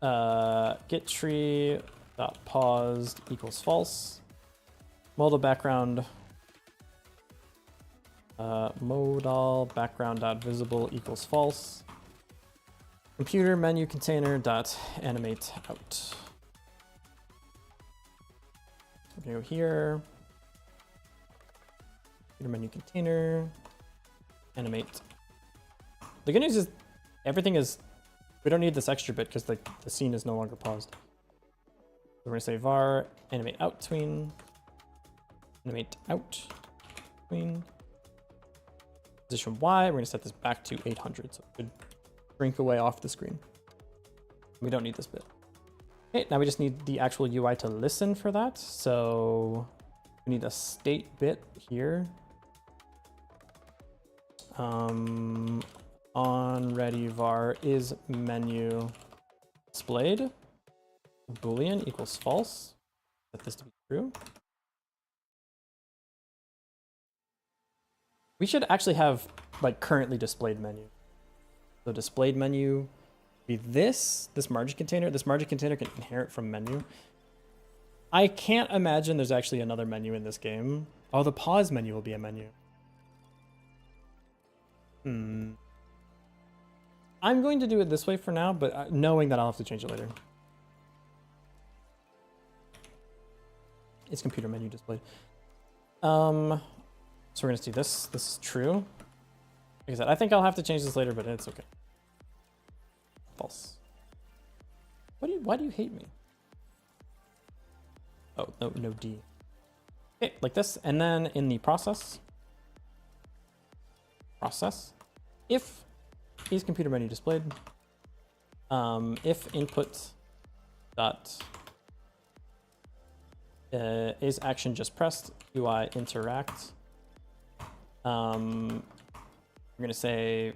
dot paused equals false. Modal background modal background dot visible equals false. Computer menu container dot animate out. Go here. Computer menu container. Animate. The good news is everything is. We don't need this extra bit because the scene is no longer paused. So we're gonna say var animate out tween. Animate out tween. Position Y. We're gonna set this back to 800, so it should shrink away off the screen. We don't need this bit. Okay, now we just need the actual UI to listen for that. So we need a state bit here. On ready var is menu displayed. Boolean equals false. Set this to be true. We should actually have like currently displayed menu. So displayed menu be this margin container. This margin container can inherit from menu. I can't imagine there's actually another menu in this game. Oh, the pause menu will be a menu. I'm going to do it this way for now, but knowing that I'll have to change it later. It's computer menu displayed. So we're gonna see this. This is true. Like I said, I think I'll have to change this later, but it's okay. False. Why do you hate me? Oh, no D. Okay, like this. And then in the process, if is computer menu displayed, if input dot is action just pressed, UI interact. We're gonna say,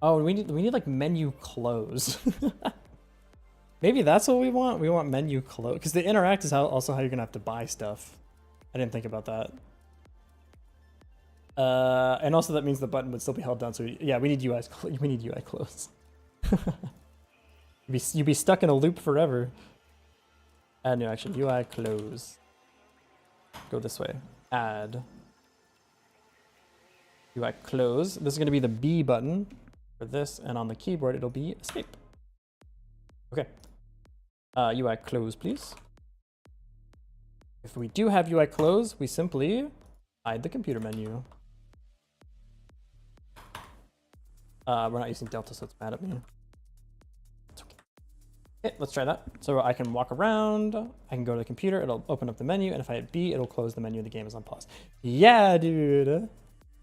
oh, we need like menu close. Maybe that's what we want. We want menu close because the interact is also how you're gonna have to buy stuff. I didn't think about that. And also that means the button would still be held down. So yeah, we need UI close. You'd be stuck in a loop forever. Add new action. UI close. Go this way. Add. UI close. This is going to be the B button for this, and on the keyboard it'll be escape. Okay. UI close, please. If we do have UI close, we simply hide the computer menu. We're not using Delta, so it's mad at me. It's okay. Okay, let's try that. So I can walk around, I can go to the computer, it'll open up the menu, and if I hit B, it'll close the menu, the game is on pause. Yeah, dude.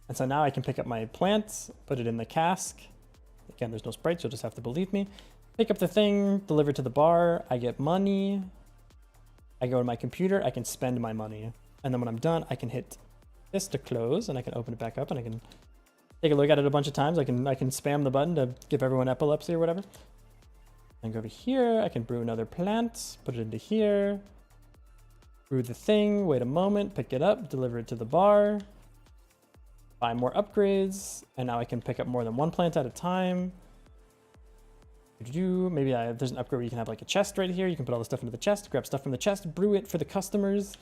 And so now I can pick up my plants, put it in the cask. Again, there's no sprites, you'll just have to believe me. Pick up the thing, deliver to the bar, I get money. I go to my computer, I can spend my money. And then when I'm done, I can hit this to close, and I can open it back up, and I can take a look at it a bunch of times. I can spam the button to give everyone epilepsy or whatever. And go over here, I can brew another plant, put it into here. Brew the thing, wait a moment, pick it up, deliver it to the bar. Buy more upgrades, and now I can pick up more than one plant at a time. Maybe there's an upgrade where you can have like a chest right here. You can put all the stuff into the chest, grab stuff from the chest, brew it for the customers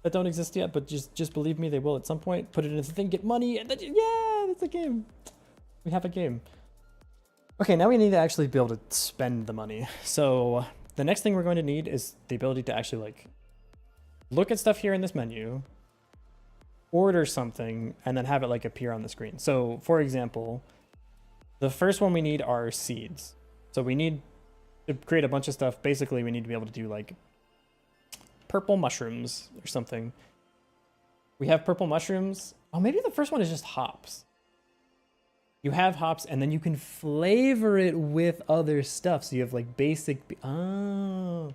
that don't exist yet, but just believe me, they will at some point. Put it into the thing, get money, and then, yeah, that's a game. We have a game. Okay, now we need to actually be able to spend the money. So the next thing we're going to need is the ability to actually like look at stuff here in this menu, order something, and then have it like appear on the screen. So for example, the first one we need are seeds. So we need to create a bunch of stuff. Basically, we need to be able to do like purple mushrooms or something. We have purple mushrooms. Oh, maybe the first one is just hops. You have hops, and then you can flavor it with other stuff. So you have like basic, oh,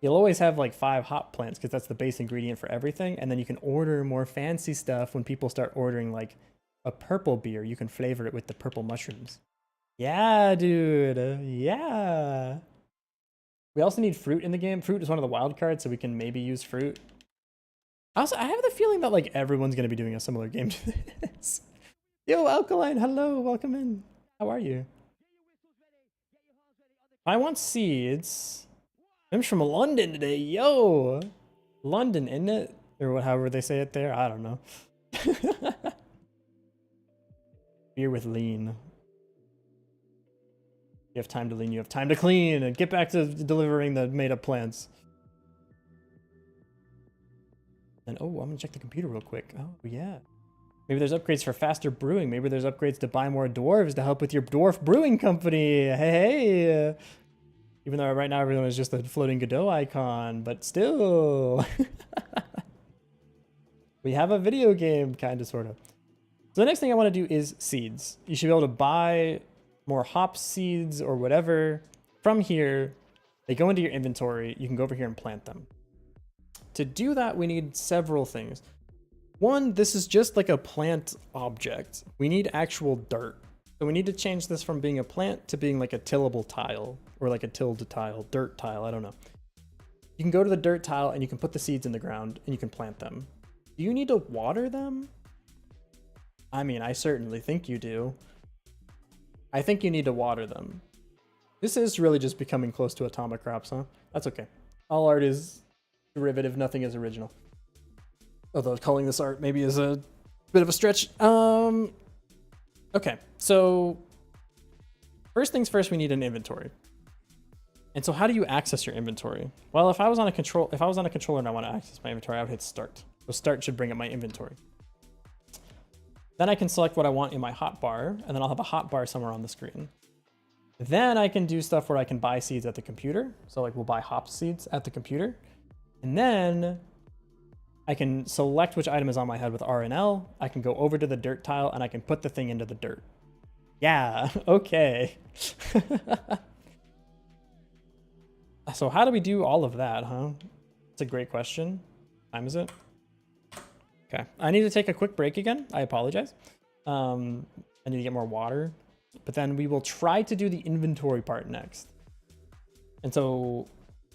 you'll always have like 5 hop plants because that's the base ingredient for everything. And then you can order more fancy stuff when people start ordering like a purple beer. You can flavor it with the purple mushrooms. Yeah, dude. Yeah. We also need fruit in the game. Fruit is one of the wild cards, so we can maybe use fruit. Also, I have the feeling that like everyone's going to be doing a similar game to this. Yo, Alkaline, hello, welcome in. How are you? I want seeds. I'm from London today. Yo. London, isn't it? Or however they say it there. I don't know. Beer with lean. You have time to lean, you have time to clean, and get back to delivering the made-up plants. And oh, I'm gonna check the computer real quick. Oh, yeah. Maybe there's upgrades for faster brewing. Maybe there's upgrades to buy more dwarves to help with your dwarf brewing company. Hey! Even though right now everyone is just a floating Godot icon, but still. We have a video game, kind of, sort of. So the next thing I want to do is seeds. You should be able to buy more hop seeds or whatever from here. They go into your inventory. You can go over here and plant them. To do that, we need several things. One, this is just like a plant object. We need actual dirt. So we need to change this from being a plant to being like a tillable tile, or like a tilled tile, dirt tile, I don't know. You can go to the dirt tile and you can put the seeds in the ground and you can plant them. Do you need to water them? I mean, I certainly think you do. I think you need to water them. This is really just becoming close to atomic crops, huh? That's okay. All art is derivative, nothing is original. Although calling this art maybe is a bit of a stretch. Okay, so first things first, we need an inventory. And so how do you access your inventory? Well, if I was on a controller and I want to access my inventory, I would hit start. So start should bring up my inventory. Then I can select what I want in my hotbar, and then I'll have a hotbar somewhere on the screen. Then I can do stuff where I can buy seeds at the computer. So like we'll buy hop seeds at the computer. And then I can select which item is on my head with R and L. I can go over to the dirt tile and I can put the thing into the dirt. Yeah, okay. So how do we do all of that, huh? It's a great question. What time is it? Okay, I need to take a quick break again. I apologize. I need to get more water, but then we will try to do the inventory part next. And so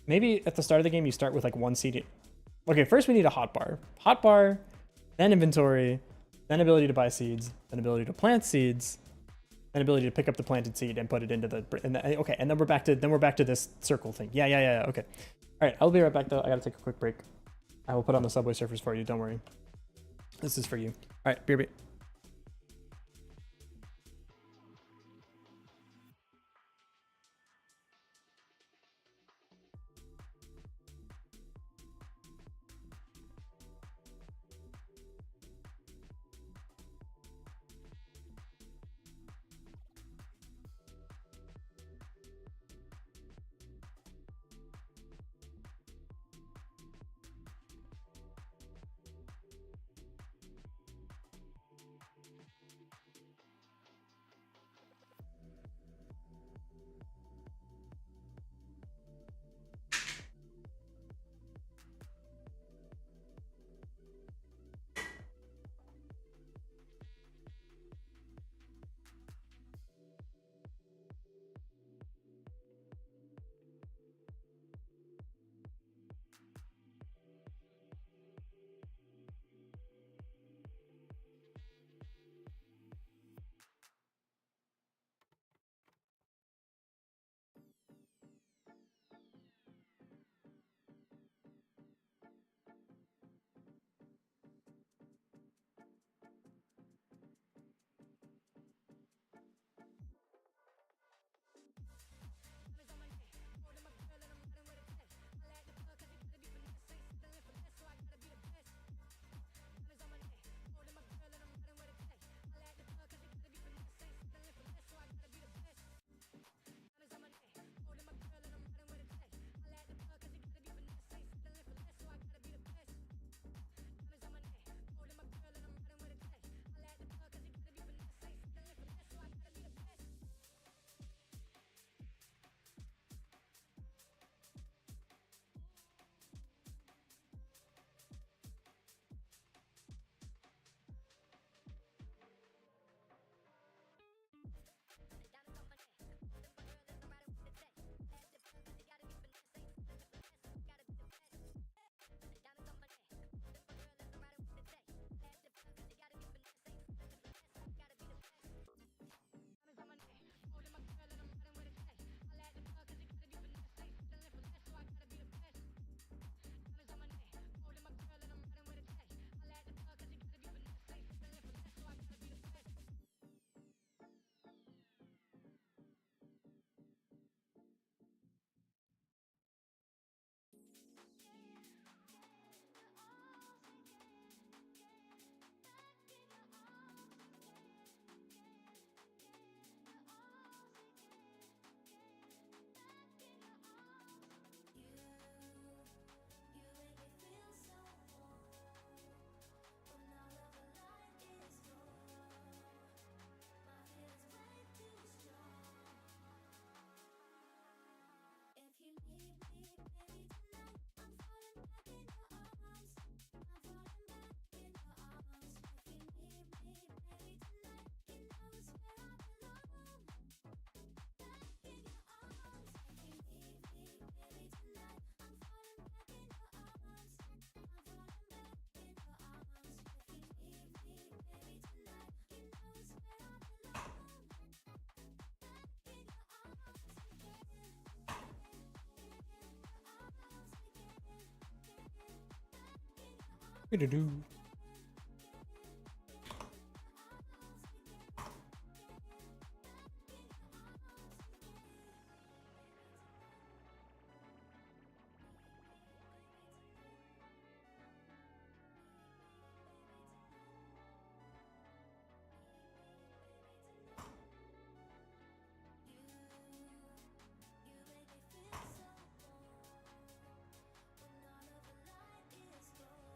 maybe at the start of the game, you start with like one seed. Okay, first we need a hotbar. Hotbar, then inventory, then ability to buy seeds, then ability to plant seeds, then ability to pick up the planted seed and put it into the, okay, and then we're back to this circle thing. Yeah, okay. All right, I'll be right back though. I gotta take a quick break. I will put on the Subway Surfers for you, don't worry. This is for you. All right, beer.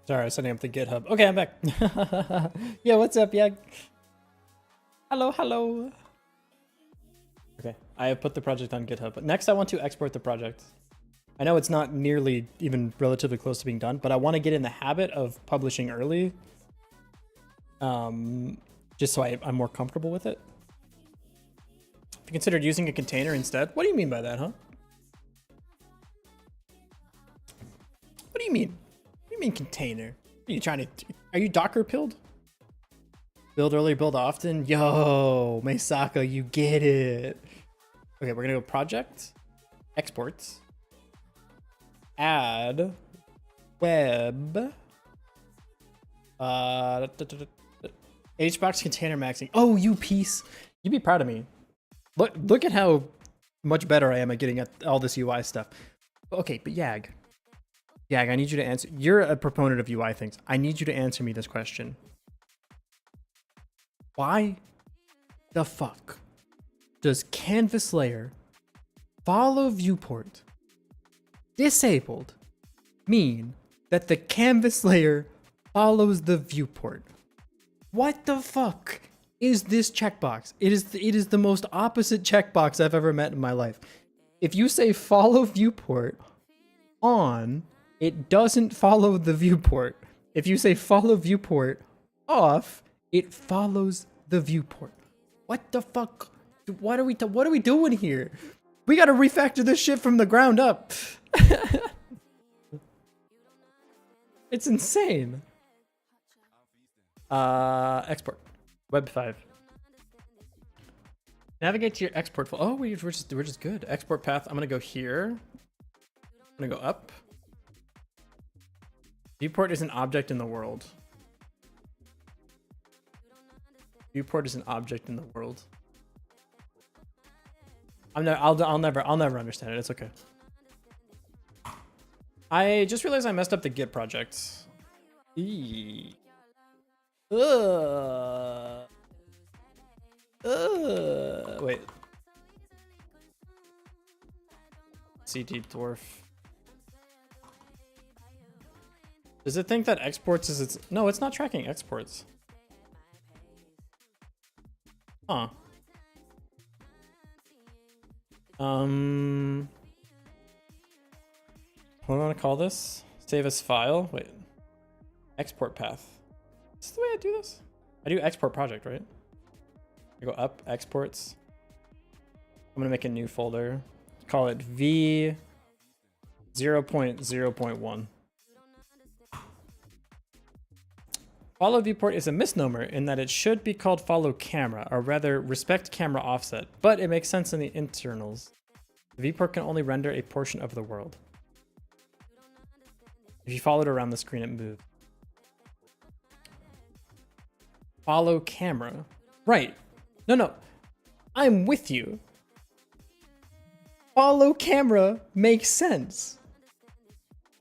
Sorry, I was setting up the GitHub. Okay, I'm back. Yeah, what's up, yeah? Hello, hello. Okay, I have put the project on GitHub. But next, I want to export the project. I know it's not nearly even relatively close to being done, but I want to get in the habit of publishing early. Just so I'm more comfortable with it. Have you considered using a container instead? What do you mean by that, huh? What do you mean? What do you mean container? Are you trying to... Are you Docker pilled? Build early, build often? Yo, Meisaka, you get it. Okay, we're gonna go project, exports, add, web, HBox container maxing. Oh, you piece. You'd be proud of me. Look at how much better I am at getting at all this UI stuff. Okay, but Yag, I need you to answer. You're a proponent of UI things. I need you to answer me this question. Why the fuck does canvas layer follow viewport disabled mean that the canvas layer follows the viewport? What the fuck is this checkbox? It is the most opposite checkbox I've ever met in my life. If you say follow viewport on, it doesn't follow the viewport. If you say follow viewport off, it follows the viewport. What the fuck? What are we doing here? We gotta refactor this shit from the ground up. It's insane. Export. Web 5. Navigate to your export file. Oh, we're just good. Export path. I'm gonna go here. I'm gonna go up. Viewport is an object in the world. Viewport is an object in the world. I'll never understand it. It's okay. I just realized I messed up the Git project. Wait. CD dwarf. Does it think that exports is its... No, it's not tracking exports. Huh. What do I want to call this? Save as file? Wait. Export path. Is this the way I do this? I do export project, right? I go up, exports. I'm gonna make a new folder. Call it V 0.0.1. Follow viewport is a misnomer in that it should be called follow camera, or rather respect camera offset, but it makes sense in the internals. The viewport can only render a portion of the world. If you follow it around the screen, it moves. Follow camera. Right. No. I'm with you. Follow camera makes sense.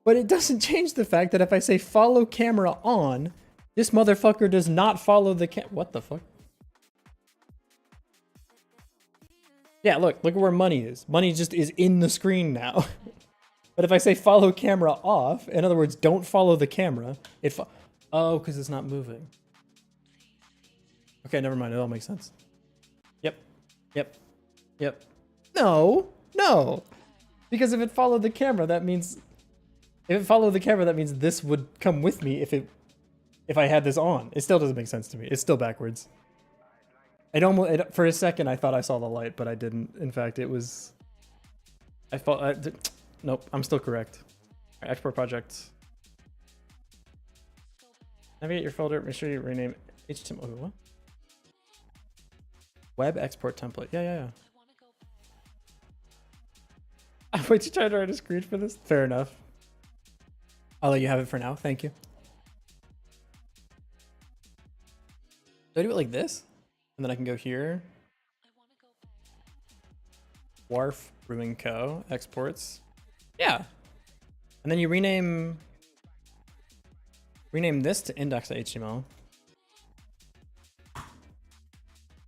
But it doesn't change the fact that if I say follow camera on, this motherfucker does not follow the what the fuck? Yeah, look at where money is. Money just is in the screen now. But if I say follow camera off, in other words, don't follow the camera, oh, because it's not moving. Okay, never mind. It all makes sense. Yep. No. Because if it followed the camera, that means this would come with me if I had this on. It still doesn't make sense to me. It's still backwards. For a second I thought I saw the light, but I didn't. In fact, it was. Nope. I'm still correct. Right, export project. Navigate your folder. Make sure you rename HTML. What? Web export template. Yeah. Wait, you tried to write a screen for this? Fair enough. I'll let you have it for now. Thank you. Do I do it like this? And then I can go here. Wharf Brewing Co. Exports. Yeah. And then you rename this to index.html.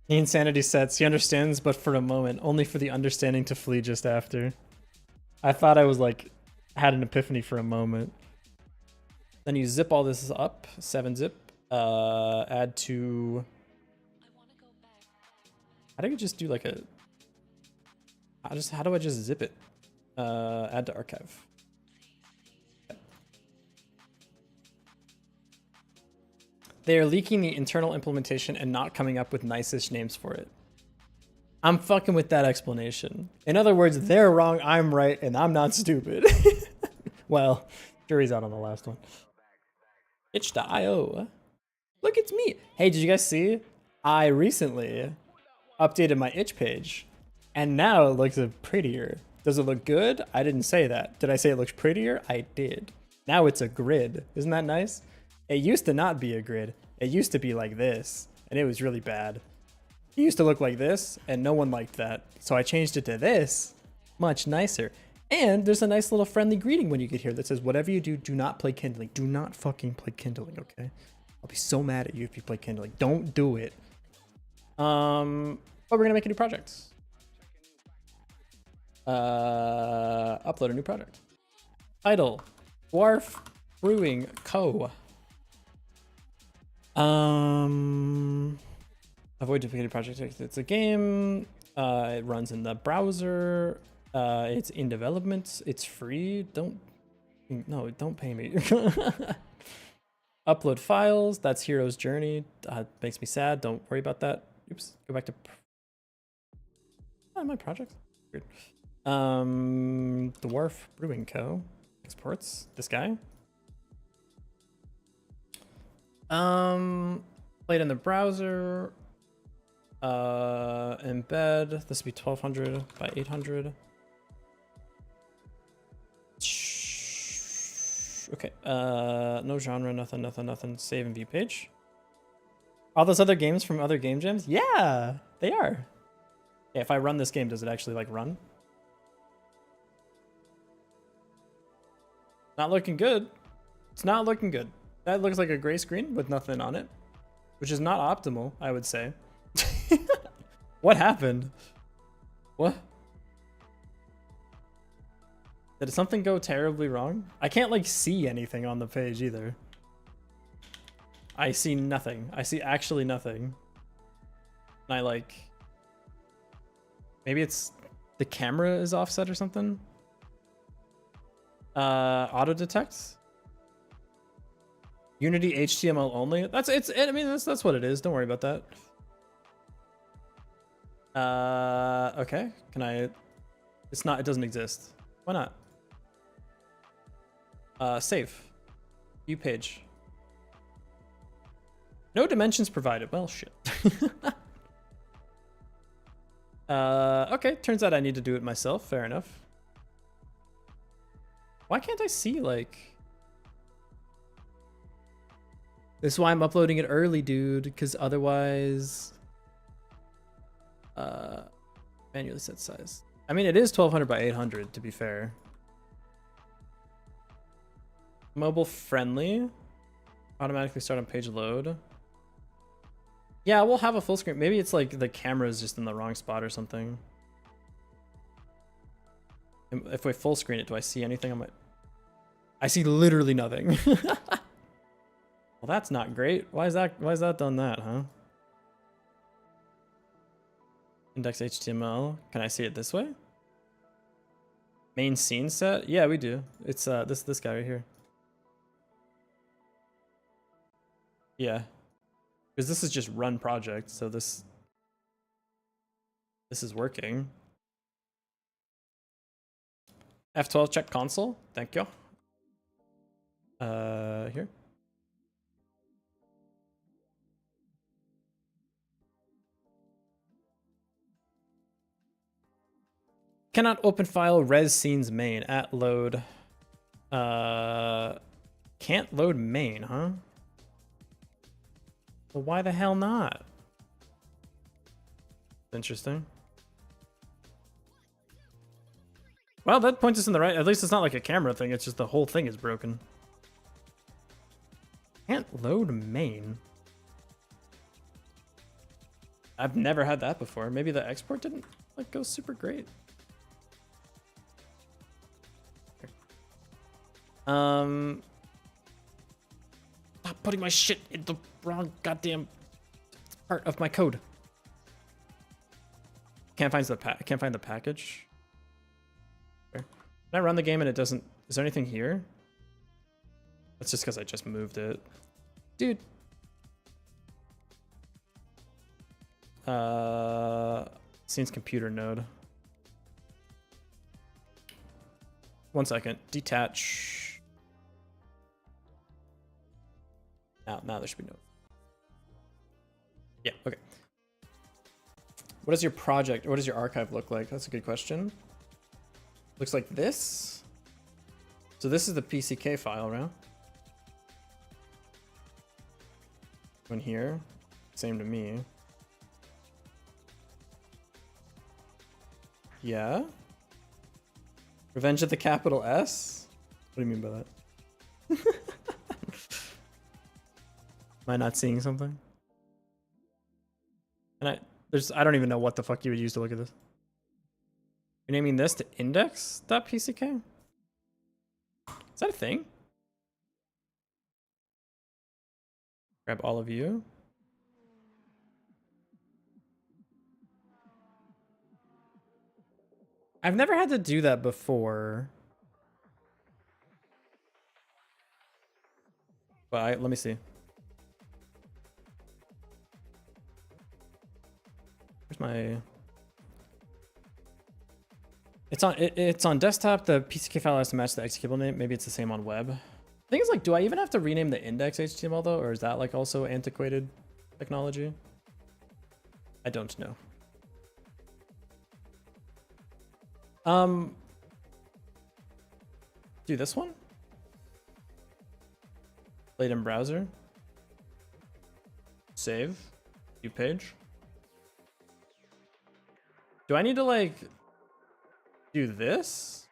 The insanity sets. He understands, but for a moment, only for the understanding to flee just after. I thought I was like, had an epiphany for a moment. Then you zip all this up, 7-zip, add to. How do you just do like a? How do I just zip it? Add to archive. They are leaking the internal implementation and not coming up with nice-ish names for it. I'm fucking with that explanation. In other words, they're wrong, I'm right, and I'm not stupid. Well, jury's out on the last one. Itch.io. Look, it's me. Hey, did you guys see? I recently updated my itch page, and now it looks prettier. Does it look good? I didn't say that. Did I say it looks prettier? I did. Now it's a grid. Isn't that nice? It used to not be a grid. It used to be like this, and it was really bad. It used to look like this, and no one liked that. So I changed it to this. Much nicer. And there's a nice little friendly greeting when you get here that says, whatever you do, do not play kindling. Do not fucking play kindling, okay? I'll be so mad at you if you play kindling. Don't do it. But we're gonna make a new project. Upload a new project. Title, Dwarf Brewing Co. Avoid duplicated projects. It's a game. It runs in the browser. It's in development. It's free. Don't pay me. Upload files. That's Hero's Journey. Makes me sad. Don't worry about that. Oops. Go back to my project. Weird. Dwarf Brewing Co. Exports. This guy. Play it in the browser. Embed. This would be 1200 by 800. Okay. No genre. Nothing. Save and view page. All those other games from other game jams? Yeah, they are. Yeah, if I run this game, does it actually like run? Not looking good. It's not looking good. That looks like a gray screen with nothing on it, which is not optimal, I would say. What happened? What? Did something go terribly wrong? I can't like see anything on the page either. I see nothing. I see actually nothing. And I like... Maybe it's... The camera is offset or something? Auto detect? Unity HTML only? I mean, that's what it is. Don't worry about that. Okay. Can I... it doesn't exist. Why not? Save. View page. No dimensions provided. Well, shit. Okay, turns out I need to do it myself. Fair enough. Why can't I see, like... This is why I'm uploading it early, dude, because otherwise... manually set size. I mean, it is 1200 by 800, to be fair. Mobile friendly. Automatically start on page load. Yeah, we'll have a full screen. Maybe it's like the camera is just in the wrong spot or something. If we full screen it, do I see anything on my... I see literally nothing. Well, that's not great. Why is that done that, huh? Index HTML. Can I see it this way? Main scene set? Yeah, we do. It's this guy right here. Yeah. Because this is just run project, so this is working. F12 check console. Thank you. Here. Cannot open file res scenes main at load. Can't load main, huh? Well, why the hell not? Interesting. Well, that points us in the right. At least it's not like a camera thing. It's just the whole thing is broken. Can't load main. I've never had that before. Maybe the export didn't like go super great. Stop putting my shit in the wrong goddamn part of my code. Can't find the package. Can I run the game and it doesn't? Is there anything here? That's just because I just moved it, dude. Scene's computer node. 1 second. Detach. Now there should be no. Yeah. Okay. What is your project? What does your archive look like? That's a good question. Looks like this. So this is the PCK file, right? One here. Same to me. Yeah. Revenge of the Capital S? What do you mean by that? Am I not seeing something? And I don't even know what the fuck you would use to look at this. You're naming this to index.pck? Is that a thing? Grab all of you. I've never had to do that before. But let me see. Where's my... It's on desktop. The PCK file has to match the executable name. Maybe it's the same on web. The thing is, like, do I even have to rename the index HTML though, or is that like also antiquated technology? I don't know. Do this one. Played in browser. Save. View page. Do I need to like do this?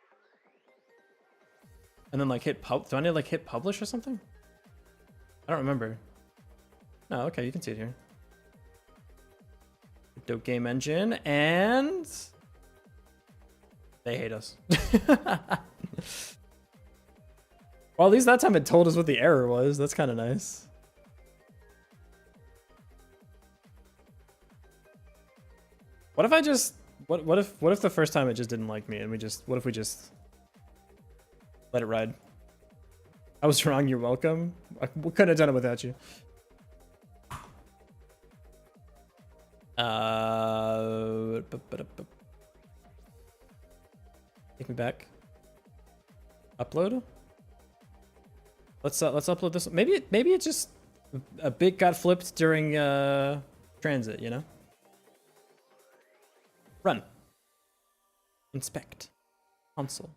And then like hit do I need to like hit publish or something? I don't remember. No, okay, you can see it here. Godot Game Engine, and they hate us. Well, at least that time it told us what the error was. That's kind of nice. What if I just what if the first time it just didn't like me and what if we just let it ride? I was wrong, you're welcome. I couldn't have done it without you. Take me back. Upload. Let's upload this. Maybe it just a bit got flipped during transit, you know? Run. Inspect. Console.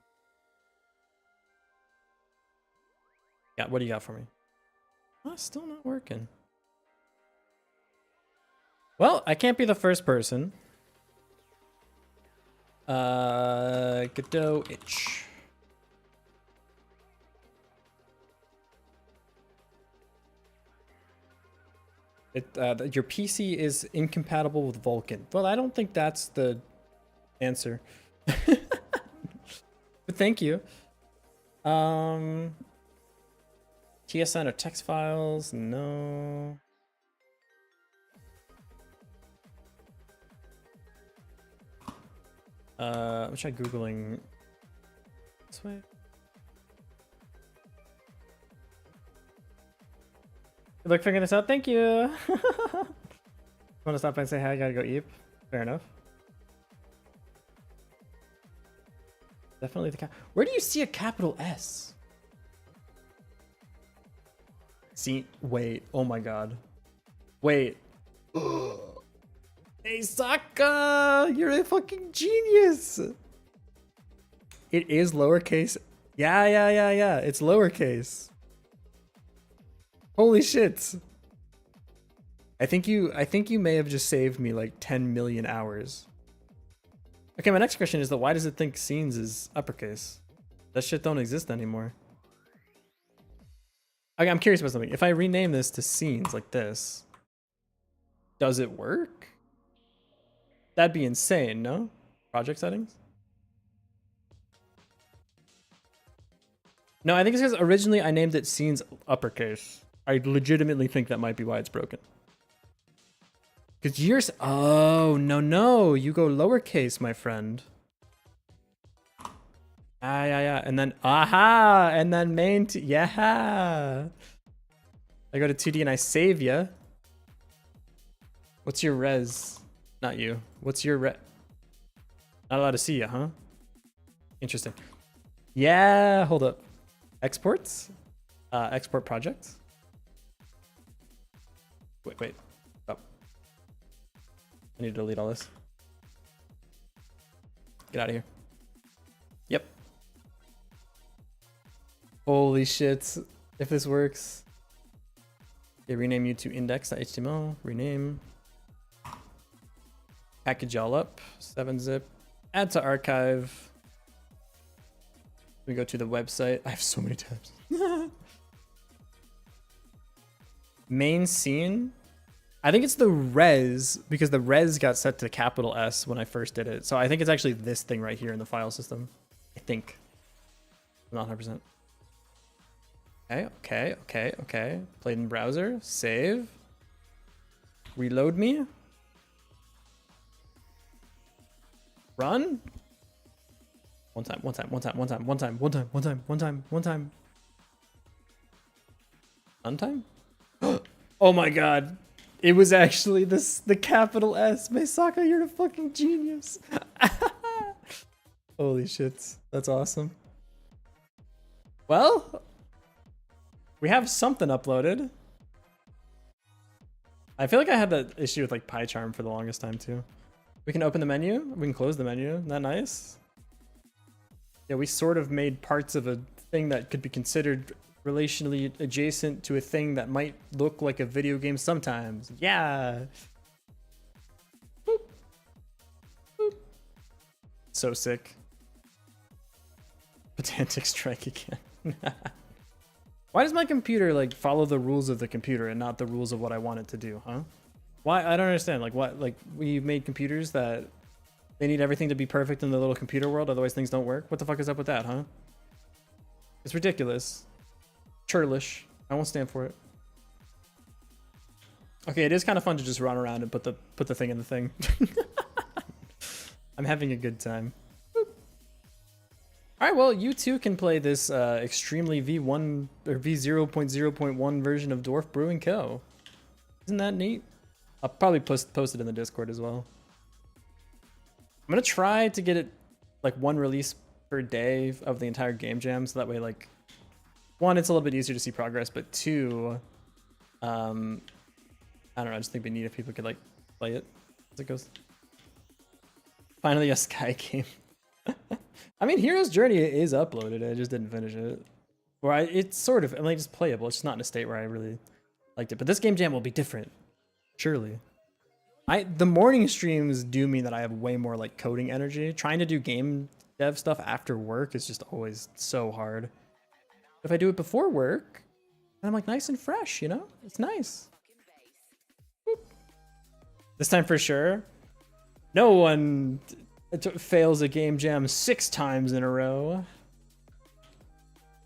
Yeah, what do you got for me? Oh, still not working. Well, I can't be the first person. Godot itch. Your PC is incompatible with Vulkan. Well, I don't think that's the answer. But thank you. TSN or text files? No. I'm trying Googling This way. Good luck figuring this out. Thank you. Want to stop by and say hi? I gotta go eat. Fair enough. Definitely the cap. Where do you see a capital S? See, wait. Oh my god. Wait. Hey, Saka! You're a fucking genius! It is lowercase. Yeah. It's lowercase. Holy shit. I think you may have just saved me like 10 million hours. Okay, my next question is that why does it think scenes is uppercase? That shit don't exist anymore. Okay, I'm curious about something. If I rename this to scenes like this, does it work? That'd be insane, no? Project settings? No, I think it's because originally I named it scenes uppercase. I legitimately think that might be why it's broken. Because yours, oh, no, you go lowercase, my friend. Yeah. And then, aha, and then main, yeah. I go to 2D and I save ya. What's your res? Not you. What's your res? Not allowed to see ya, huh? Interesting. Yeah, hold up. Exports? Export projects? Wait. Oh. I need to delete all this. Get out of here. Yep. Holy shit. If this works. Okay, rename you to index.html. Rename. Package all up. 7-zip. Add to archive. We go to the website. I have so many tabs. Main scene. I think it's the res because the res got set to capital S when I first did it. So I think it's actually this thing right here in the file system. I think. I'm not 100%. Okay. Played in browser. Save. Reload me. Run. One time. Untime? Oh my god. It was actually the capital S. Mesaka, you're a fucking genius. Holy shit. That's awesome. Well, we have something uploaded. I feel like I had that issue with like PyCharm for the longest time too. We can open the menu. We can close the menu. Isn't that nice? Yeah, we sort of made parts of a thing that could be considered relationally adjacent to a thing that might look like a video game sometimes. Yeah. Boop. Boop. So sick. Pedantic strike again. Why does my computer like follow the rules of the computer and not the rules of what I want it to do, huh? Why? I don't understand. Like what? Like we made computers that they need everything to be perfect in the little computer world, otherwise things don't work. What the fuck is up with that, huh? It's ridiculous. Churlish. I won't stand for it. Okay, it is kind of fun to just run around and put the thing in the thing. I'm having a good time. Boop. All right, well, you too can play this extremely V1 or V0.0.1 version of Dwarf Brewing Co. Isn't that neat? I'll probably post it in the Discord as well. I'm gonna try to get it like one release per day of the entire game jam, so that way, like, one, it's a little bit easier to see progress, but two, I don't know, I just think it'd be neat if people could like play it as it goes. Finally, a Sky game. I mean, Hero's Journey is uploaded. I just didn't finish it. Or it's sort of, I mean, just playable. It's just not in a state where I really liked it. But this game jam will be different, surely. The morning streams do mean that I have way more like coding energy. Trying to do game dev stuff after work is just always so hard. If I do it before work, then I'm like nice and fresh, you know? It's nice. Boop. This time for sure. No one fails a game jam 6 times in a row.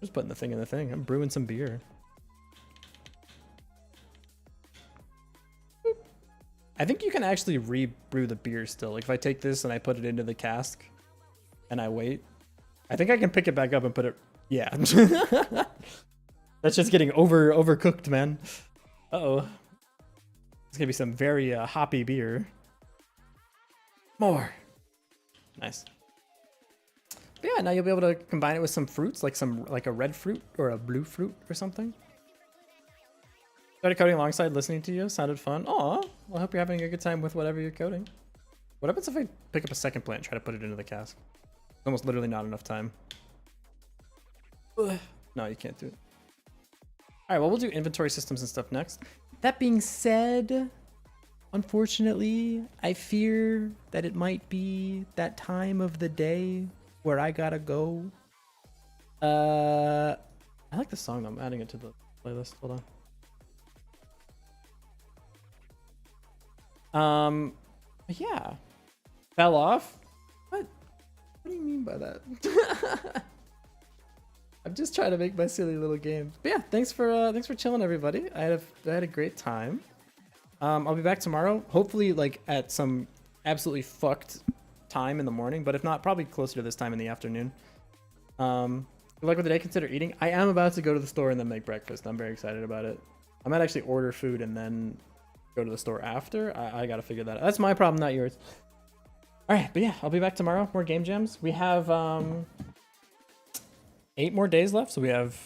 Just putting the thing in the thing. I'm brewing some beer. Boop. I think you can actually re-brew the beer still. Like if I take this and I put it into the cask and I wait, I think I can pick it back up and put it. Yeah. That's just getting overcooked, man. Uh-oh. It's gonna be some very hoppy beer. More. Nice. But yeah, now you'll be able to combine it with some fruits, like a red fruit or a blue fruit or something. Started coding alongside listening to you. Sounded fun. Aw. Well, I hope you're having a good time with whatever you're coding. What happens if I pick up a second plant and try to put it into the cask? It's almost literally not enough time. Ugh. No, you can't do it. All right, well, we'll do inventory systems and stuff next. That being said, unfortunately, I fear that it might be that time of the day where I gotta go. I like the song though. I'm adding it to the playlist. Hold on. Yeah. Fell off? What do you mean by that? I'm just trying to make my silly little games. But yeah, thanks for chilling, everybody. I had a great time. I'll be back tomorrow, hopefully like at some absolutely fucked time in the morning, but if not, probably closer to this time in the afternoon. Good luck with the day. Consider eating. I am about to go to the store and then make breakfast. I'm very excited about it. I might actually order food and then go to the store after. I gotta figure that out. That's my problem, not yours. All right, but yeah, I'll be back tomorrow. More game jams. We have 8 more days left, so we have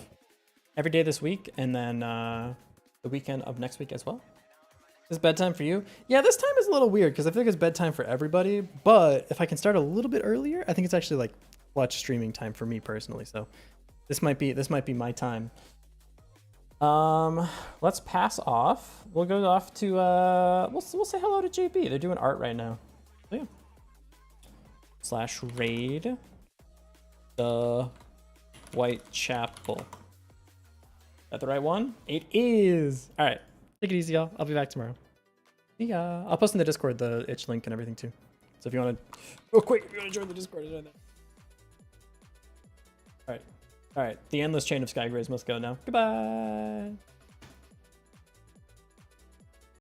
every day this week and then the weekend of next week as well. Is bedtime for you? Yeah, this time is a little weird because I feel like it's bedtime for everybody, but if I can start a little bit earlier, I think it's actually like clutch streaming time for me personally. So this might be my time. Let's pass off. We'll go off to we'll say hello to JB. They're doing art right now. So yeah. /raid the Whitechapel. Is that the right one? It is. All right. Take it easy, y'all. I'll be back tomorrow. See ya. I'll post in the Discord the itch link and everything too. So if you want to, real quick, if you want to join the Discord, join that. All right. The endless chain of sky grays must go now. Goodbye.